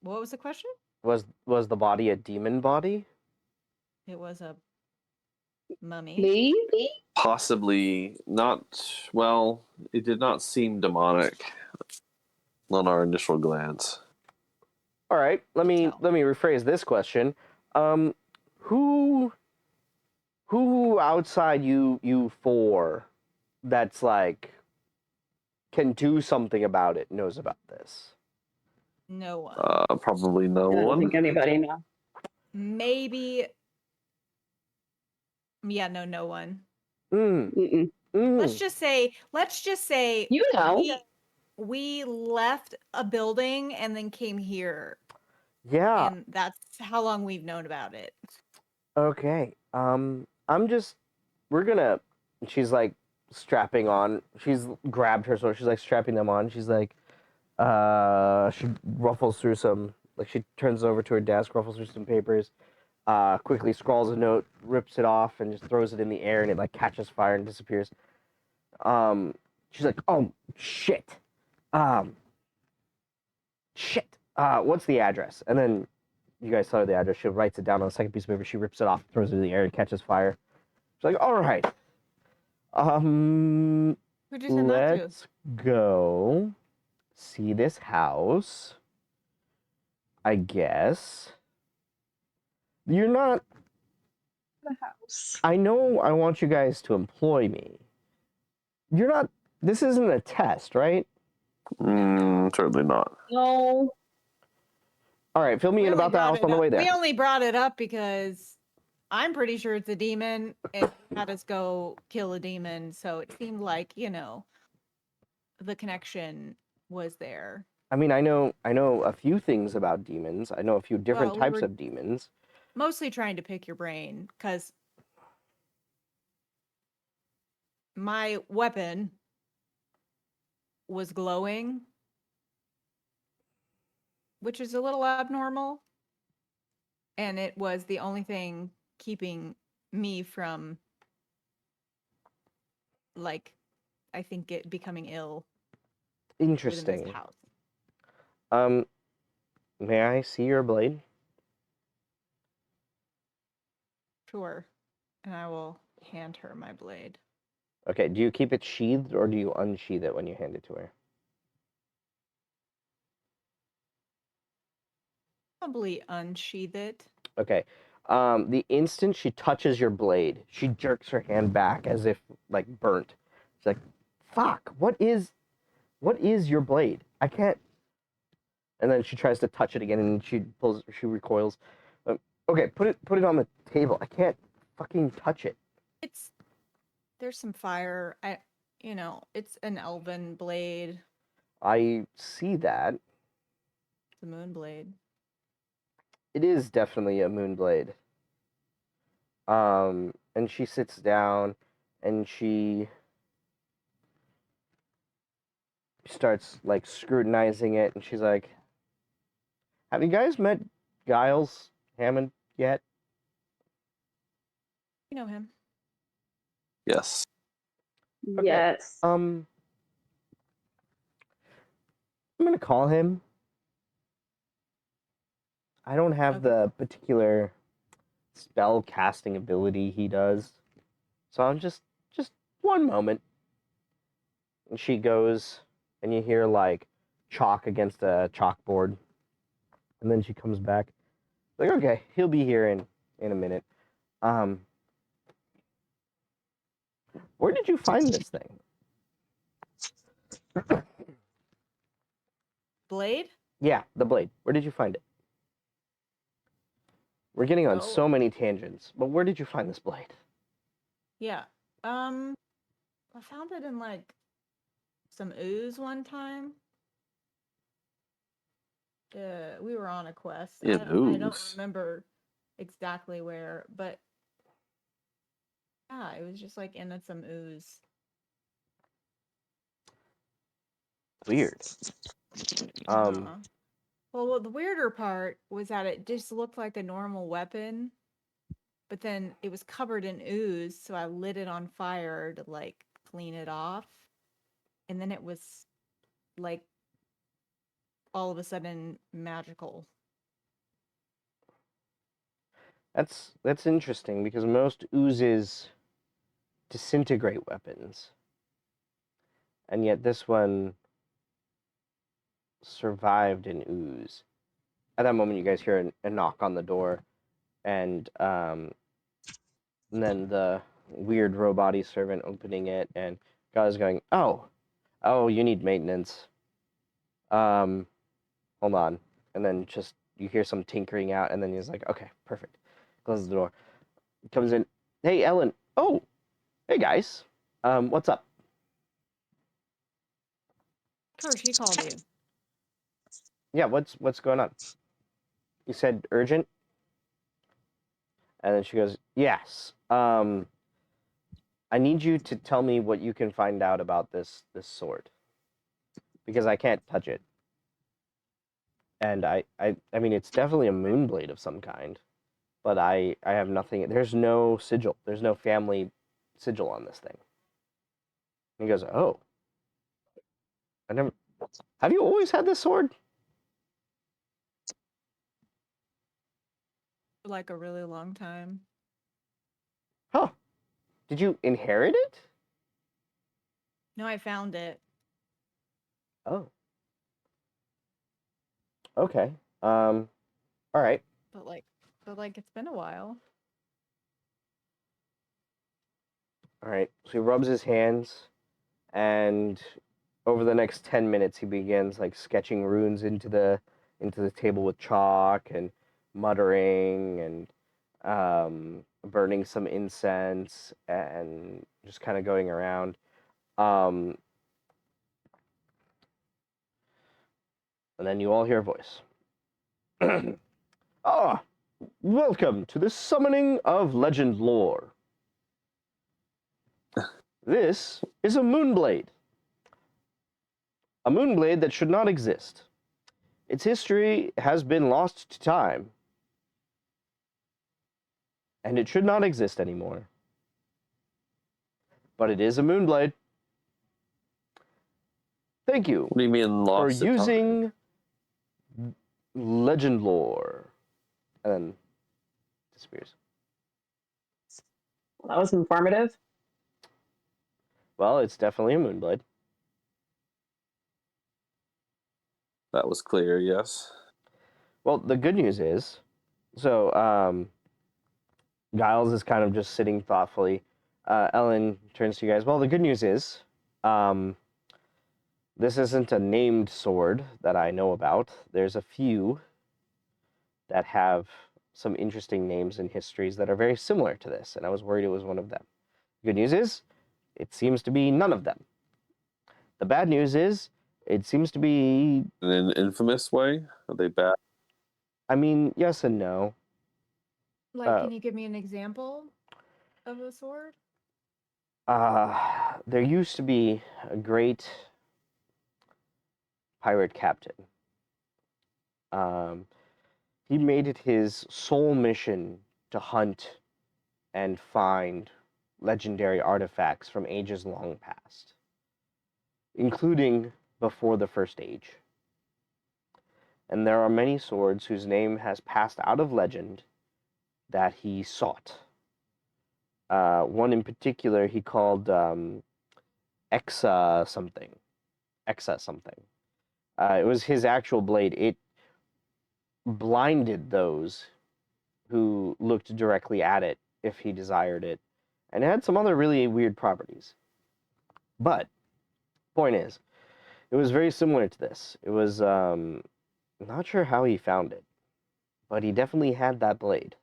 What was the question? Was the body a demon body? It was a mummy. Maybe? Possibly not. Well, it did not seem demonic on our initial glance. All right. Let me Tell. rephrase this question. Who outside you four that's like can do something about it knows about this? No one. Probably no I don't one. think anybody knows. Maybe. Yeah, no one. Mm, Mm-mm. mm. Let's just say You know. we left a building and then came here, Yeah. and that's how long we've known about it. Okay. We're gonna. She's like strapping on. She's grabbed her sword. She's like strapping them on. She's like, she ruffles through some. Like she turns over to her desk, ruffles through some papers. Quickly scrawls a note, rips it off, and just throws it in the air, and it like catches fire and disappears. She's like, oh shit. Shit. What's the address? And then you guys saw the address. She writes it down on a second piece of paper. She rips it off, throws it in the air, and catches fire. She's like, all right. Who'd you send that to? Let's go see this house. I guess. You're not. The house. I know I want you guys to employ me. You're not. This isn't a test, right? Certainly not. No. All right, fill me in We only about the brought house it on the up- way there. We only brought it up because I'm pretty sure it's a demon and had us go kill a demon. So it seemed like, the connection was there. I mean, I know a few things about demons. I know a few different Well, we types were- of demons. Mostly trying to pick your brain because my weapon was glowing, which is a little abnormal. And it was the only thing keeping me from, like, I think it becoming ill within Interesting. this house. May I see your blade? Sure. And I will hand her my blade. Okay, do you keep it sheathed or do you unsheath it when you hand it to her? Probably unsheath it. Okay. The instant she touches your blade, she jerks her hand back as if like burnt. She's like, "Fuck! What is your blade? I can't." And then she tries to touch it again, and she recoils. Okay, put it on the table. I can't fucking touch it. There's some fire. It's an elven blade. I see that. It's a moon blade. It is definitely a moon blade. And she sits down, and she starts like scrutinizing it, and she's like, "Have you guys met Giles Hammond yet?" You know him. Yes. Okay. Yes. I'm gonna call him. I don't have Okay. the particular spell casting ability he does, so I'm just one moment. And she goes, and you hear like chalk against a chalkboard, and then she comes back. Like, okay, he'll be here in a minute. Where did you find this thing? Blade? Yeah, the blade. Where did you find it? We're getting on Oh. so many tangents, but where did you find this blade? Yeah. I found it in like some ooze one time. We were on a quest. I In don't ooze. remember exactly where, but yeah, it was just like in some ooze. Weird. Uh-huh. Well, the weirder part was that it just looked like a normal weapon, but then it was covered in ooze, so I lit it on fire to like clean it off. And then it was like all of a sudden magical. That's interesting because most oozes disintegrate weapons, and yet this one survived an ooze. At that moment, you guys hear a knock on the door, and then the weird robot servant opening it, and God's going, oh, you need maintenance. Hold on, and then just you hear some tinkering out, and then he's like, okay, perfect. Closes the door. Comes in. Hey, Ellen. Oh, hey guys. What's up? Of course, she called you. Yeah, what's going on? You said urgent? And then she goes, yes. I need you to tell me what you can find out about this sword. Because I can't touch it. And I mean, it's definitely a moonblade of some kind. But I have nothing. There's no sigil. There's no family sigil on this thing. And he goes, oh. I never... Have you always had this sword? For like a really long time. Huh. Did you inherit it? No, I found it. Oh. Okay. All right. But like it's been a while. All right. So he rubs his hands, and over the next 10 minutes, he begins like sketching runes into the table with chalk and muttering and burning some incense and just kind of going around. And then you all hear a voice. Ah, welcome to the summoning of legend lore. This is a moonblade. A moonblade that should not exist. Its history has been lost to time, and it should not exist anymore. But it is a moonblade. Thank you What do you mean for lost? using legend lore. And then disappears. Well, that was informative. Well, it's definitely a moonblade. That was clear. Yes. Well, the good news is, so Giles is kind of just sitting thoughtfully. Ellen turns to you guys. Well, the good news is, this isn't a named sword that I know about. There's a few that have some interesting names and histories that are very similar to this, and I was worried it was one of them. Good news is, it seems to be none of them. The bad news is, it seems to be, In an infamous way? Are they bad? I mean, yes and no. Like, can you give me an example of a sword? There used to be a great pirate captain. He made it his sole mission to hunt and find legendary artifacts from ages long past, including before the First Age. And there are many swords whose name has passed out of legend that he sought. One in particular he called Exa something. Exa something. It was his actual blade. It blinded those who looked directly at it if he desired it. And it had some other really weird properties. But, point is, it was very similar to this. It was, I'm not sure how he found it, but he definitely had that blade.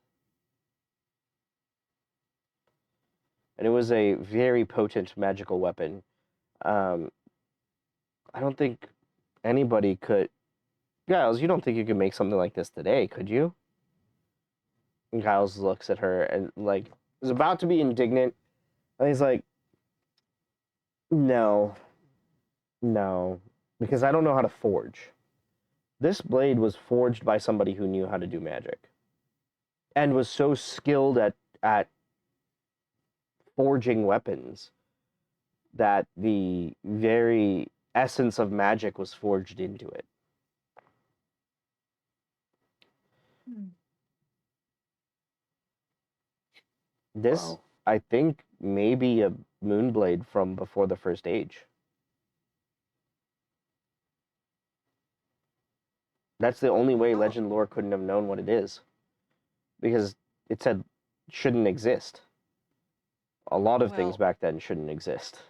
And it was a very potent magical weapon. I don't think anybody could... Giles, you don't think you could make something like this today, could you? And Giles looks at her and, like, is about to be indignant. And he's like, no, because I don't know how to forge. This blade was forged by somebody who knew how to do magic and was so skilled at forging weapons that the very essence of magic was forged into it. This, Wow. I think, may be a Moonblade from before the First Age. That's the only way Oh. Legend Lore couldn't have known what it is. Because it said shouldn't exist. A lot of things Well- back then shouldn't exist.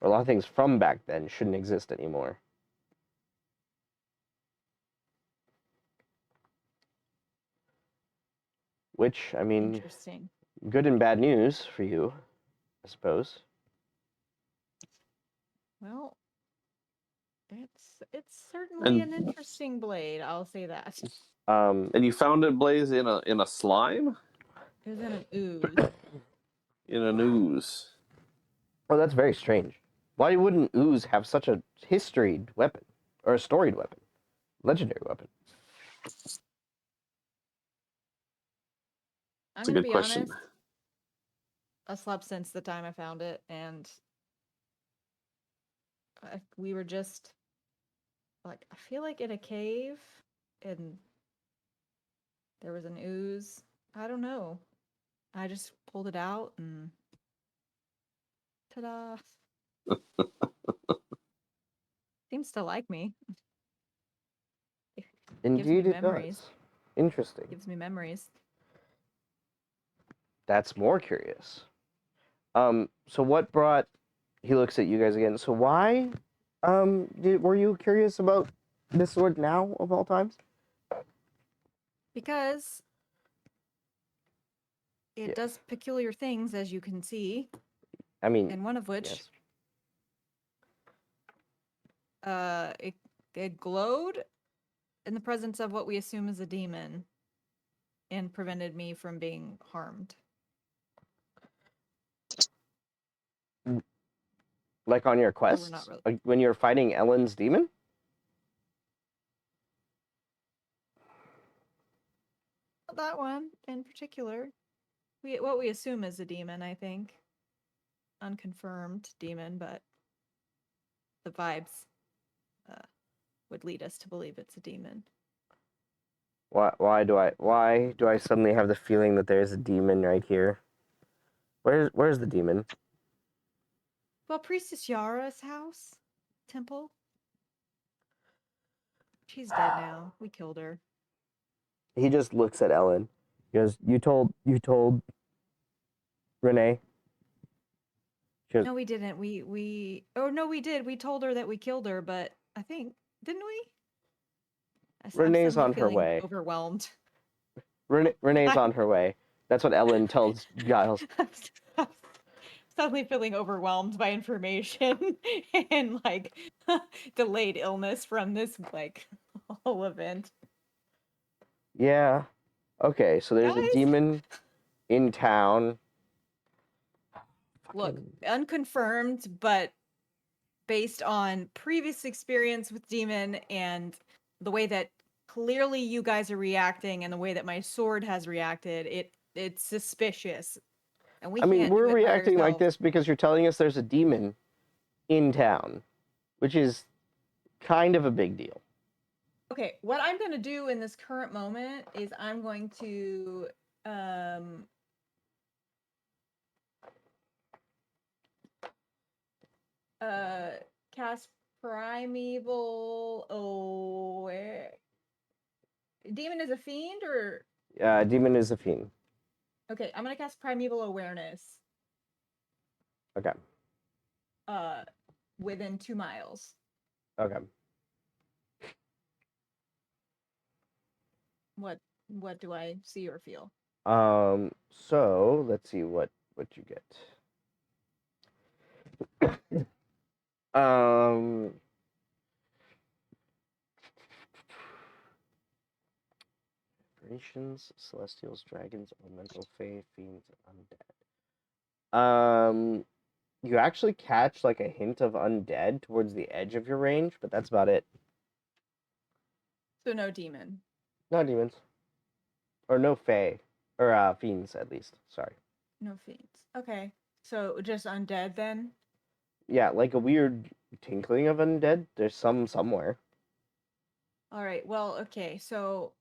Or a lot of things from back then shouldn't exist anymore. Which, I mean, Interesting. good and bad news for you, I suppose. Well, it's certainly And- an interesting blade. I'll say that. And you found it, Blaze, in a slime? It was in an ooze. In an ooze. Oh, that's very strange. Why wouldn't ooze have such a historied weapon? Or a storied weapon? Legendary weapon? I'm It's a gonna good be question. honest. I slept since the time I found it, and we were just like, I feel like in a cave, and there was an ooze. I don't know. I just pulled it out and ta-da! Seems to like me. Indeed, it memories. does. Interesting. Gives me memories. That's more curious. So what brought... He looks at you guys again. So why, were you curious about this sword now, of all times? Because it Yeah. does peculiar things, as you can see, I mean, and one of which yes. it glowed in the presence of what we assume is a demon and prevented me from being harmed. Like on your we're quest? not really- Like when you're fighting Ellen's demon? That one in particular. What we assume is a demon, I think. Unconfirmed demon, but the vibes would lead us to believe it's a demon. Why do I suddenly have the feeling that there's a demon right here? Where's the demon? Well, Priestess Yara's house, temple. She's dead now. We killed her. He just looks at Ellen. He goes, You told Renee? She goes, No, we didn't. Oh no, we did. We told her that we killed her, but I think didn't we? I'm Renee's suddenly on her feeling way. Overwhelmed. Renee's on her way. That's what Ellen tells Giles. I'm suddenly feeling overwhelmed by information and like delayed illness from this like whole event. Yeah. Okay, so there's a Guys? demon in town. Look, Fucking- unconfirmed, but based on previous experience with demon and the way that clearly you guys are reacting and the way that my sword has reacted, it it's suspicious. And we I mean, can't do we're it by reacting like ourselves. this because you're telling us there's a demon in town, which is kind of a big deal. Okay, what I'm going to do in this current moment is I'm going to cast Primeval Aware. Demon is a fiend, or Demon is a fiend. okay, I'm gonna cast Primeval Awareness Okay. Within 2 miles. Okay. What do I see or feel? So let's see what you get. Vibrations, celestials, dragons, elemental, fae, fiends, undead. You actually catch like a hint of undead towards the edge of your range, but that's about it. So no demon. No demons. Or no fae. Or fiends at least. Sorry. No fiends. Okay. So just undead then? Yeah, like a weird tinkling of undead. There's some somewhere. All right. Well, okay. So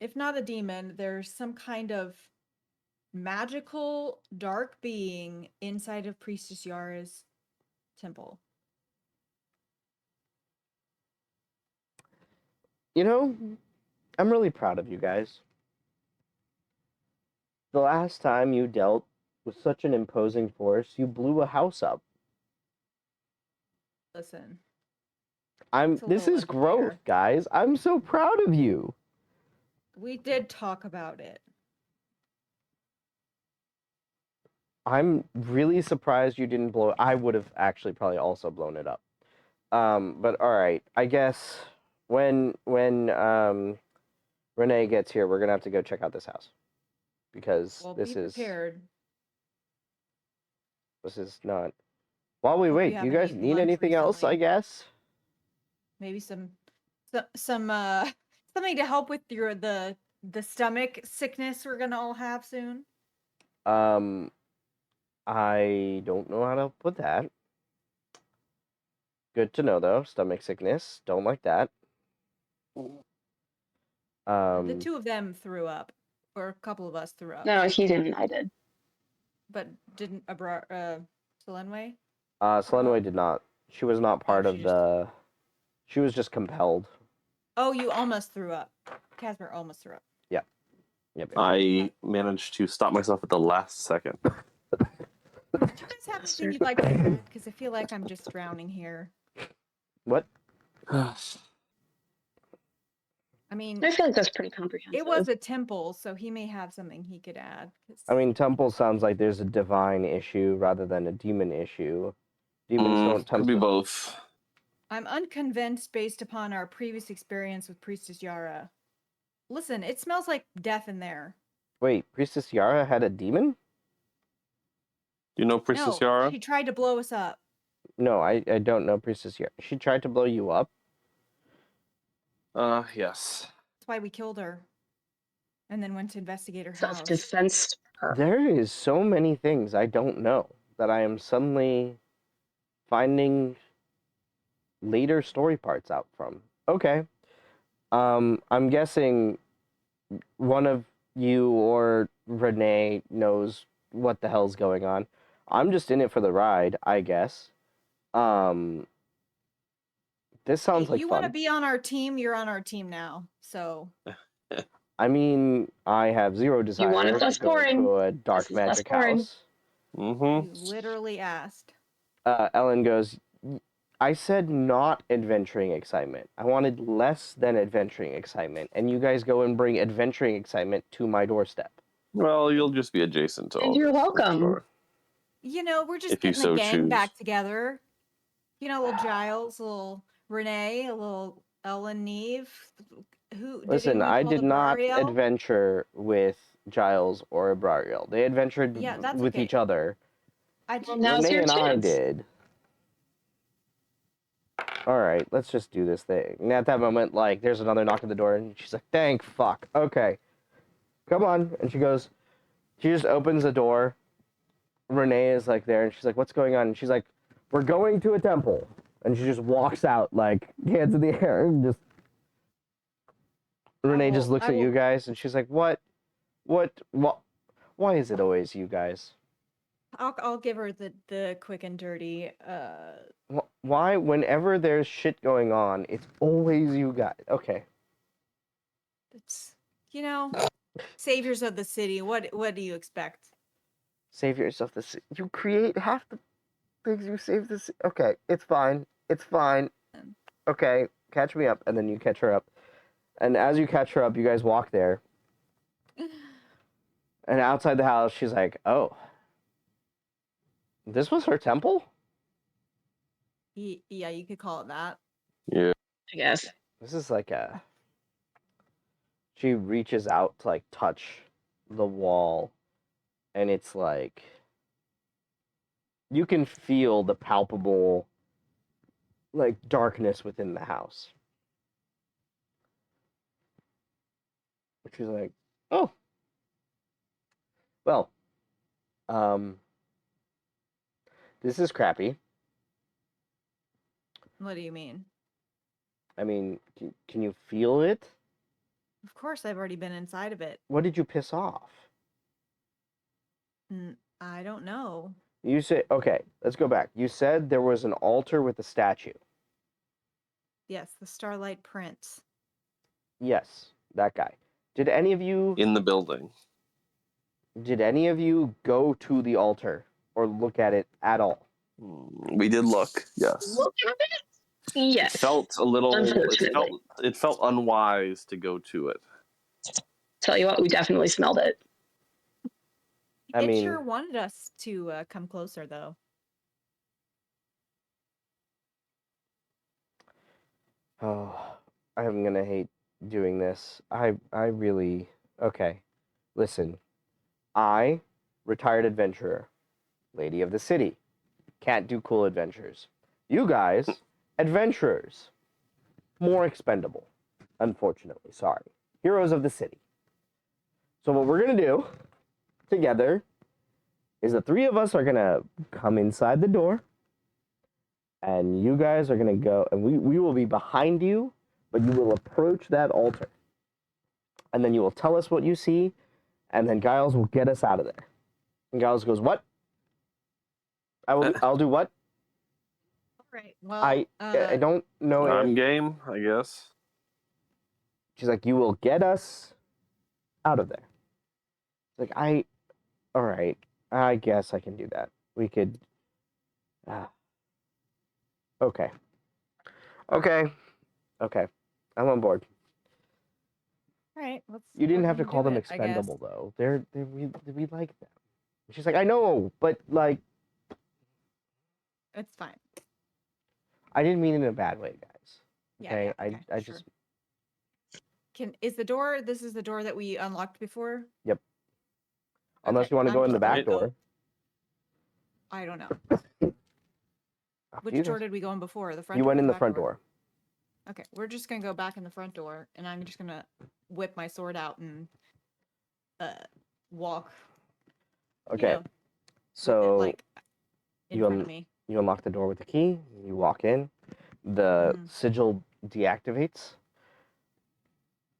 if not a demon, there's some kind of magical dark being inside of Priestess Yara's temple. You know, I'm really proud of you guys. The last time you dealt with such an imposing force, you blew a house up. Listen. This It's a little is growth, unfair. guys. I'm so proud of you. We did talk about it. I'm really surprised you didn't blow it. I would have actually probably also blown it up. But all right, I guess when Renee gets here, we're gonna have to go check out this house because Well, this be is prepared. not. While we Hope you wait, do you haven't guys eaten need lunch anything else? I recently. guess. Maybe some something to help with the stomach sickness we're gonna all have soon. I don't know how to put that. Good to know though. Stomach sickness. Don't like that. The two of them threw up, or a couple of us threw up. No, he didn't. I did. But didn't Solenway? Selenway did not. She was not part she of just- the. She was just compelled. Oh, you almost threw up. Casper almost threw up. Yep. I managed to stop myself at the last second. Do you guys have anything you'd like to add? Because I feel like I'm just drowning here. What? I mean, I feel like that's pretty comprehensive. it was a temple, so he may have something he could add. 'cause I mean, temple sounds like there's a divine issue rather than a demon issue. Demons don't Could be tempt. both. I'm unconvinced based upon our previous experience with Priestess Yara. Listen, it smells like death in there. Wait, Priestess Yara had a demon? Do you know Priestess No, Yara? she tried to blow us up. No, I don't know Priestess Yara. She tried to blow you up? Yes. That's why we killed her. And then went to investigate her house. Self-defense. There is so many things I don't know that I am suddenly finding later story parts out from. Okay. I'm guessing one of you or Renee knows what the hell's going on. I'm just in it for the ride, I guess. This sounds like you fun. want to be on our team, you're on our team now. So I mean, I have zero desire want it less to go into boring. a dark This is less magic boring. house. Mm-hmm. you literally asked. Ellen goes, I said not adventuring excitement. I wanted less than adventuring excitement. And you guys go and bring adventuring excitement to my doorstep. Well, you'll just be adjacent to And all you're this, I'm welcome. sure. You know, we're just If you getting so the gang choose. back together. You know, little Giles, little Renee, a little Ellen Neve. Who did Listen, anyone I call did not Abrariel? adventure with Giles or Abrariel. They adventured Yeah, that's with okay. each other. I Well, did. now's Renee your and I chance. did. All right, let's just do this thing. And at that moment, like, there's another knock at the door, and she's like, "Thank fuck." Okay. come on. And she goes, she just opens the door. Renee is like there, and she's like, what's going on? And she's like, we're going to a temple. And she just walks out, like, hands in the air, and just. Renee just looks I at you will- guys, and she's like, what? Why is it always you guys? I'll give her the quick and dirty. Why, whenever there's shit going on, it's always you guys? Okay. It's saviors of the city. What do you expect? Save yourself this. You create half the things you save this. Okay, it's fine. It's fine. Okay, catch me up, and then you catch her up. And as you catch her up, you guys walk there. And outside the house, she's like, oh. This was her temple? Yeah, you could call it that. Yeah. I guess. This is like a. She reaches out to like touch the wall, and it's like. You can feel the palpable, like, darkness within the house. She's like, oh. Well, this is crappy. What do you mean? I mean, can you feel it? Of course, I've already been inside of it. What did you piss off? I don't know. You say, okay, let's go back. You said there was an altar with a statue. Yes, the Starlight Prince. Yes, that guy. Did any of you In the building. go to the altar or look at it at all? We did look, yes. Look at it. Yes. It felt a little. Unfortunately. It felt unwise to go to it. Tell you what, we definitely smelled it. I It mean, sure wanted us to come closer, though. oh, I'm gonna hate doing this. I really okay. Listen, I, retired adventurer, lady of the city, can't do cool adventures. You guys, adventurers, more expendable. Unfortunately, sorry. Heroes of the city. So what we're gonna do together is the three of us are gonna come inside the door, and you guys are gonna go, and we will be behind you, but you will approach that altar, and then you will tell us what you see, and then Giles will get us out of there. And Giles goes, "What? I'll do what? All right. Well, I don't know." I'm If, game, I guess. she's like, "You will get us out of there." It's like, all right, I guess I can do that. We could. Okay. I'm on board. all right. Let's. You didn't have to fucking call do them it, I guess. expendable though. We like them. She's like, I know, but like, It's fine. I didn't mean it in a bad way, guys. Yeah. Okay, yeah, okay, I sure. just Is the door? This is the door that we unlocked before. unless Okay, you want to I'm go in the just back gonna go- door. I don't know. Up to Which you door guys. did we go in before? The front. You door or went in the back front door. Okay, we're just gonna go back in the front door, and I'm just gonna whip my sword out and walk. Okay, With it, so like in you front of me. you unlock the door with the key. You walk in. The Mhm. sigil deactivates.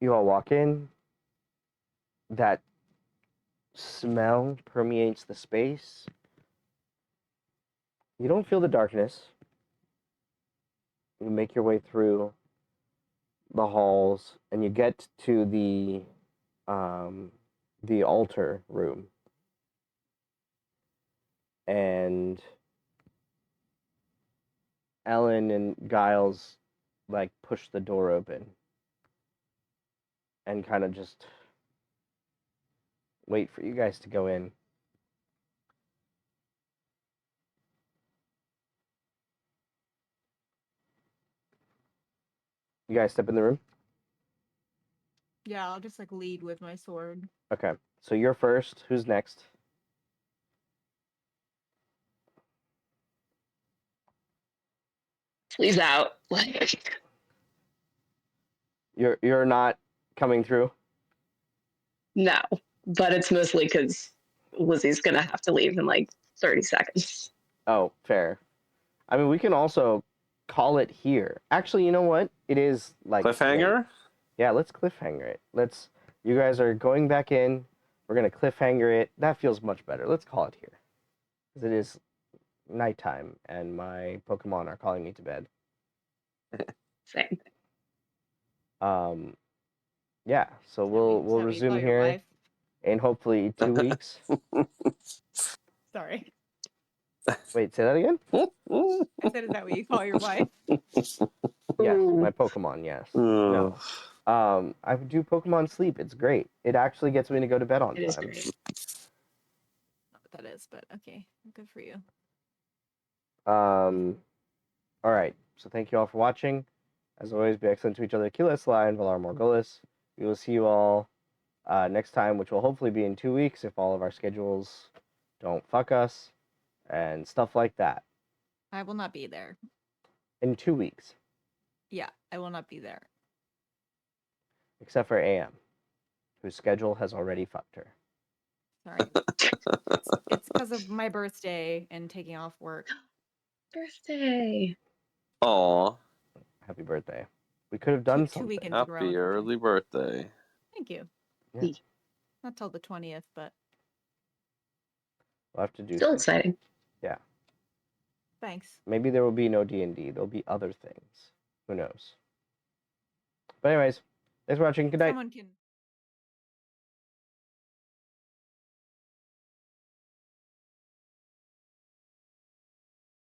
You all walk in. That smell permeates the space. You don't feel the darkness. You make your way through the halls, and you get to the altar room. And Ellen and Giles like push the door open and kind of just wait for you guys to go in. You guys step in the room? Yeah, I'll just like lead with my sword. Okay. So you're first. Who's next? Sleeves out. Like, You're not coming through? No, but it's mostly because Lizzie's gonna have to leave in like 30 seconds. Oh, fair. I mean, we can also call it here. Actually, you know what? It is like late. Cliffhanger? Yeah, let's cliffhanger it. Let's. You guys are going back in. We're gonna cliffhanger it. That feels much better. Let's call it here, because it is nighttime and my Pokemon are calling me to bed. Same. Yeah. So Is that we'll what- is that what you resume call your here wife? in hopefully 2 weeks. Sorry. Wait, say that again? I said, is that what you call your wife? Yes, Ooh. my Pokemon. Yes. No. I do Pokemon Sleep. It's great. It actually gets me to go to bed on It is time. great. Not what that is, but okay. Good for you. All right. So thank you all for watching. As always, be excellent to each other. Keyless Lie and Valar Morghulis. We will see you all next time, which will hopefully be in 2 weeks if all of our schedules don't fuck us and stuff like that. I will not be there. In 2 weeks, Yeah, I will not be there. except for AM, whose schedule has already fucked her. Sorry. It's because of my birthday and taking off work. Birthday. Aw, Happy birthday. We could have done Two something. weekends in a row. happy early birthday. Thank you. Yeah. Not till the 20th, but We'll have to do Still something. exciting. thanks. Maybe there will be no D&D. There'll be other things. Who knows? But anyways, thanks for watching. Good night. Someone can